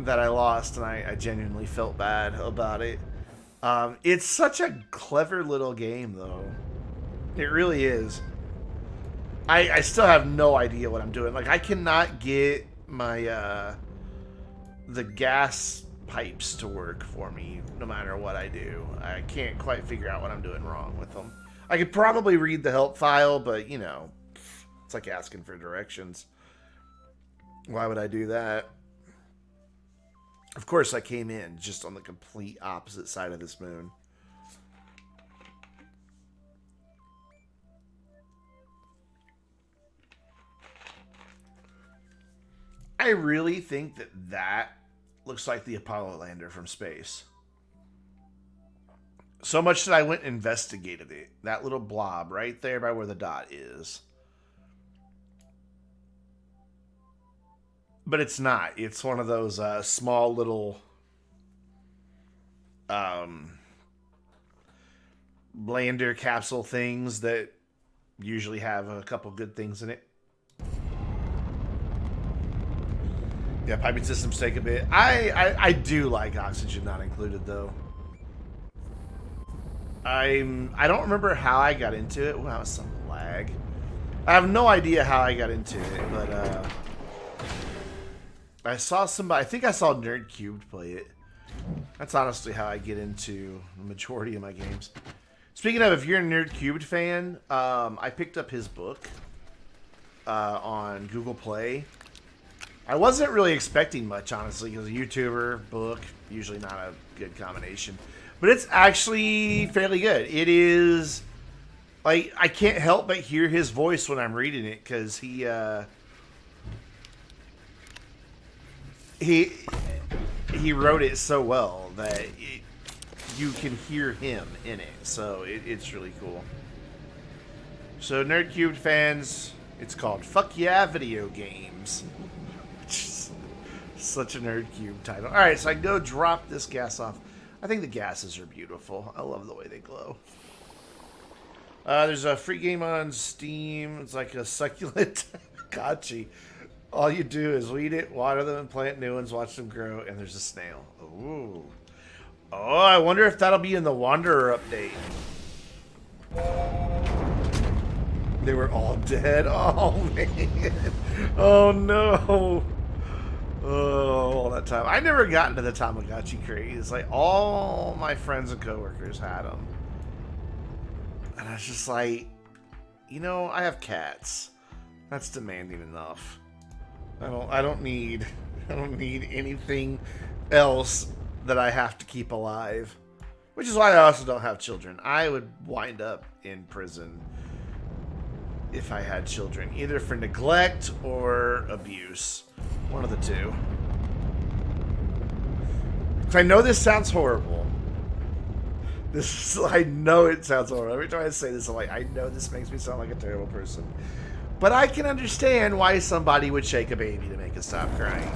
I lost, and I genuinely felt bad about it. It's such a clever little game, though. It really is. I still have no idea what I'm doing. Like, I cannot get my the gas pipes to work for me no matter what I do. I can't quite figure out what I'm doing wrong with them. I could probably read the help file, but, you know, it's like asking for directions. Why would I do that? Of course, I came in just on the complete opposite side of this moon. I really think that looks like the Apollo lander from space. So much that I went and investigated it. That little blob right there by where the dot is. But it's not. It's one of those small little lander capsule things that usually have a couple good things in it. Yeah, piping systems take a bit. I do like oxygen not included, though. I don't remember how I got into it. Well, that was some lag. I have no idea how I got into it, but I saw somebody. I think I saw NerdCubed play it. That's honestly how I get into the majority of my games. Speaking of, if you're a NerdCubed fan, I picked up his book on Google Play. I wasn't really expecting much, honestly, because a YouTuber, book, usually not a good combination. But it's actually fairly good. It is, like, I can't help but hear his voice when I'm reading it, because he wrote it so well that you can hear him in it. So it's really cool. So NerdCubed fans, it's called Fuck Yeah Video Games. Such a NerdCube title. Alright, so I can go drop this gas off. I think the gases are beautiful. I love the way they glow. There's a free game on Steam. It's like a succulent Kachi. All you do is weed it, water them, and plant new ones, watch them grow, and there's a snail. Ooh. Oh, I wonder if that'll be in the Wanderer update. They were all dead. Oh, man. Oh, no. Oh, all that time. I never got into the Tamagotchi craze. Like, all my friends and coworkers had them. And I was just like, you know, I have cats. That's demanding enough. I don't need anything else that I have to keep alive. Which is why I also don't have children. I would wind up in prison if I had children, either for neglect or abuse. One of the two. I know this sounds horrible. I know it sounds horrible. Every time I say this, I'm like, I know this makes me sound like a terrible person. But I can understand why somebody would shake a baby to make it stop crying.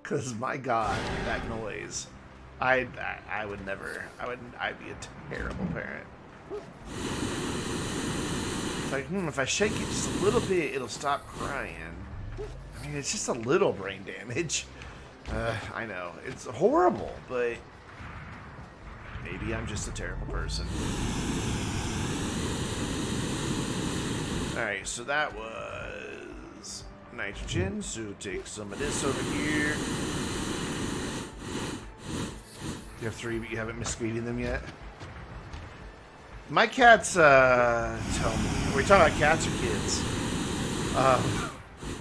Because, my God, that noise. I would never. I'd be a terrible parent. It's like, if I shake it just a little bit, it'll stop crying. I mean, it's just a little brain damage. I know. It's horrible, but maybe I'm just a terrible person. Alright, so that was nitrogen. So take some of this over here. You have 3, but you haven't missed feeding them yet? My cats, tell me. Are we talking about cats or kids? I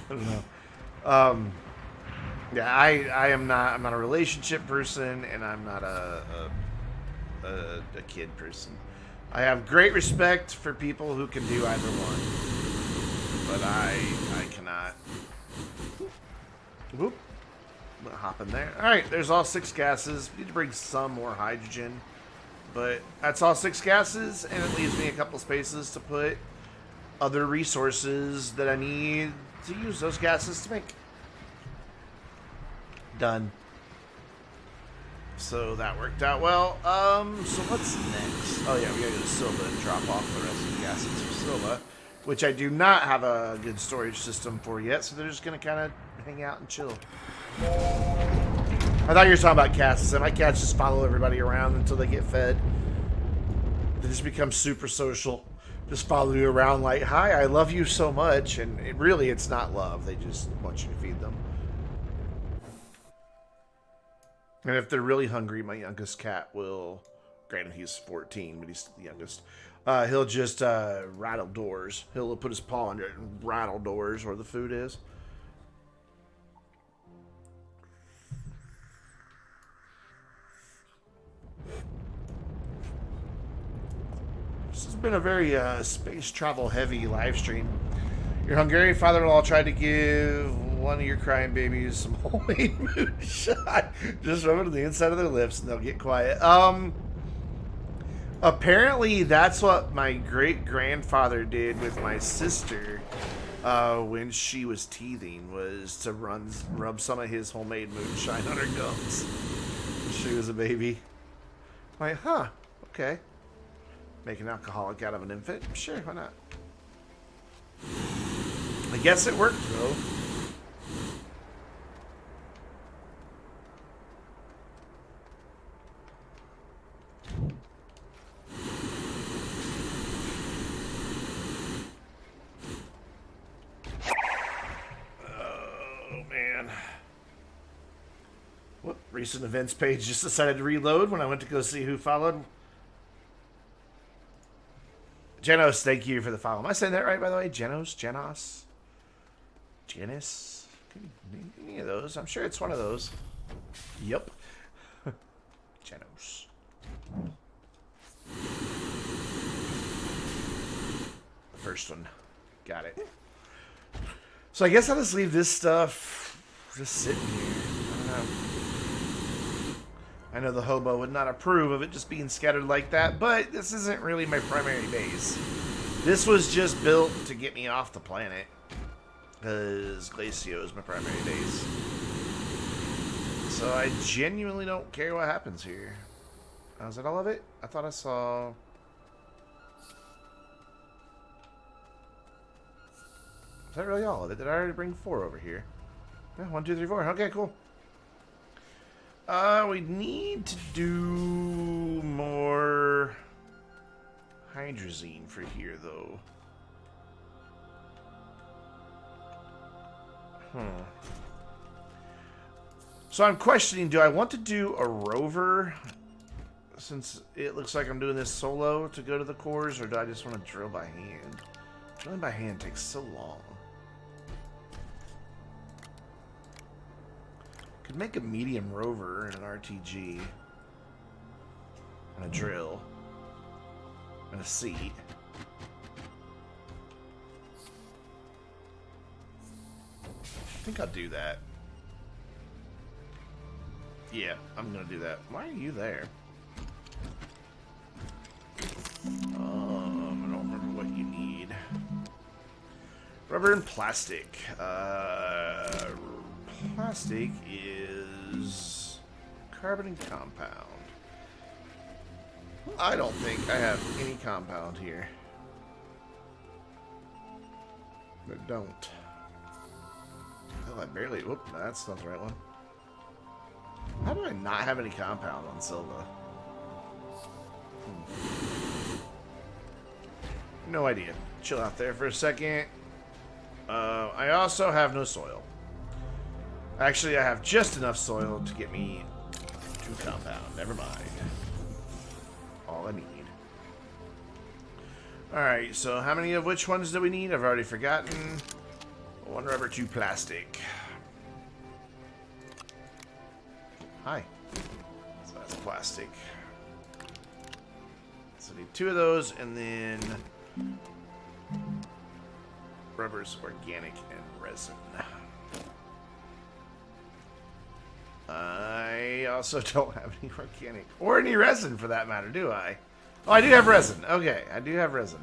don't know. Yeah, I am not. I'm not a relationship person, and I'm not a kid person. I have great respect for people who can do either one, but I cannot. Whoop. I'm gonna hop in there. All right, there's all 6 gases. We need to bring some more hydrogen, but that's all 6 gases, and it leaves me a couple spaces to put other resources that I need to use those gases to make. Done. So that worked out well. So what's next? Oh yeah, we gotta go to Silva and drop off the rest of the gases for Silva, which I do not have a good storage system for yet, so they're just gonna kind of hang out and chill. I thought you were talking about cats. My cats just follow everybody around until they get fed. They just become super social. Just follow you around like, hi, I love you so much. And it's not love. They just want you to feed them. And if they're really hungry, my youngest cat will, granted he's 14, but he's the youngest, he'll just rattle doors. He'll put his paw under it and rattle doors where the food is. This has been a very space travel heavy live stream. Your Hungarian father-in-law tried to give one of your crying babies some homemade moonshine. Just rub it on the inside of their lips and they'll get quiet. Apparently that's what my great-grandfather did with my sister when she was teething, was to rub some of his homemade moonshine on her gums when she was a baby. I'm like, huh, okay. Make an alcoholic out of an infant? Sure, why not? I guess it worked, though. Oh, man. What recent events page just decided to reload when I went to go see who followed. Genos, thank you for the follow. Am I saying that right, by the way? Genos? Genos? Genis? Any of those? I'm sure it's one of those. Yep. Genos. The first one. Got it. So I guess I'll just leave this stuff just sitting here. I don't know. I know the hobo would not approve of it just being scattered like that, but this isn't really my primary base. This was just built to get me off the planet, because Glacio is my primary base. So I genuinely don't care what happens here. Oh, is that all of it? I thought I saw... Is that really all of it? Did I already bring 4 over here? Yeah, 1, 2, 3, 4. Okay, cool. We need to do more hydrazine for here, though. So I'm questioning, do I want to do a rover, since it looks like I'm doing this solo, to go to the cores, or do I just want to drill by hand? Drilling by hand takes so long. Could make a medium rover and an RTG and a drill and a seat. I think I'll do that. Yeah, I'm gonna do that. Why are you there? I don't remember what you need. Rubber and plastic. Plastic is carbon and compound. I don't think I have any compound here. I don't. Oh, I barely... Whoop, that's not the right one. How do I not have any compound on Silva? No idea. Chill out there for a second. I also have no soil. Actually, I have just enough soil to get me 2 compound. Never mind. All I need. Alright, so how many of which ones do we need? I've already forgotten. 1 rubber, 2 plastic. Hi. So that's plastic. So I need 2 of those, and then rubber's organic and resin. I also don't have any organic or any resin for that matter, do I? Oh, I do have resin. Okay, I do have resin.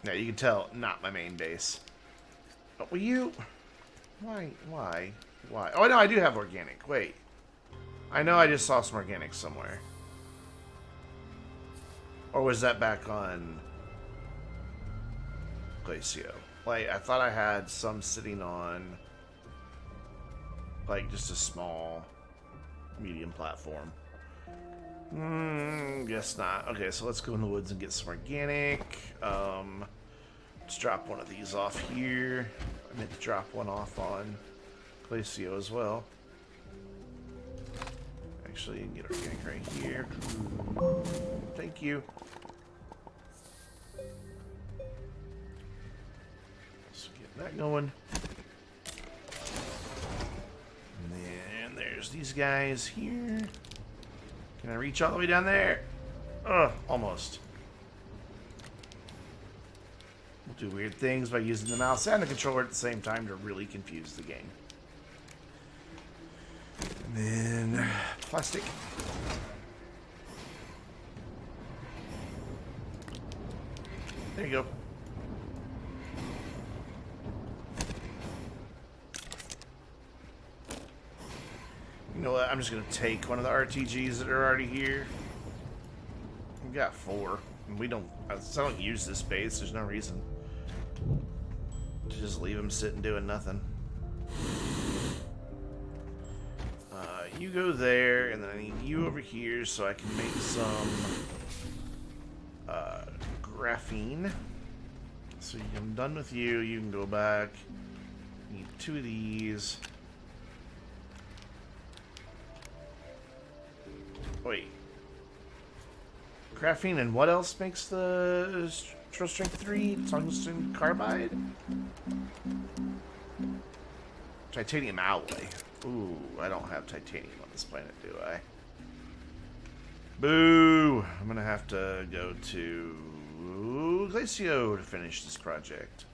Now you can tell, not my main base. But will you? Why? Oh, no, I do have organic. Wait. I know I just saw some organic somewhere. Or was that back on Glacio? Like, I thought I had some sitting on, like, just a small, medium platform. Guess not. Okay, so let's go in the woods and get some organic. Let's drop one of these off here. I meant to drop one off on Glacio as well. Actually, you can get organic right here. Thank you. Let's get that going. And then there's these guys here. Can I reach all the way down there? Ugh, almost. We'll do weird things by using the mouse and the controller at the same time to really confuse the game. And then plastic. There you go. You know what? I'm just going to take one of the RTGs that are already here. We've got 4. And we don't... I don't use this base. There's no reason to just leave them sitting doing nothing. You go there, and then I need you over here so I can make some graphene. So I'm done with you. You can go back. Need 2 of these. Wait. Graphene and what else makes the Trill Strength 3? Tungsten carbide? Titanium alloy. Ooh, I don't have titanium on this planet, do I? Boo! I'm gonna have to go to Glacio to finish this project.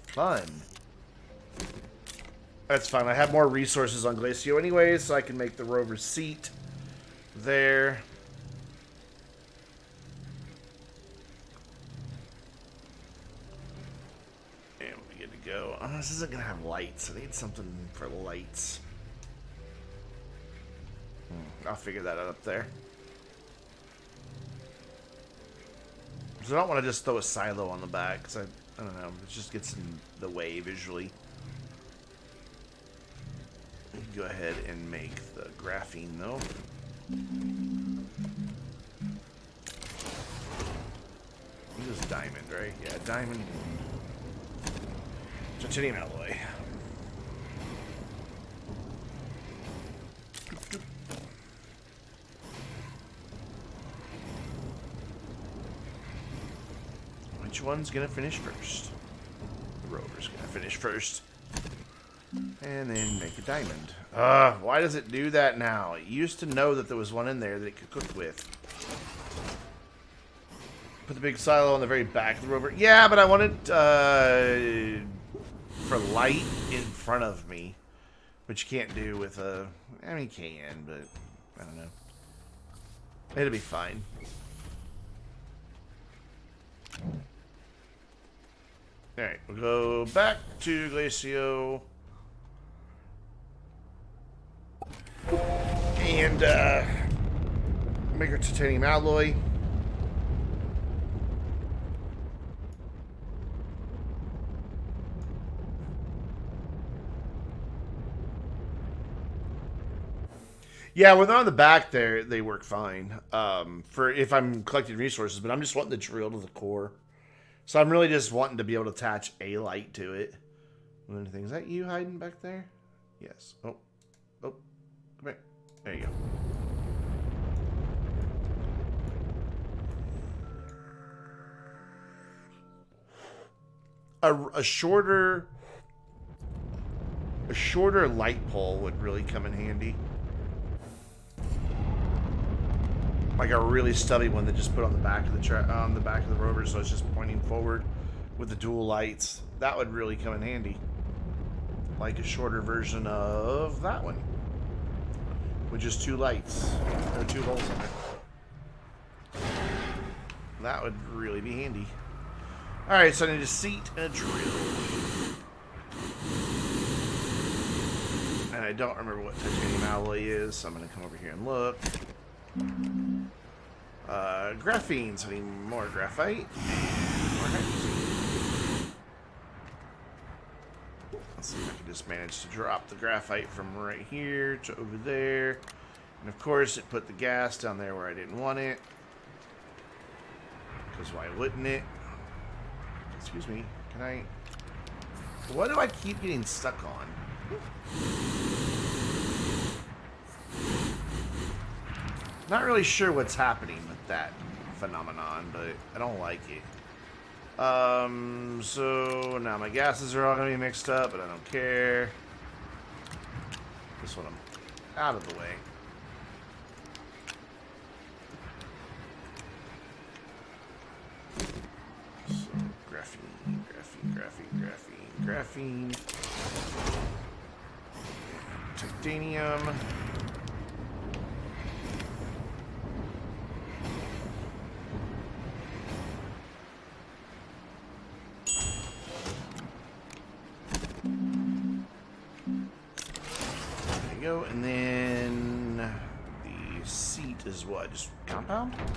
Fun. That's fine. I have more resources on Glacio anyway, so I can make the rover seat there. And we get to go. Oh, this isn't gonna have lights. I need something for lights. I'll figure that out up there. So I don't want to just throw a silo on the back, because I don't know, it just gets in the way visually. You can go ahead and make the graphene though. This is diamond, right? Yeah, diamond. Titanium alloy. Which one's gonna finish first? The rover's gonna finish first. And then make a diamond. Why does it do that now? It used to know that there was one in there that it could cook with. Put the big silo on the very back of the rover. Yeah, but I wanted for light in front of me. Which you can't do with a... I mean, you can, but I don't know. It'll be fine. Alright, we'll go back to Glacio. And make our titanium alloy. Yeah, when they're on the back there, they work fine. For if I'm collecting resources, but I'm just wanting the drill to the core. So I'm really just wanting to be able to attach a light to it. Is that you hiding back there? Yes. Oh. Oh. Come here. There you go. A shorter A shorter light pole would really come in handy. Like a really stubby one that just put on the back of the rover, so it's just pointing forward with the dual lights. That would really come in handy. Like a shorter version of that one, with just 2 lights or 2 holes in it. That would really be handy. All right, so I need a seat and a drill. And I don't remember what titanium alloy is, so I'm going to come over here and look. Graphene, so I need more graphite. And more hydrazine. Let's see if I can just manage to drop the graphite from right here to over there. And of course, it put the gas down there where I didn't want it. Because why wouldn't it? Excuse me, can I... What do I keep getting stuck on? Not really sure what's happening with that phenomenon, but I don't like it. So now my gases are all going to be mixed up, but I don't care. This one I'm out of the way. So graphene. Titanium. Go, and then the seat is what? Just compound? Right?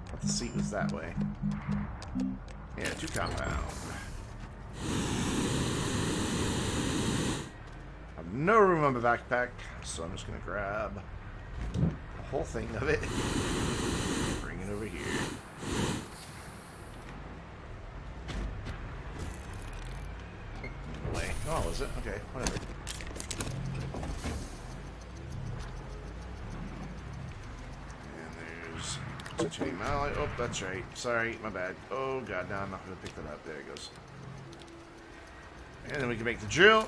Thought the seat was that way. Yeah, 2 compound. I have no room on my backpack, so I'm just gonna grab the whole thing of it. Bring it over here. Oh, is it? Okay, whatever. And there's titanium alloy. Oh, that's right. Sorry, my bad. Oh, God, no, I'm not going to pick that up. There it goes. And then we can make the drill.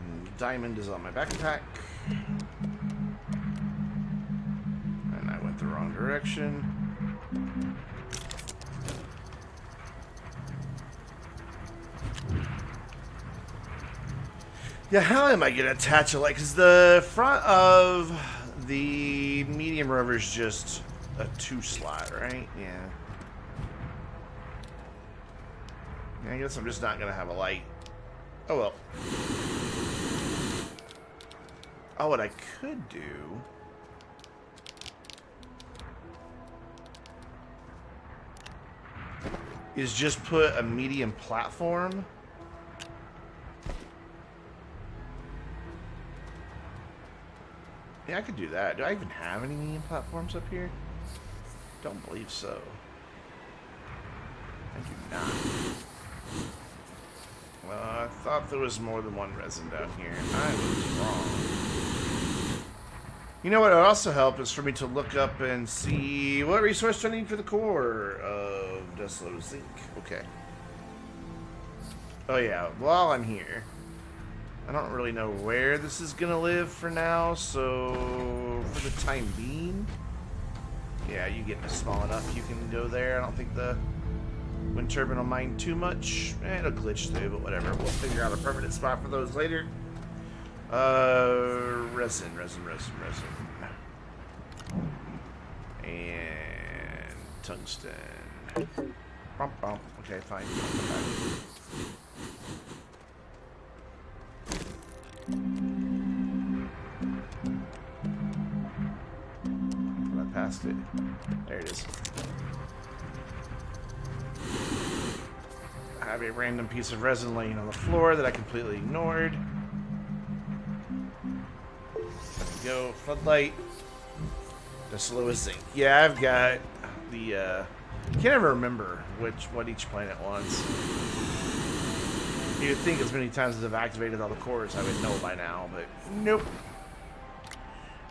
And the diamond is on my backpack. And I went the wrong direction. Yeah, how am I gonna attach it? Like, cause the front of the medium rover is just a 2-slot, right? Yeah. I guess I'm just not gonna have a light. Oh well. Oh, what I could do is just put a medium platform. Yeah, I could do that. Do I even have any medium platforms up here? Don't believe so. I do not. Well, I thought there was more than one resin down here. I was wrong. You know what would also help is for me to look up and see what resource do I need for the core of Deslo Zinc. Okay. Oh yeah, while I'm here, I don't really know where this is gonna live for now, so for the time being, yeah, you get small enough you can go there. I don't think the wind turbine will mind too much. It'll glitch through, but whatever. We'll figure out a permanent spot for those later. Resin. And tungsten. Okay, fine. I passed it. There it is. I have a random piece of resin laying on the floor that I completely ignored. There we go. Floodlight. Deslo Zinc. Yeah, I've got the I can't ever remember what each planet wants. You'd think as many times as I've activated all the cores I would know by now, but nope.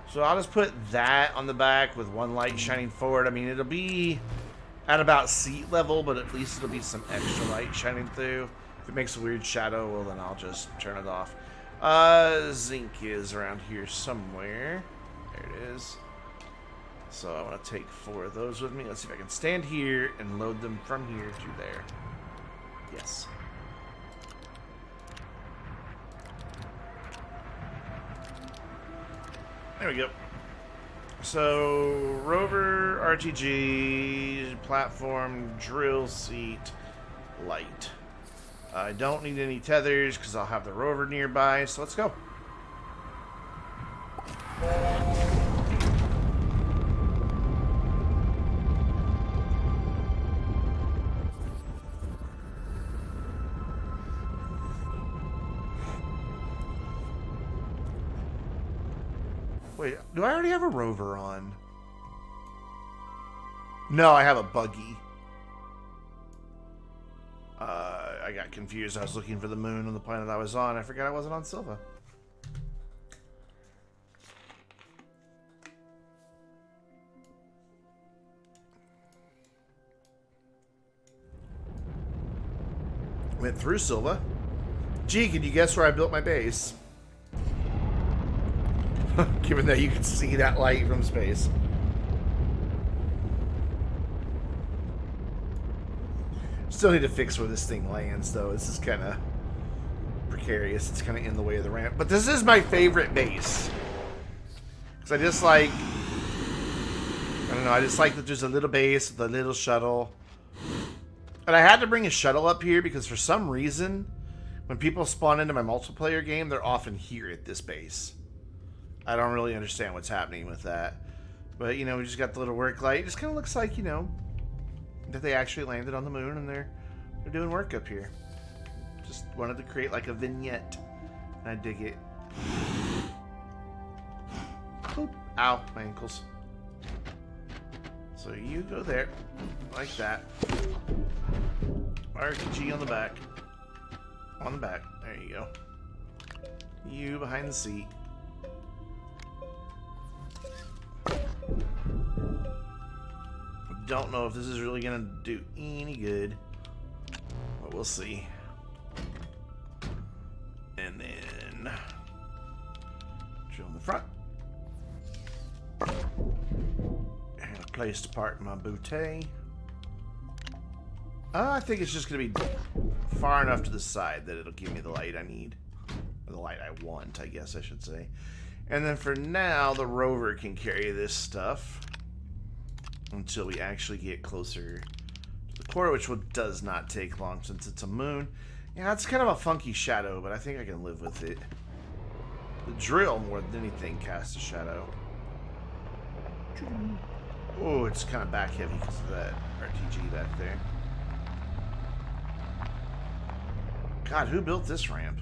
So I'll just put that on the back with one light shining forward. I mean, it'll be at about seat level, but at least it'll be some extra light shining through. If it makes a weird shadow, well, then I'll just turn it off. Zinc is around here somewhere. There it is. So I want to take 4 of those with me. Let's see if I can stand here and load them from here to there. Yes. There we go. So, rover, RTG, platform, drill seat, light. I don't need any tethers because I'll have the rover nearby, so let's go. Wait, do I already have a rover on? No, I have a buggy. I got confused. I was looking for the moon on the planet I was on. I forgot I wasn't on Silva. Went through Silva. Gee, can you guess where I built my base? Given that you can see that light from space. Still need to fix where this thing lands, though. This is kind of precarious. It's kind of in the way of the ramp. But this is my favorite base. Because I just like... I don't know. I just like that there's a little base with a little shuttle. And I had to bring a shuttle up here because for some reason, when people spawn into my multiplayer game, they're often here at this base. I don't really understand what's happening with that. But, you know, we just got the little work light. It just kind of looks like, you know, that they actually landed on the moon and they're doing work up here. Just wanted to create like a vignette. And I dig it. Boop. Ow, my ankles. So you go there. Like that. RPG on the back. On the back. There you go. You behind the seat. Don't know if this is really gonna do any good, but we'll see. And then drill in the front. And a place to park my bootay. I think it's just gonna be far enough to the side that it'll give me the light I need. Or the light I want, I guess I should say. And then for now, the rover can carry this stuff until we actually get closer to the core, which does not take long since it's a moon. Yeah, it's kind of a funky shadow, but I think I can live with it. The drill, more than anything, casts a shadow. Oh, it's kind of back heavy because of that RTG back there. God, who built this ramp?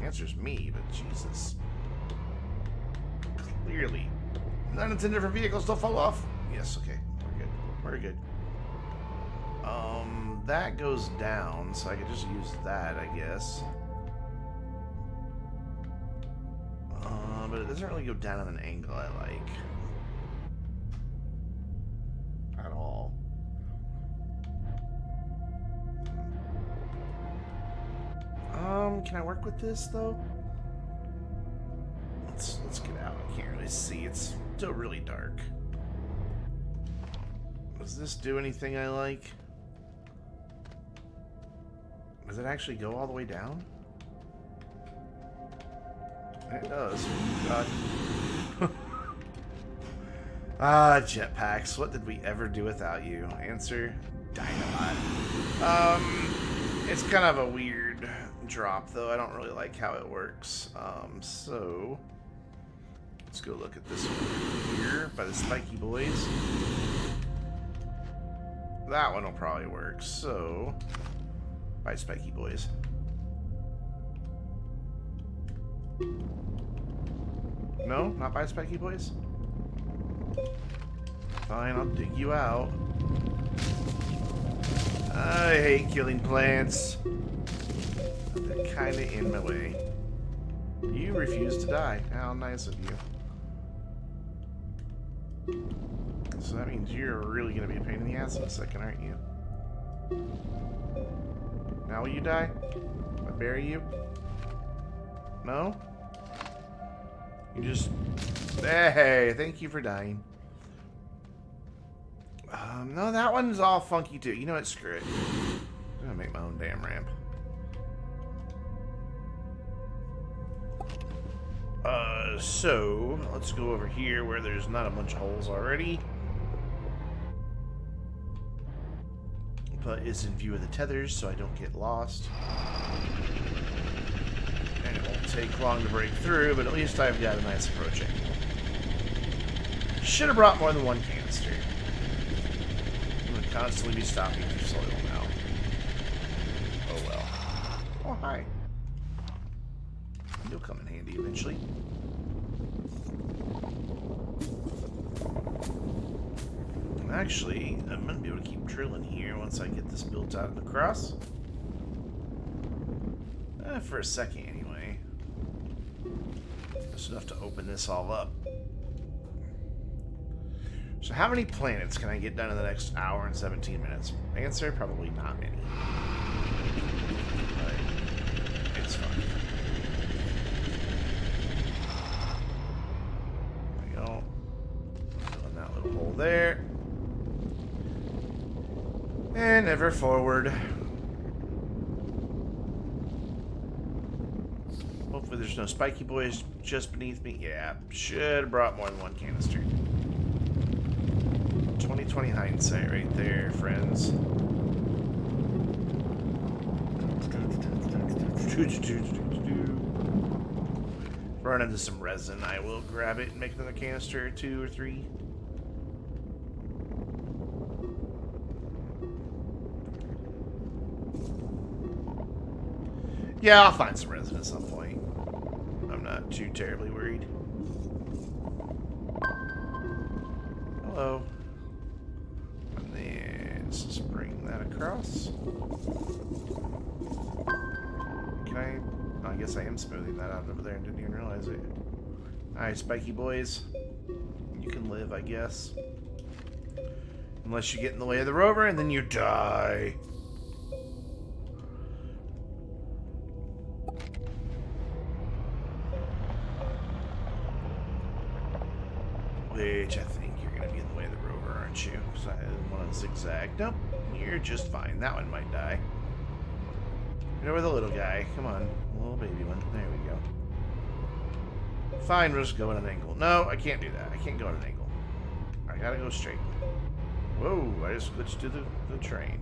The answer's me, but Jesus. Clearly. Unintended for vehicles don't fall off. Yes, okay. We're good. We're good. That goes down, so I could just use that, I guess. But it doesn't really go down at an angle I like. At all. Can I work with this, though? Let's get out. I can't really see. It's still really dark. Does this do anything I like? Does it actually go all the way down? It does. God. Jetpacks. What did we ever do without you? Answer, dynamite. It's kind of a weird drop, though. I don't really like how it works. So let's go look at this one here by the Spiky Boys. That one will probably work. So, by Spiky Boys. No, not by Spiky Boys. Fine, I'll dig you out. I hate killing plants. They're kinda in my way. You refuse to die. How nice of you. So that means you're really going to be a pain in the ass in a second, aren't you? Now will you die? I bury you? No? You just... Hey, thank you for dying. No, that one's all funky too. You know what? Screw it. I'm gonna make my own damn ramp. So let's go over here where there's not a bunch of holes already. But it's in view of the tethers, so I don't get lost. And it won't take long to break through, but at least I've got a nice approach angle. Should have brought more than one canister. I'm going to constantly be stopping for soil now. Oh well. Oh, hi. You'll come in handy eventually. Actually, I'm going to be able to keep drilling here once I get this built out and across. For a second, anyway. Just enough to open this all up. So how many planets can I get done in the next hour and 17 minutes? Answer, probably not many. But it's fine. There we go. Fill in that little hole there. And ever forward. Hopefully there's no spiky boys just beneath me. Yeah, should have brought more than one canister. 20/20 hindsight right there, friends. Run into some resin. I will grab it and make another canister or 2 or 3. Yeah, I'll find some resin at some point. I'm not too terribly worried. Hello. And then let's just bring that across. Can I? Oh, I guess I am smoothing that out over there and didn't even realize it. Alright, spiky boys. You can live, I guess. Unless you get in the way of the rover and then you die. Which I think you're going to be in the way of the rover, aren't you? Because I didn't want to zigzag. Nope, you're just fine. That one might die. Get over the little guy. Come on, little baby one. There we go. Fine, we'll just go at an angle. No, I can't do that. I can't go at an angle. I gotta go straight. Whoa, I just glitched to the train.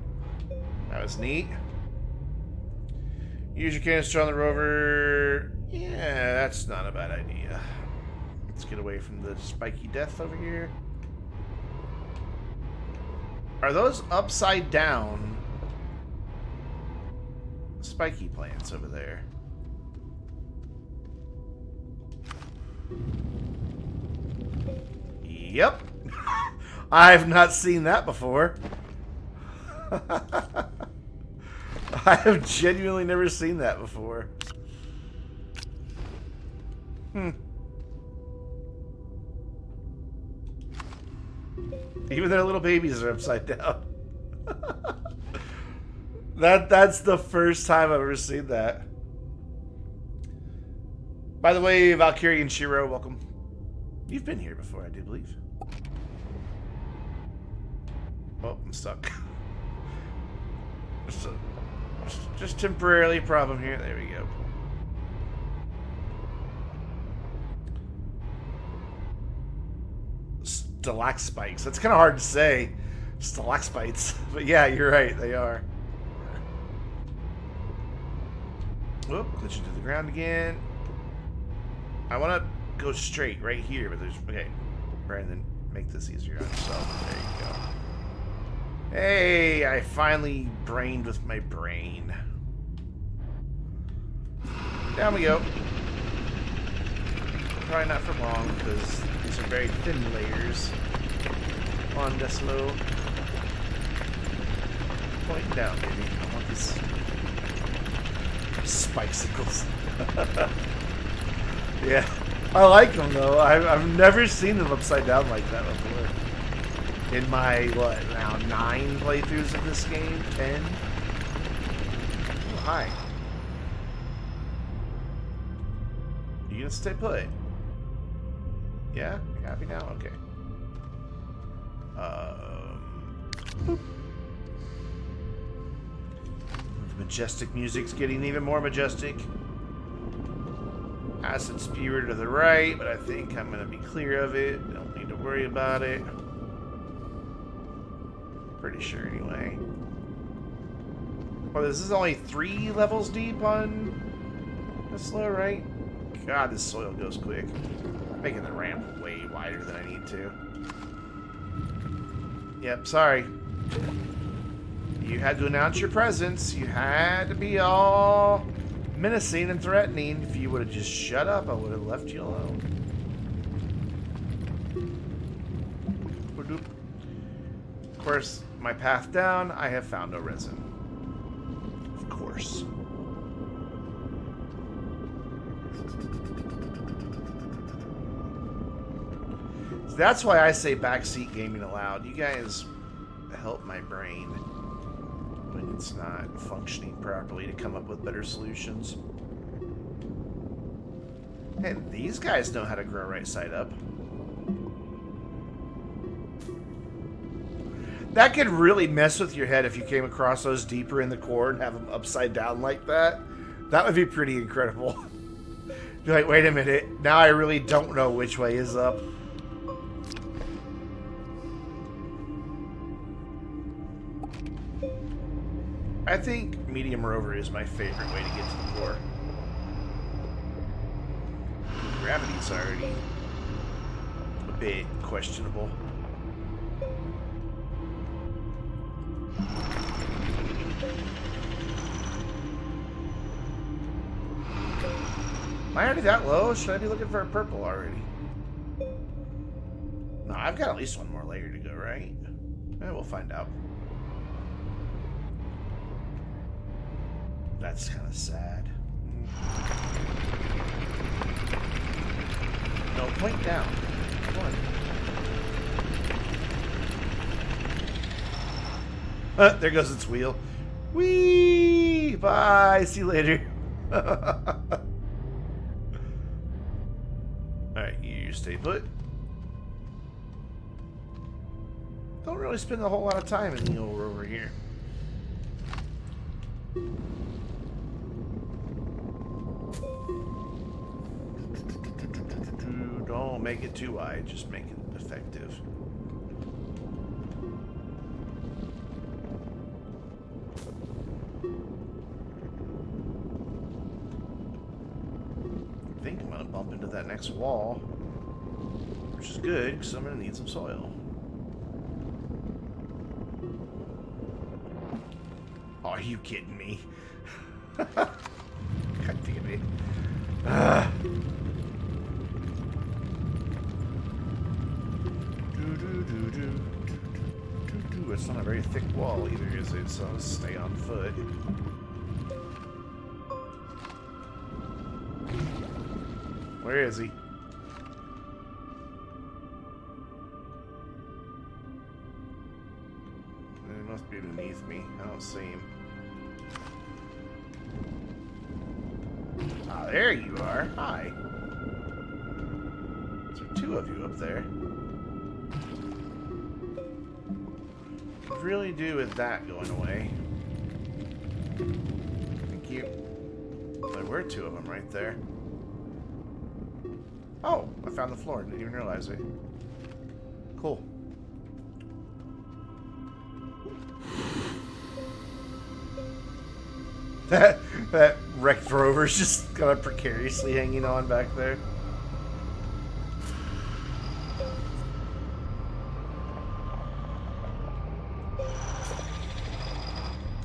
That was neat. Use your canister on the rover. Yeah, that's not a bad idea. Let's get away from the spiky death over here. Are those upside down spiky plants over there? Yep. I've not seen that before. I have genuinely never seen that before. Even their little babies are upside down. That's the first time I've ever seen that. By the way, Valkyrian Shiro, welcome. You've been here before, I do believe. Oh, I'm stuck. Just temporarily a problem here. There we go. Stalactites. That's kind of hard to say. Stalactites. But yeah, you're right. They are. Whoop. Glitching to the ground again. I want to go straight right here, but there's... Okay. Brandon, make this easier on yourself. There you go. Hey, I finally brained with my brain. Down we go. Probably not for long, because these are very thin layers. Come on, Decimo. Point down, baby. I want these spikesicles. Yeah. I like them though. I've never seen them upside down like that before. In my, what, now 9 playthroughs of this game? 10? Oh, hi. You gonna stay put? Yeah? You happy now? Okay. Boop. The majestic music's getting even more majestic. Acid spewer to the right, but I think I'm gonna be clear of it. Don't need to worry about it. Pretty sure anyway. Well, this is only 3 levels deep on the slow, right? God, this soil goes quick. I'm making the ramp way wider than I need to. Yep, sorry. You had to announce your presence. You had to be all menacing and threatening. If you would have just shut up, I would have left you alone. Of course, my path down, I have found no resin. Of course. So that's why I say backseat gaming aloud. You guys help my brain when it's not functioning properly to come up with better solutions. And these guys know how to grow right side up. That could really mess with your head if you came across those deeper in the core and have them upside down like that. That would be pretty incredible. You're like, wait a minute, now I really don't know which way is up. I think medium rover is my favorite way to get to the core. Gravity's already a bit questionable. Am I already that low? Should I be looking for a purple already? No, I've got at least one more layer to go, right? We'll find out. That's kind of sad. No, point down. Come on. There goes its wheel. Whee! Bye. See you later. Alright, you stay put. Don't really spend a whole lot of time in the old rover here. Don't make it too wide, just make it effective. I think I'm gonna bump into that next wall, which is good because I'm gonna need some soil. Oh, are you kidding me? God damn it. It's not a very thick wall either, is it? So I'll stay on foot. Where is he? He must be beneath me. I don't see him. Ah, there you are. Hi. There are 2 of you up there. Could really do with that going away. Thank you. There were 2 of them right there. Oh, I found the floor. Didn't even realize it. Cool. That wrecked rover's just kind of precariously hanging on back there.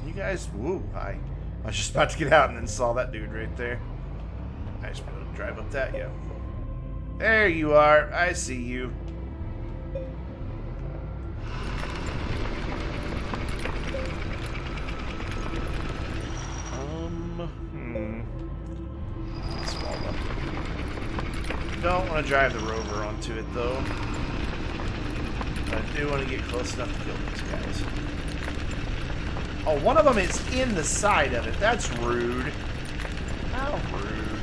You guys, woo, hi. I was just about to get out and then saw that dude right there. I just be able to drive up that, yeah. There you are. I see you. Don't want to drive the rover onto it, though. But I do want to get close enough to kill these guys. Oh, one of them is in the side of it. That's rude. How rude.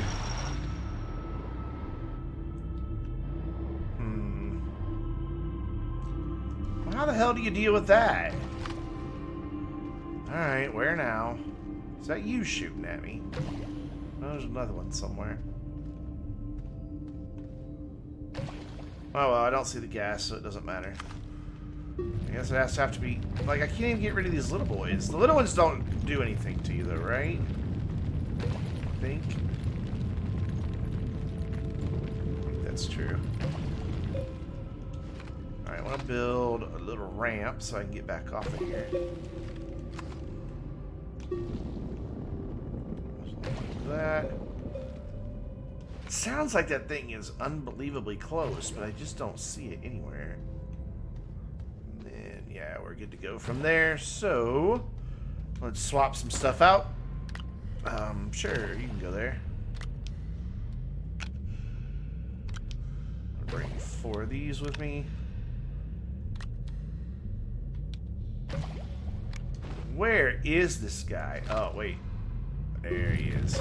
Well, how the hell do you deal with that? Alright, where now? Is that you shooting at me? Oh, there's another one somewhere. Oh, well, I don't see the gas, so it doesn't matter. I guess it has to have to be... Like, I can't even get rid of these little boys. The little ones don't do anything to you, though, right? I think that's true. Alright, I want to build a little ramp so I can get back off of here. That. It sounds like that thing is unbelievably close, but I just don't see it anywhere. Yeah, we're good to go from there. So, let's swap some stuff out. Sure, you can go there. I'll bring 4 of these with me. Where is this guy? Oh, wait. There he is.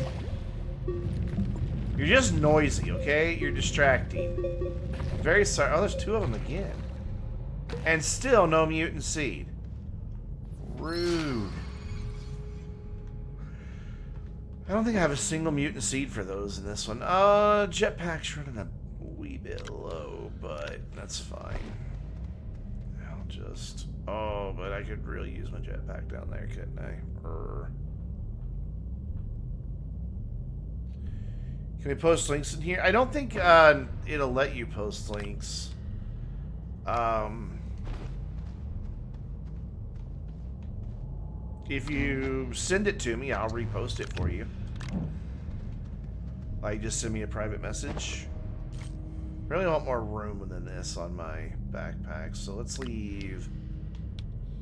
You're just noisy, okay? You're distracting. Very sorry. Oh, there's 2 of them again. And still no mutant seed. Rude. I don't think I have a single mutant seed for those in this one. Jetpack's running a wee bit low, but that's fine. I'll just... Oh, but I could really use my jetpack down there, couldn't I? Can we post links in here? I don't think it'll let you post links. If you send it to me, I'll repost it for you. Like, just send me a private message. Really want more room than this on my backpack, so let's leave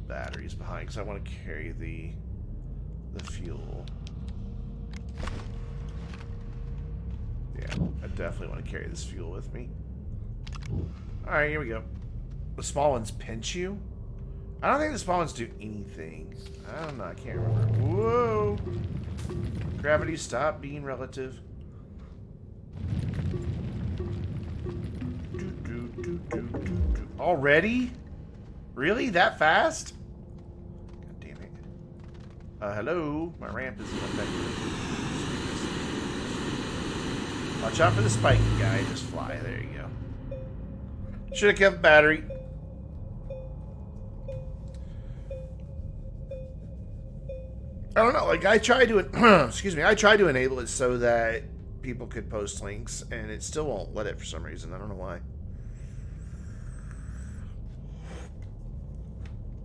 batteries behind because I want to carry the fuel. Yeah, I definitely want to carry this fuel with me. Alright, here we go. The small ones pinch you? I don't think the small ones do anything. I don't know, I can't remember. Whoa! Gravity, stop being relative. Already? Really? That fast? God damn it. Hello? My ramp isn't effective. Watch out for the spiky guy. Just fly. There you go. Should have kept battery. I don't know. Like, I tried to... excuse me. I tried to enable it so that people could post links, and it still won't let it for some reason. I don't know why.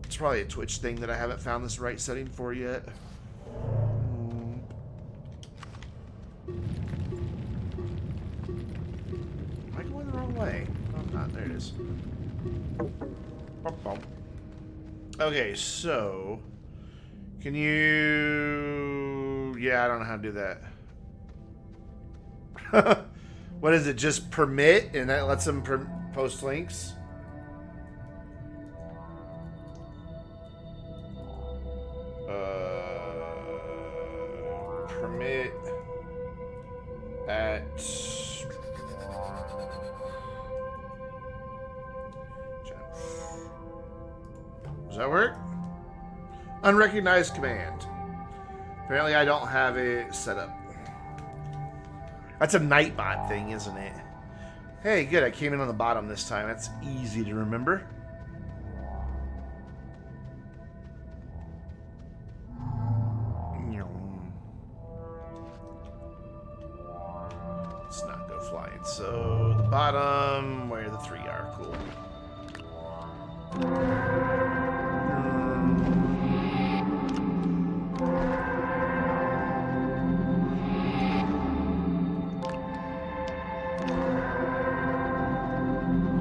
It's probably a Twitch thing that I haven't found this right setting for yet. Am I going the wrong way? Oh, I'm not. There it is. Okay, so... Can you... Yeah, I don't know how to do that. What is it? Just permit and that lets them post links? Permit at... Does that work? Unrecognized command. Apparently I don't have it set up. That's a Nightbot thing, isn't it? Hey, good. I came in on the bottom this time. That's easy to remember. Let's not go flying. So, the bottom, where the 3 are. Cool.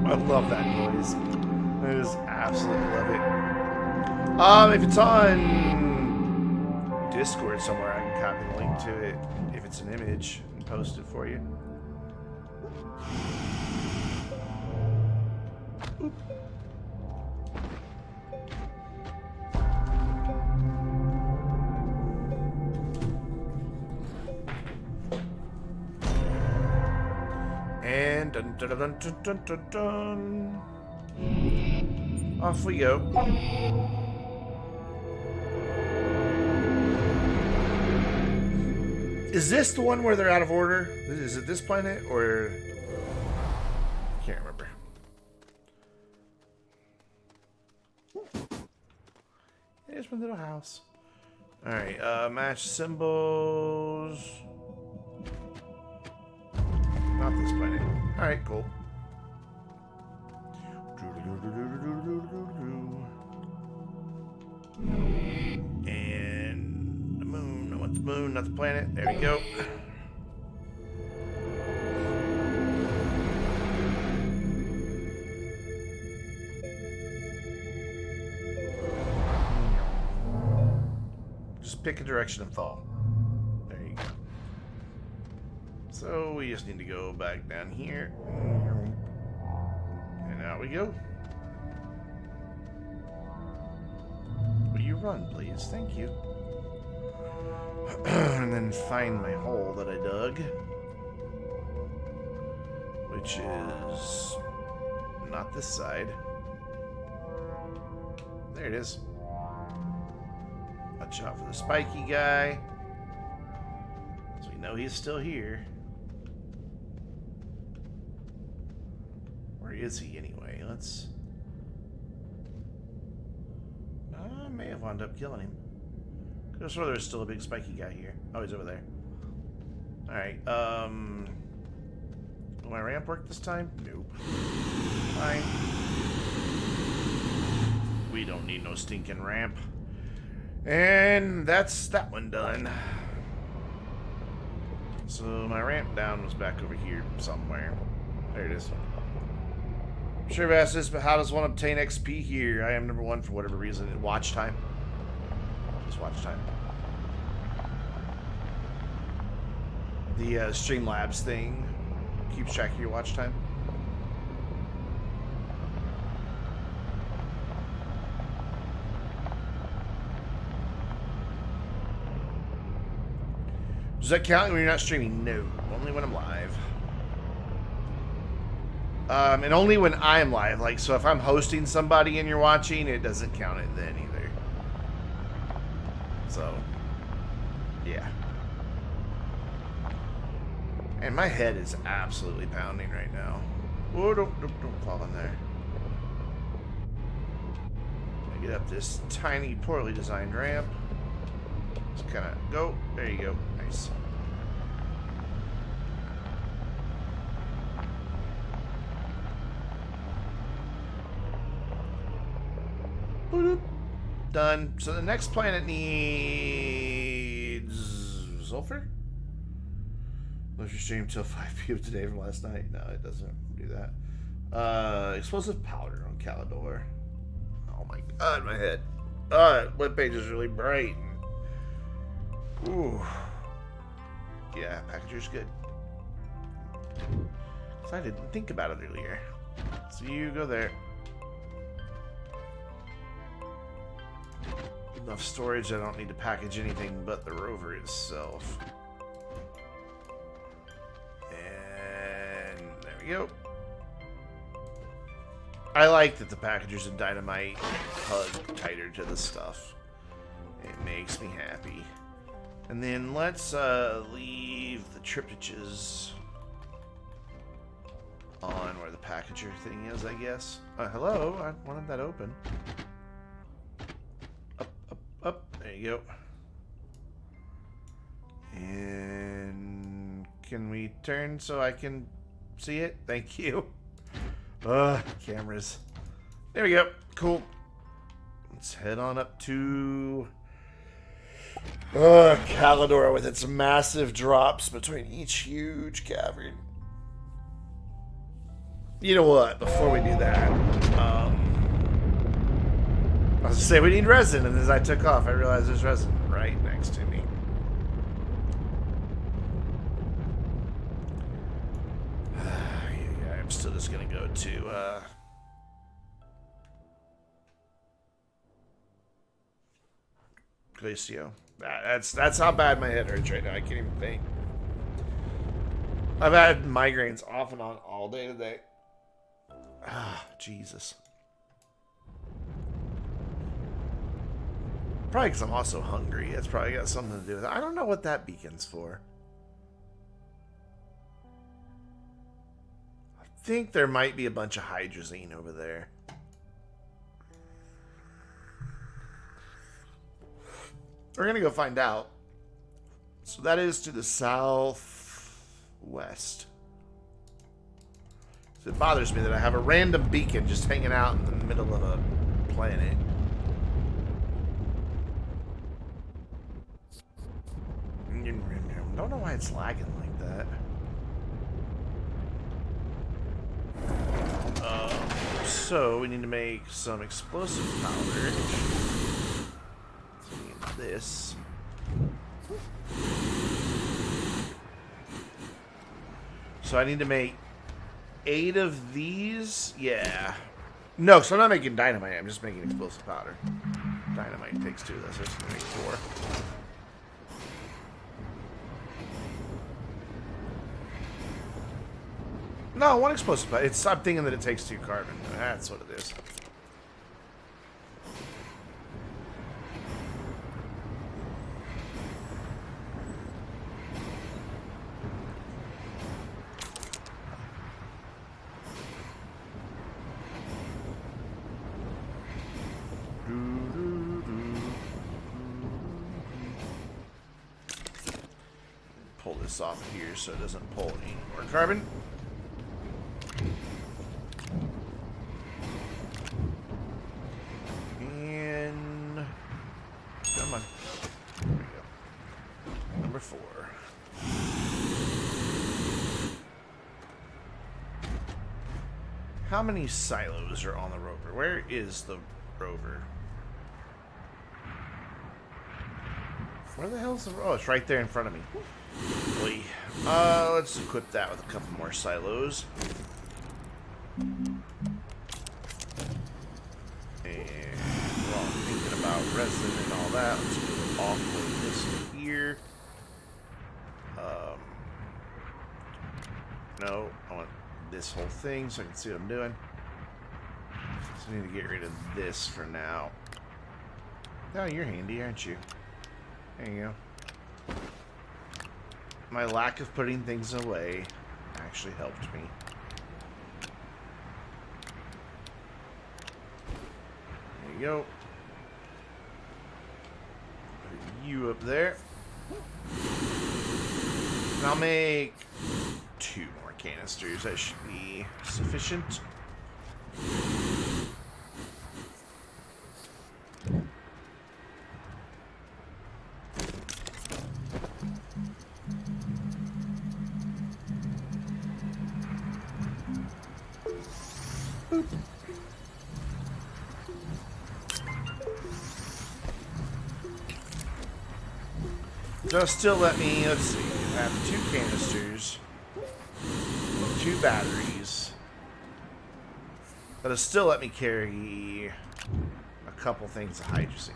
I love that noise. I just absolutely love it. If it's on Discord somewhere, I can copy the link to it if it's an image and post it for you. Oop. And dun dun dun dun dun dun dun. Off we go. Is this the one where they're out of order? Is it this planet or I can't remember. Here's my little house. Alright, match symbols. Not this planet. Alright, cool. And the moon. I want the moon, not the planet. There we go. Just pick a direction and fall. There you go. So we just need to go back down here. And out we go. Will you run, please? Thank you. And then find my hole that I dug. Which is not this side. There it is. Watch out for the spiky guy. So we know he's still here. Where is he anyway? Let's... I may have wound up killing him. Could have sworn there's still a big spiky guy here. Oh, he's over there. Alright, will my ramp work this time? Nope. Fine. We don't need no stinking ramp. And that's that one done. So my ramp down was back over here somewhere. There it is. Sure I've asked this, but how does one obtain XP here? I am number one for whatever reason. Watch time. Just watch time. The Streamlabs thing keeps track of your watch time. Does that count when you're not streaming? No, only when I'm live. And only when I'm live. Like, so if I'm hosting somebody and you're watching, it doesn't count it then either. So, yeah. And my head is absolutely pounding right now. Oh, don't fall in there. I get up this tiny, poorly designed ramp. Just kind of go. There you go. Nice. Done. So the next planet needs sulfur? Unless you stream till 5 p.m. today from last night. No, it doesn't do that. Explosive powder on Calidor. Oh my god, my head. Webpage is really bright. Ooh. Yeah, packager's good. So I didn't think about it earlier. So you go there. Enough storage, I don't need to package anything but the rover itself. And there we go. I like that the packagers and dynamite hug tighter to the stuff. It makes me happy. And then let's leave the triptychs on where the packager thing is, I guess. Hello, I wanted that open. Up, there you go. And can we turn so I can see it? Thank you. Cameras. There we go. Cool. Let's head on up to Calidor with its massive drops between each huge cavern. You know what? Before we do that, I was gonna say we need resin, and as I took off, I realized there's resin right next to me. still just gonna go to Glacio. That's how bad my head hurts right now. I can't even think. I've had migraines off and on all day today. Ah, Jesus. Probably because I'm also hungry. It's probably got something to do with it. I don't know what that beacon's for. I think there might be a bunch of hydrazine over there. We're going to go find out. So that is to the southwest. So it bothers me that I have a random beacon just hanging out in the middle of a planet. Don't know why it's lagging like that. So we need to make some explosive powder. This. So I need to make 8 of these. Yeah. No, so I'm not making dynamite. I'm just making explosive powder. Dynamite takes 2 of those. So it's gonna make 4. No, 1 explosive powder. I'm thinking that it takes 2 carbon. That's what it is. Pull this off here so it doesn't pull any more carbon. And come on. There we go. Number 4. How many silos are on the rover? Where is the rover? Where the hell's the... Oh, it's right there in front of me. Boy. Let's equip that with a couple more silos. And while I'm thinking about resin and all that, let's go offload this here. No, I want this whole thing so I can see what I'm doing. So I need to get rid of this for now. Oh, you're handy, aren't you? There you go. My lack of putting things away actually helped me. There you go. Put you up there. And I'll make 2 more canisters. That should be sufficient. Just still let me, let's see, I have 2 canisters, 2 batteries. That'll still let me carry a couple things of hydrazine.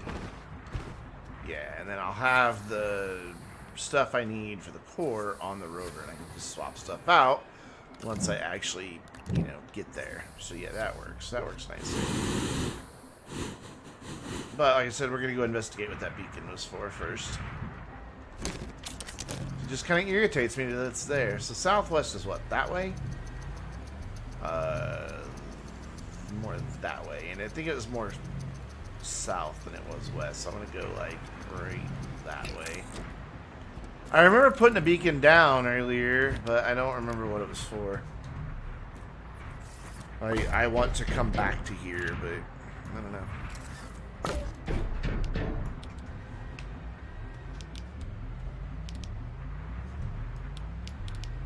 Yeah, and then I'll have the stuff I need for the core on the rover, and I can just swap stuff out once I actually, you know, get there. So yeah, that works. That works nicely. But like I said, we're going to go investigate what that beacon was for first. It just kind of irritates me that it's there. So southwest is what? That way? More that way. And I think it was more south than it was west. So I'm going to go like right that way. I remember putting a beacon down earlier, but I don't remember what it was for. I want to come back to here, but I don't know.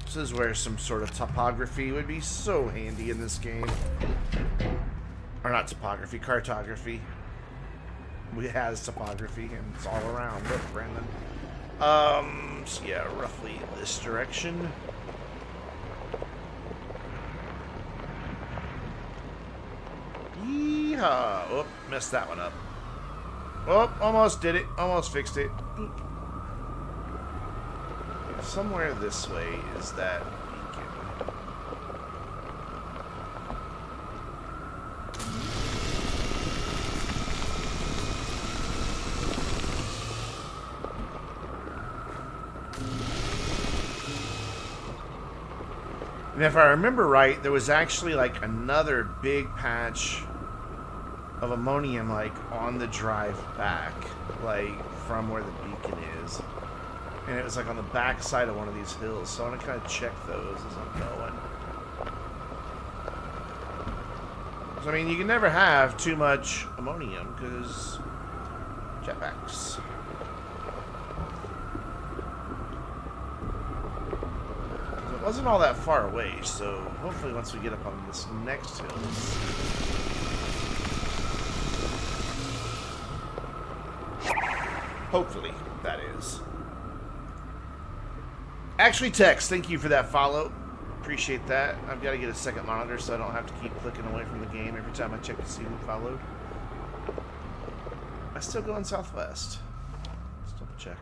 This is where some sort of topography would be so handy in this game. Or not topography, cartography. We has topography and it's all around. Look, Brandon. So yeah, roughly this direction. Yeehaw! Oh, messed that one up. Oh, almost did it. Almost fixed it. Boop. Somewhere this way is that beacon. And if I remember right, there was actually like another big patch of ammonium like on the drive back, like from where the beacon is. And it was like on the back side of one of these hills, so I want to kind of check those as I'm going. So, I mean, you can never have too much ammonium because jetpacks. It wasn't all that far away, so hopefully once we get up on this next hill. Hopefully, that is. Actually, Tex, thank you for that follow. Appreciate that. I've got to get a second monitor so I don't have to keep clicking away from the game every time I check to see who followed. I still go in southwest. Let's double check.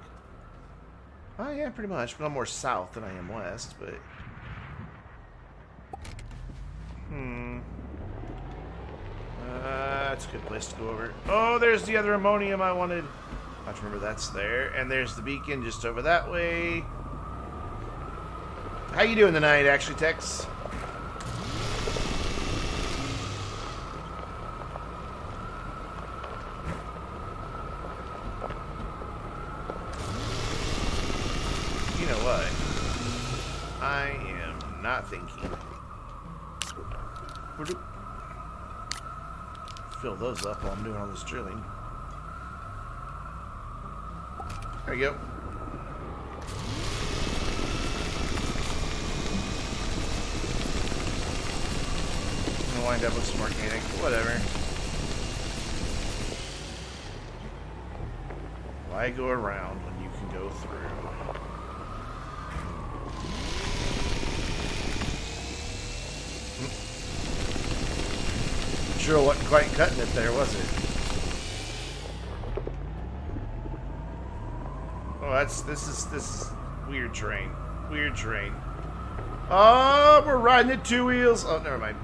Oh, yeah, pretty much. But I'm more south than I am west, but... That's a good place to go over. Oh, there's the other ammonium I wanted. I have to remember that's there. And there's the beacon just over that way. How you doing tonight, actually, Tex? You know what? I am not thinking. Fill those up while I'm doing all this drilling. There you go. I'm gonna wind up with some organic, whatever. Why go around when you can go through? Sure wasn't quite cutting it there, was it? Oh, this is weird terrain. Weird terrain. Oh, we're riding at two wheels. Oh, never mind.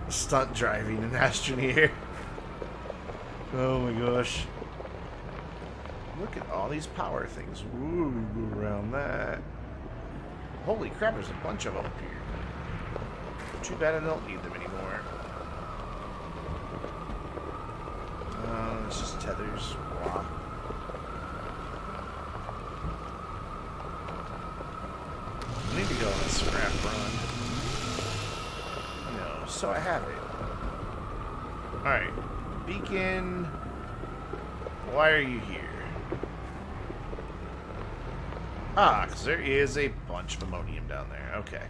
Stunt driving in Astroneer. Oh my gosh. Look at all these power things. Ooh, go around that. Holy crap, there's a bunch of them up here. Too bad I don't need them anymore. It's just tethers. Wow. I need to go on a scrap run. No, so I have it. Alright. Beacon. Why are you here? Ah, because there is a bunch of ammonium down there. Okay.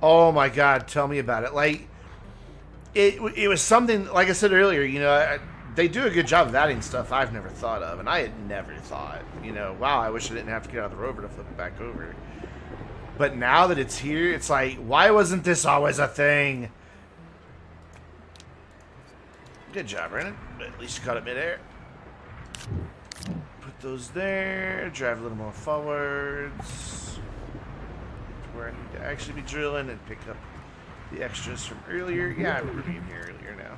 Oh my god, tell me about it. Like, it was something, like I said earlier, you know, they do a good job of adding stuff I've never thought of, and I had never thought, you know, wow, I wish I didn't have to get out of the rover to flip it back over. But now that it's here, it's like, why wasn't this always a thing? Good job, Brennan. But at least you caught it midair. Put those there, drive a little more forwards. Where I need to actually be drilling and pick up the extras from earlier. Yeah, I remember being here earlier now.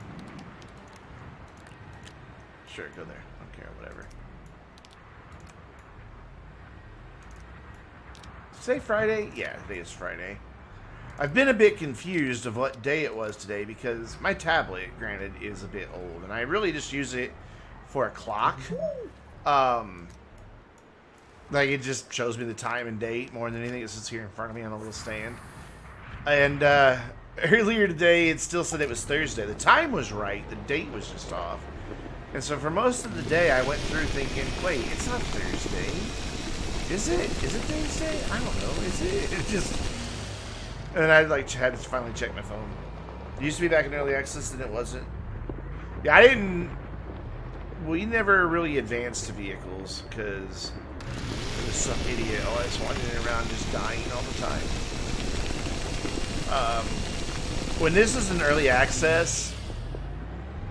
Sure, go there. I don't care, whatever. Say Friday? Yeah, today is Friday. I've been a bit confused of what day it was today because my tablet, granted, is a bit old, and I really just use it for a clock. Like, it just shows me the time and date more than anything. It sits here in front of me on a little stand. And earlier today, it still said it was Thursday. The time was right. The date was just off. And so for most of the day, I went through thinking, wait, it's not Thursday. Is it? Is it Thursday? I don't know. Is it? It just... And I like had to finally check my phone. It used to be back in early access, and it wasn't. Yeah, I didn't... We never really advanced to vehicles, because was some idiot always wandering around just dying all the time. When this was in early access,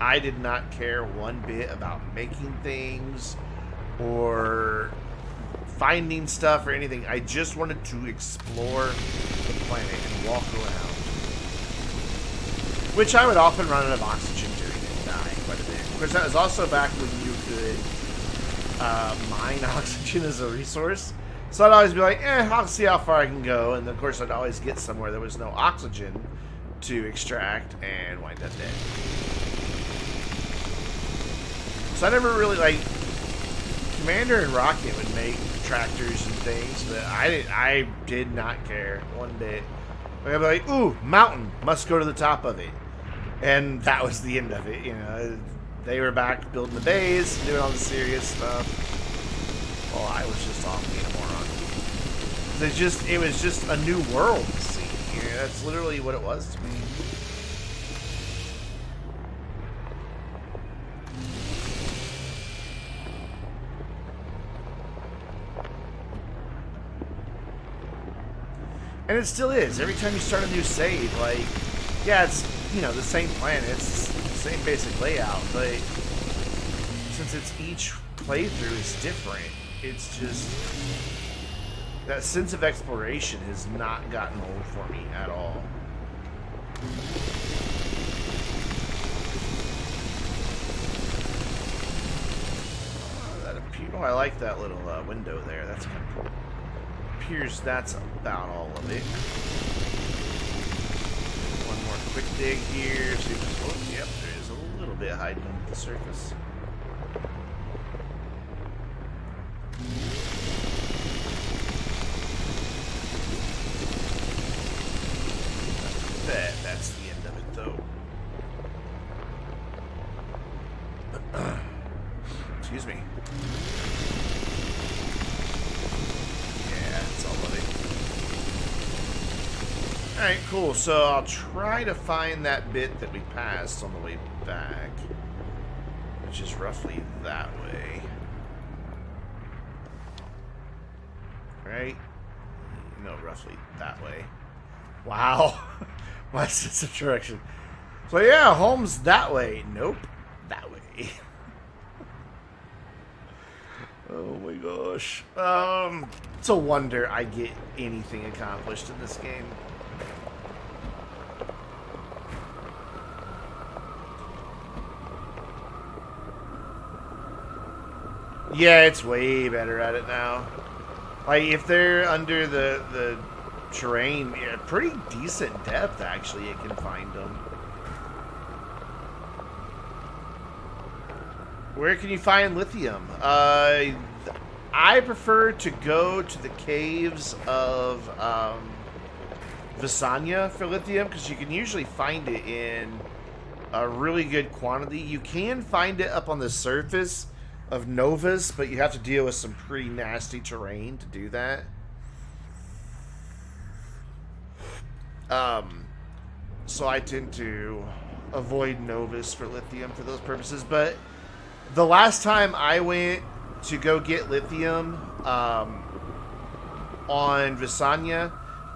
I did not care one bit about making things or finding stuff or anything. I just wanted to explore the planet and walk around. Which I would often run out of oxygen during and die quite a bit. Of course, that was also back when you could mine oxygen as a resource. So I'd always be like, I'll see how far I can go. And of course, I'd always get somewhere there was no oxygen to extract and wind up dead. So I never really, like, Commander and Rocket would make tractors and things, but I did not care one bit. I'd be like, ooh, mountain, must go to the top of it. And that was the end of it, you know. They were back building the base, doing all the serious stuff. Well, I was just off being a moron. It was just a new world to see. You know, that's literally what it was to me. And it still is. Every time you start a new save, like, yeah, it's, you know, the same planet, it's the same basic layout, but since it's each playthrough is different, it's just, that sense of exploration has not gotten old for me at all. Oh, I like that little window there. That's kind of cool. Appears that's about all of it. One more quick dig here. See if there's, oh, yep, there is a little bit hiding under the surface. That's the end of it, though. Excuse me. Alright, cool. So I'll try to find that bit that we passed on the way back, which is roughly that way. Right? No, roughly that way. Wow. My sense of direction. So yeah, home's that way. Nope. That way. Oh my gosh. It's a wonder I get anything accomplished in this game. Yeah, it's way better at it now. Like, if they're under the terrain, yeah, pretty decent depth, actually, it can find them. Where can you find lithium? I prefer to go to the caves of Visanya for lithium, because you can usually find it in a really good quantity. You can find it up on the surface of Novus, but you have to deal with some pretty nasty terrain to do that. So I tend to avoid Novus for lithium for those purposes, but the last time I went to go get lithium on Visanya,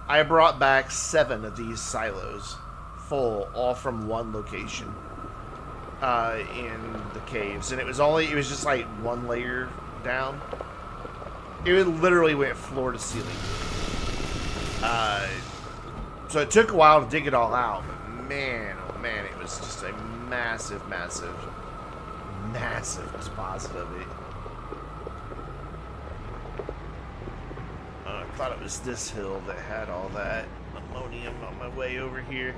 I brought back 7 of these silos full, all from one location. In the caves, and it was just like one layer down. It literally went floor to ceiling. So it took a while to dig it all out, but man, oh man, it was just a massive deposit of it. I thought it was this hill that had all that ammonium on my way over here.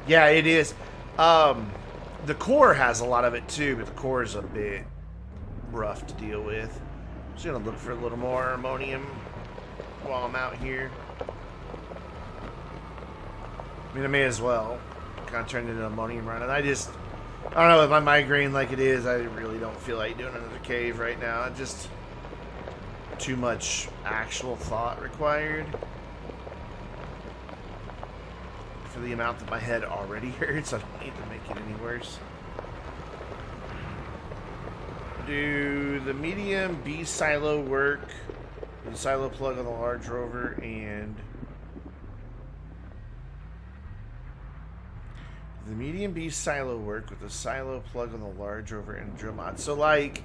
Yeah, it is. The core has a lot of it too, but the core is a bit rough to deal with. I'm just gonna look for a little more ammonium while I'm out here. I mean, I may as well. Kind of turned into an ammonium run, and I don't know, with my migraine like it is, I really don't feel like doing another cave right now. Just too much actual thought required. For the amount that my head already hurts, I don't need to make it any worse. Do the medium B silo work? The silo plug on the large rover and the medium B silo work with the silo plug on the large rover and drill mod. So like,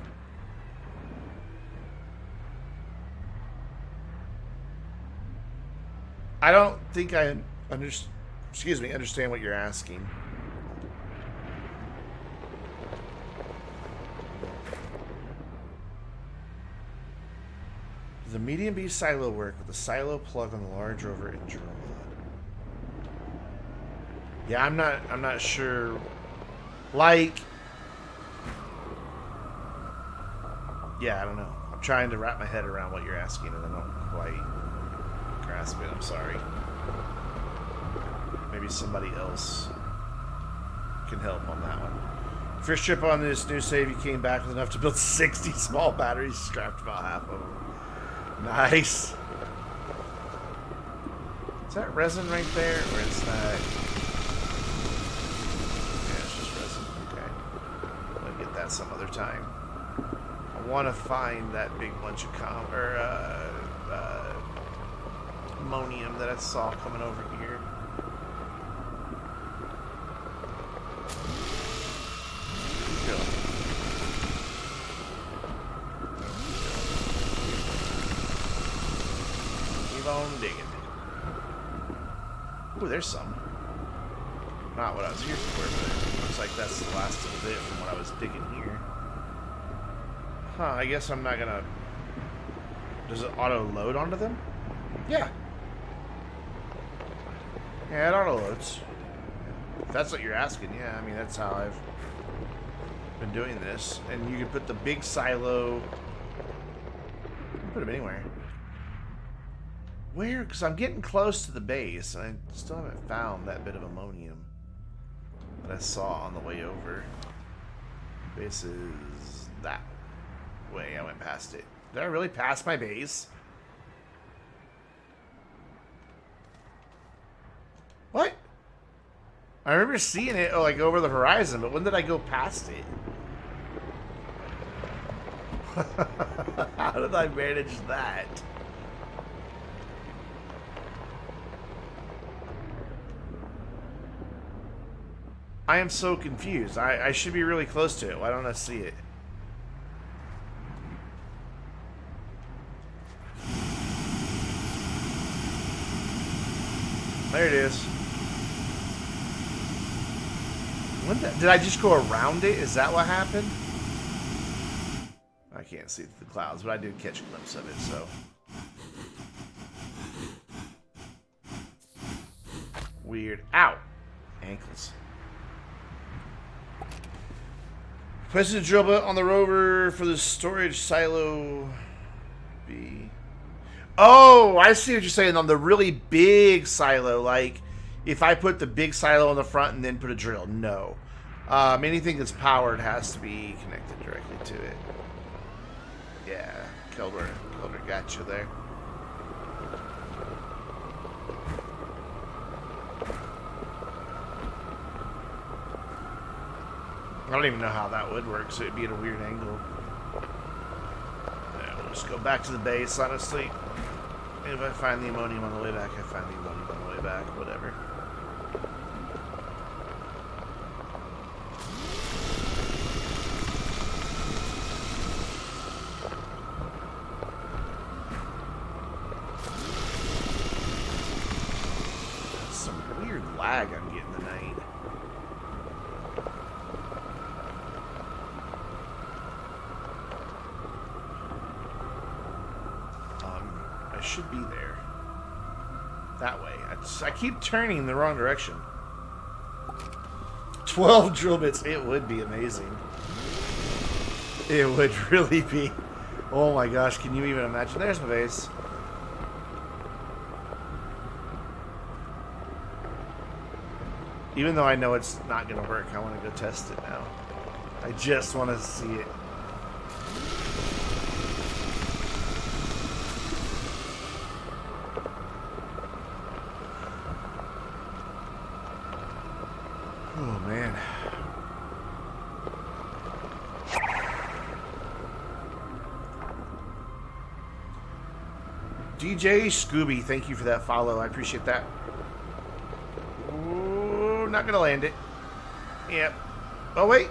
I don't think I understand what you're asking. The medium B silo work with the silo plug on the large rover and drill mod. Yeah, I'm not sure. Like, yeah, I don't know. I'm trying to wrap my head around what you're asking, and I don't quite grasp it. I'm sorry. Maybe somebody else can help on that one. First trip on this new save, you came back with enough to build 60 small batteries. Scrapped about half of them. Nice. Is that resin right there, or is that? Yeah, it's just resin. Okay, I'll get that some other time. I want to find that big bunch of ammonium that I saw coming over here. Go. Keep on digging. Ooh, there's some. Not what I was here for, but it looks like that's the last little bit from what I was digging here. Huh, I guess I'm not gonna... Does it auto-load onto them? Yeah. Yeah, it auto-loads. If that's what you're asking, yeah. I mean, that's how I've been doing this. And you can put the big silo... You can put them anywhere. Where? Because I'm getting close to the base, and I still haven't found that bit of ammonium that I saw on the way over. Base is that way. I went past it. Did I really pass my base? What? I remember seeing it like over the horizon, but when did I go past it? How did I manage that? I am so confused. I should be really close to it. Why don't I see it? There it is. Did I just go around it? Is that what happened? I can't see the clouds, but I did catch a glimpse of it, so. Weird. Ow! Ankles. Placing a drill bit on the rover for the storage silo B. Oh, I see what you're saying on the really big silo. Like, if I put the big silo on the front and then put a drill. No. Anything that's powered has to be connected directly to it. Yeah, Kelder got you there. I don't even know how that would work, so it'd be at a weird angle. Yeah, we'll just go back to the base, honestly. If I find the ammonium on the way back, I find the ammonium on the way back, whatever. That's some weird lag I'm getting tonight. Should be there. That way. I keep turning the wrong direction. 12 drill bits. It would be amazing. It would really be. Oh my gosh, can you even imagine? There's my base. Even though I know it's not going to work, I want to go test it now. I just want to see it. DJ Scooby, thank you for that follow. I appreciate that. Ooh, not gonna land it. Yep. Oh, wait.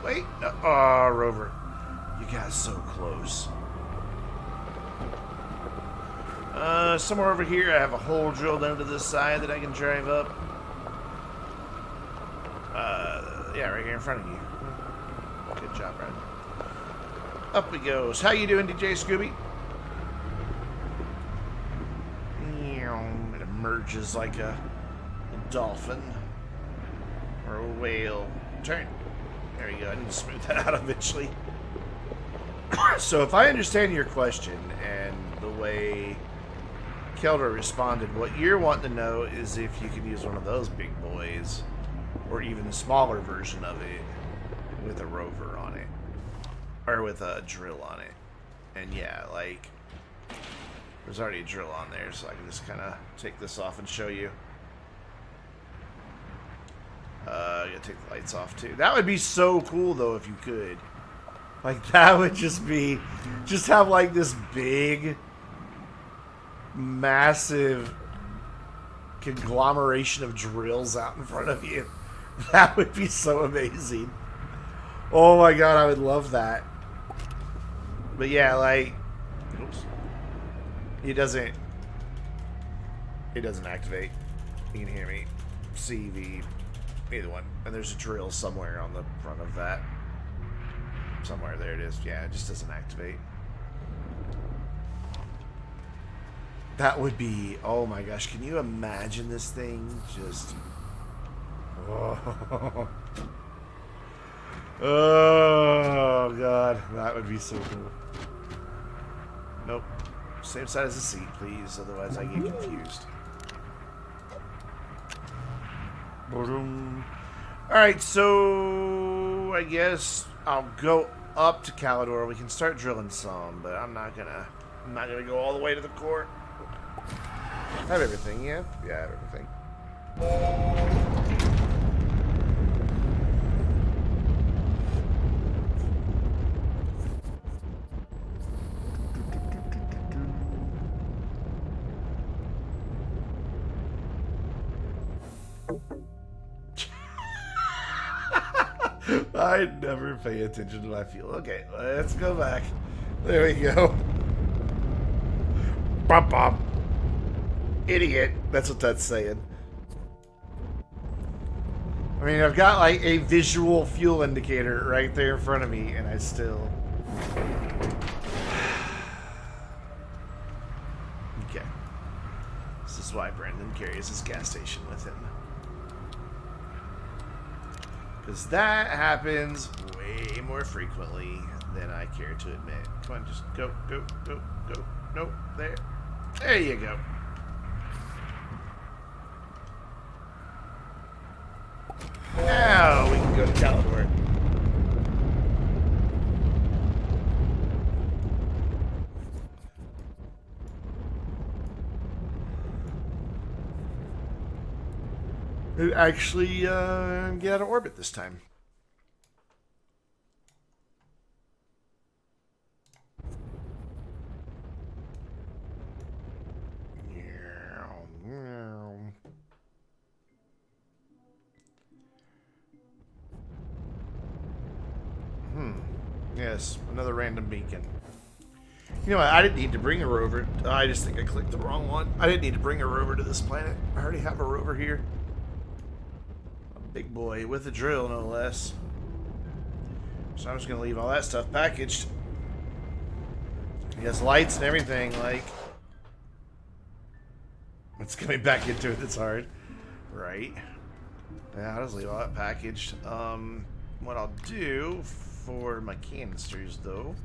Oh, Rover. You got so close. Somewhere over here, I have a hole drilled into this side that I can drive up. Yeah, right here in front of you. Good job, Brad. Up he goes. How you doing, DJ Scooby? It emerges like a dolphin or a whale. Turn. There you go. I need to smooth that out eventually. So if I understand your question and the way Keldor responded, what you're wanting to know is if you can use one of those big boys or even a smaller version of it with a rover on it or with a drill on it. And yeah, like there's already a drill on there, so I can just kind of take this off and show you. I gotta take the lights off too. That would be so cool though if you could. Like that would just be, just have like this big, massive conglomeration of drills out in front of you. That would be so amazing. Oh my god, I would love that. But yeah, like, oops. It doesn't activate. You can hear me. CV, either one. And there's a drill somewhere on the front of that. Somewhere, there it is. Yeah, it just doesn't activate. That would be, oh my gosh, can you imagine this thing just, oh, oh god, that would be so cool. Nope, same side as the seat, please, otherwise I get confused. Alright, so I guess I'll go up to Calidor. We can start drilling some, but I'm not gonna go all the way to the core. I have everything, yeah? Yeah, I have everything. I never pay attention to my fuel. Okay, let's go back. There we go. Bum bum. Idiot. That's what that's saying. I mean, I've got like a visual fuel indicator right there in front of me, and I still... Okay. This is why Brandon carries his gas station with him. Because that happens way more frequently than I care to admit. Come on, just go, go, go, go. Nope, there. There you go. Now we can go to Calidor. It actually get out of orbit this time. Yes, another random beacon. You know what? I didn't need to bring a rover. I just think I clicked the wrong one. I didn't need to bring a rover to this planet. I already have a rover here. A big boy with a drill, no less. So I'm just going to leave all that stuff packaged. He has lights and everything, like... It's coming back into it, it's hard. Right. Yeah, I'll just leave all that packaged. What I'll do for my canisters, though...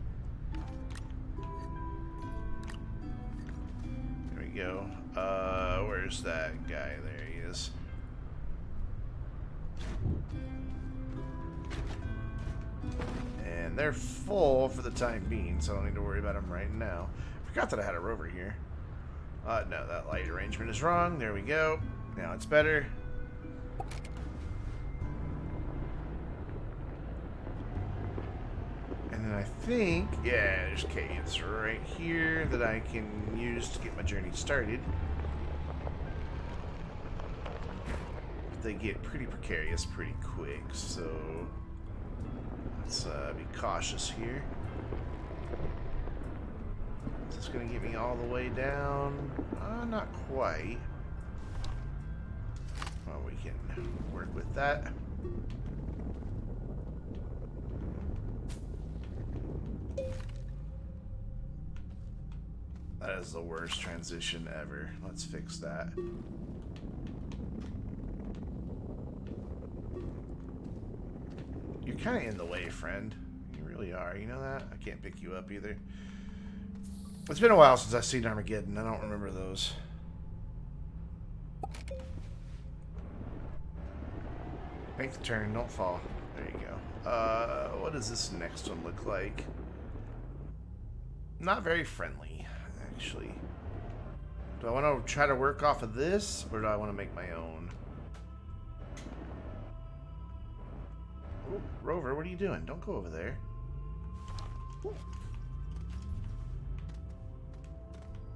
There we go. Where's that guy? There he is. And they're full for the time being, so I don't need to worry about them right now. Forgot that I had a rover here. No, that light arrangement is wrong. There we go. Now it's better. And And I think, yeah, there's caves right here that I can use to get my journey started. But they get pretty precarious pretty quick, so let's be cautious here. Is this going to get me all the way down? Not quite. Well, we can work with that. That is the worst transition ever. Let's fix that. You're kind of in the way, friend. You really are. You know that? I can't pick you up either. It's been a while since I've seen Armageddon. I don't remember those. Make the turn. Don't fall. There you go. What does this next one look like? Not very friendly, actually. Do I want to try to work off of this, or do I want to make my own? Ooh, Rover, what are you doing? Don't go over there.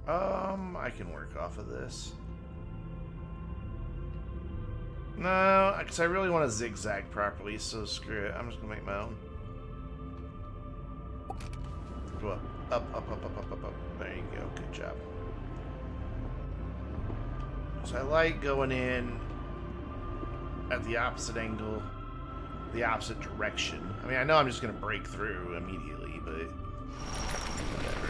I can work off of this. No, because I really want to zigzag properly, so screw it. I'm just going to make my own. Go up. Up, up, up, up, up, up, up. There you go. Good job. So I like going in at the opposite angle, the opposite direction. I mean, I know I'm just going to break through immediately, but whatever.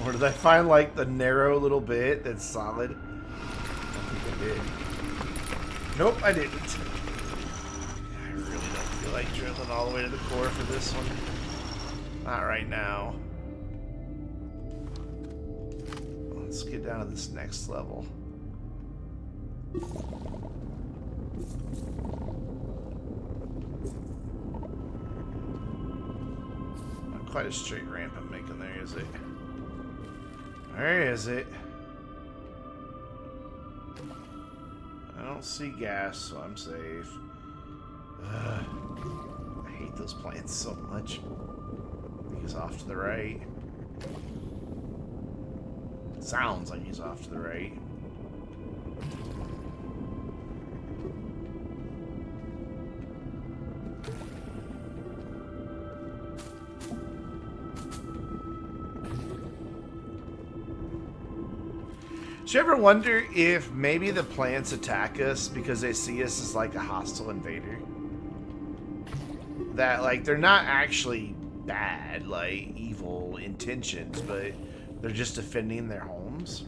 Or did I find, like, the narrow little bit that's solid? I think I did. Nope, I didn't. I really don't feel like drilling all the way to the core for this one. Not right now. Let's get down to this next level. Not quite a straight ramp I'm making there, is it? Where is it? I don't see gas, so I'm safe. Ugh. I hate those plants so much. He's off to the right. Sounds like he's off to the right. Do you ever wonder if maybe the plants attack us because they see us as like a hostile invader? That like they're not actually bad, like evil intentions, but they're just defending their homes?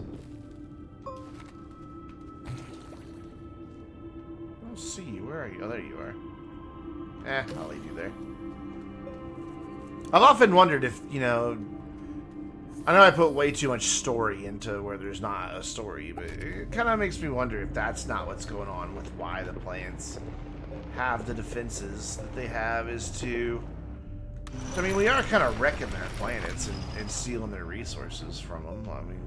I don't see you. Where are you? Oh, there you are. I'll leave you there. I've often wondered if, you know, I know I put way too much story into where there's not a story, but it kind of makes me wonder if that's not what's going on with why the plants have the defenses that they have is to... I mean, we are kind of wrecking their planets and stealing their resources from them. I mean,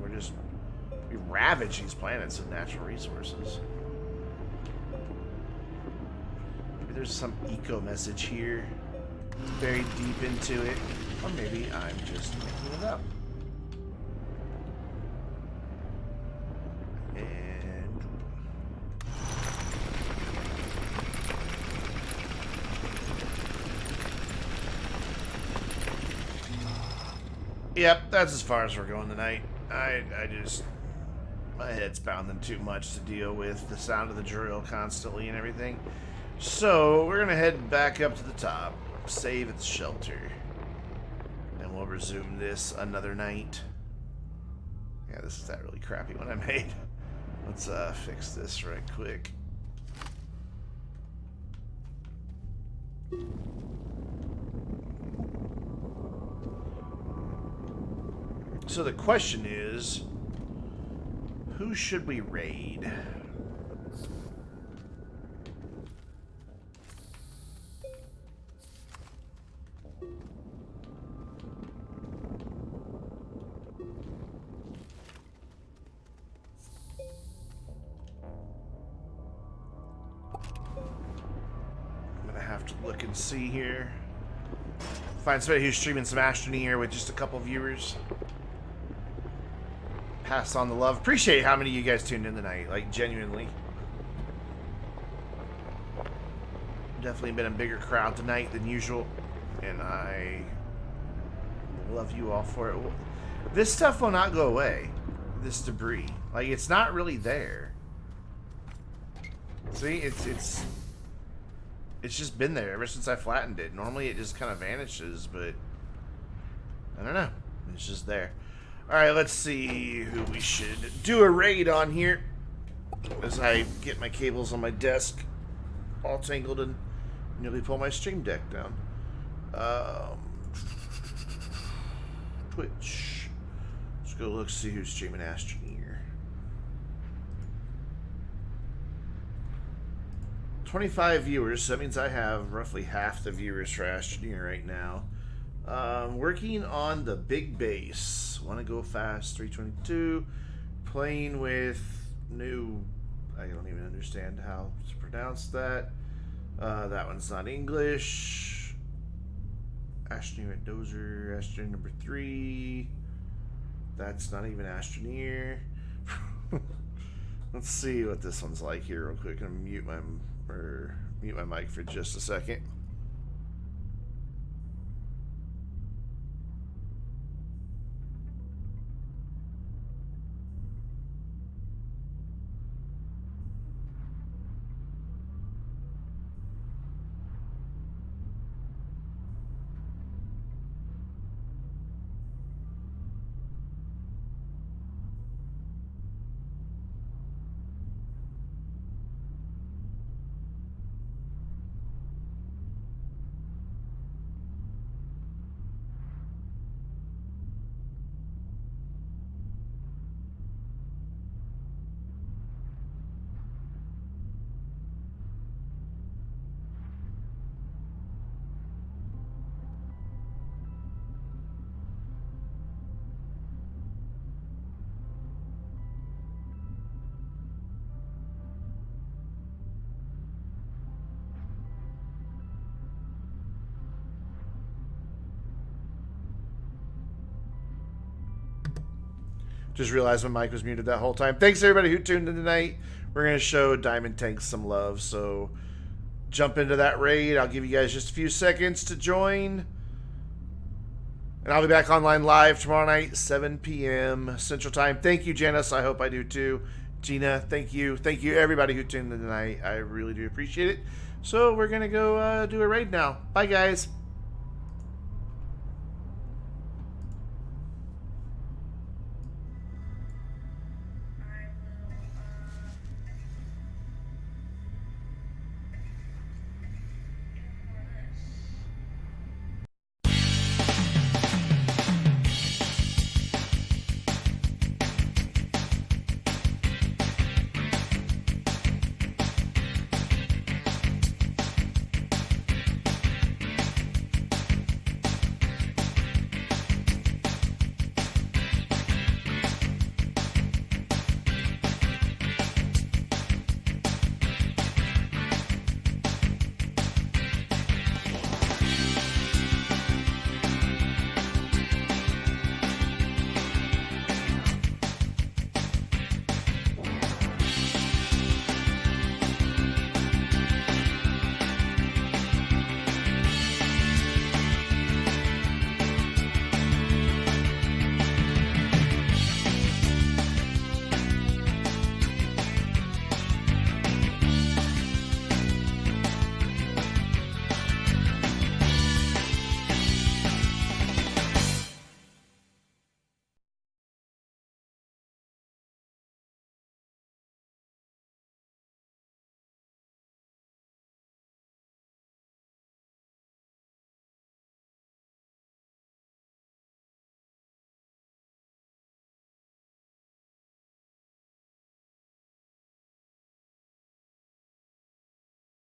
we ravage these planets of natural resources. Maybe there's some eco message here, buried deep into it, or maybe I'm just making it up. And yep, that's as far as we're going tonight. I just, my head's pounding too much to deal with the sound of the drill constantly and everything. So we're gonna head back up to the top, save at the shelter, and we'll resume this another night. Yeah, this is that really crappy one I made. Let's fix this right quick. So the question is, who should we raid? have to look and see here. Find somebody who's streaming some Astroneer with just a couple viewers. Pass on the love. Appreciate how many of you guys tuned in tonight. Like, genuinely. Definitely been a bigger crowd tonight than usual. And I love you all for it. This stuff will not go away. This debris. Like, it's not really there. See, it's just been there ever since I flattened it. Normally it just kind of vanishes, but I don't know. It's just there. Alright, let's see who we should do a raid on here as I get my cables on my desk all tangled and nearly pull my stream deck down. Twitch. Let's go look, see who's streaming Astroneer. 25 viewers, so that means I have roughly half the viewers for Astroneer right now. Working on the big base. Want to go fast, 322. Playing with new... I don't even understand how to pronounce that. That one's not English. Astroneer at Dozer. Astroneer number 3. That's not even Astroneer. Let's see what this one's like here real quick. I'm gonna mute my mic for just a second. Just realized my mic was muted that whole time. Thanks everybody who tuned in tonight. We're going to show Diamond Tanks some love. So jump into that raid. I'll give you guys just a few seconds to join. And I'll be back online live tomorrow night, 7 p.m. Central Time. Thank you, Janice. I hope I do too. Gina, thank you. Thank you everybody who tuned in tonight. I really do appreciate it. So we're going to go do a raid now. Bye, guys.